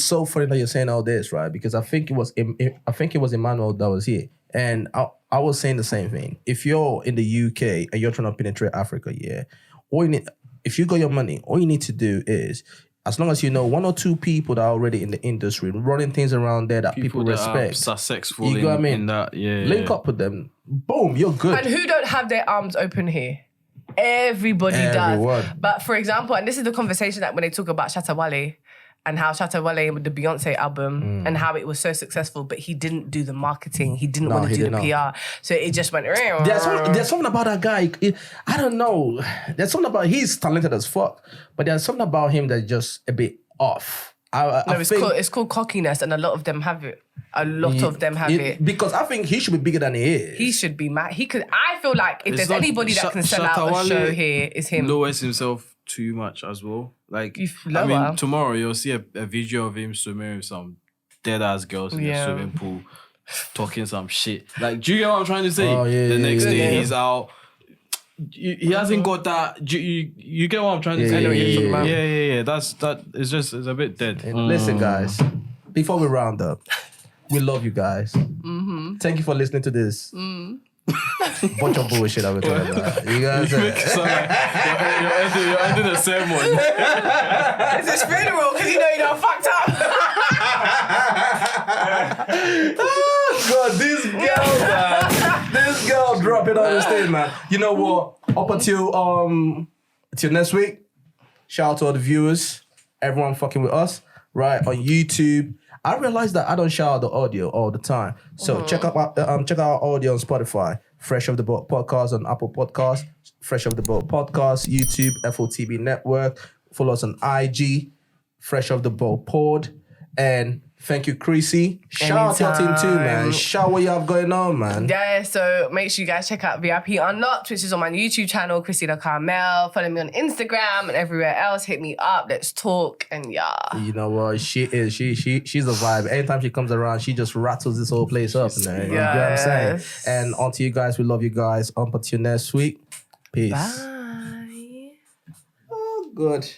so funny that you're saying all this, right? Because I think it was Emmanuel that was here, and I was saying the same thing. If you're in the UK and you're trying to penetrate Africa, if you got your money, all you need to do is, as long as you know one or two people that are already in the industry, running things around there that people that respect. are successful You know what I mean? in that, Link up with them. Boom, you're good. And who don't have their arms open here? Everybody Everyone. does. But for example, and this is the conversation that when they talk about Shatta Wale and how Shatta Wale with the Beyonce album and how it was so successful, but he didn't do the marketing. He didn't want to do the PR. So it just went... There's something about that guy. I don't know. There's something about... He's talented as fuck, but there's something about him that's just a bit off. It's called cockiness, and a lot of them have it. Because I think he should be bigger than he is. He should be mad. I feel like if It's there's not- anybody that can sell out a Shatta show Wale here, it's him. lowers himself too much as well. Like, Lower. I mean, tomorrow you'll see a video of him swimming with some dead ass girls in the swimming pool, talking some shit. Like, do you get what I'm trying to say? Oh, yeah, the next yeah, day yeah. he's out. He hasn't got that. You get what I'm trying to say? I know what you're talking about. Yeah. It's a bit dead. Listen, guys, before we round up, we love you guys. Thank you for listening to this. Bunch of bullshit I was talking about. You guys, You make it sound like you're ending a sermon. It's his funeral because you done fucked up. oh God, this girl, man. This girl dropping on the stage, man. You know what? Up until next week. Shout out to all the viewers, everyone fucking with us. right, on YouTube. I realized that I don't shout out the audio all the time. So check out our audio on Spotify, Fresh Off the Boat Podcast on Apple Podcasts, Fresh Off the Boat Podcast, YouTube, FOTB Network. Follow us on IG, Fresh Off the Boat Pod. And thank you, Chrissy. Shout out to your team too, man. Shout out what you have going on, man. Yeah, so make sure you guys check out VIP Unlocked, which is on my YouTube channel, Christina Carmel. Follow me on Instagram and everywhere else. Hit me up. Let's talk. And yeah. You know what? She's a vibe. Anytime she comes around, she just rattles this whole place up. Man. You know what I'm saying? And on to you guys. We love you guys. Up until next week. Peace. Bye. Oh, good.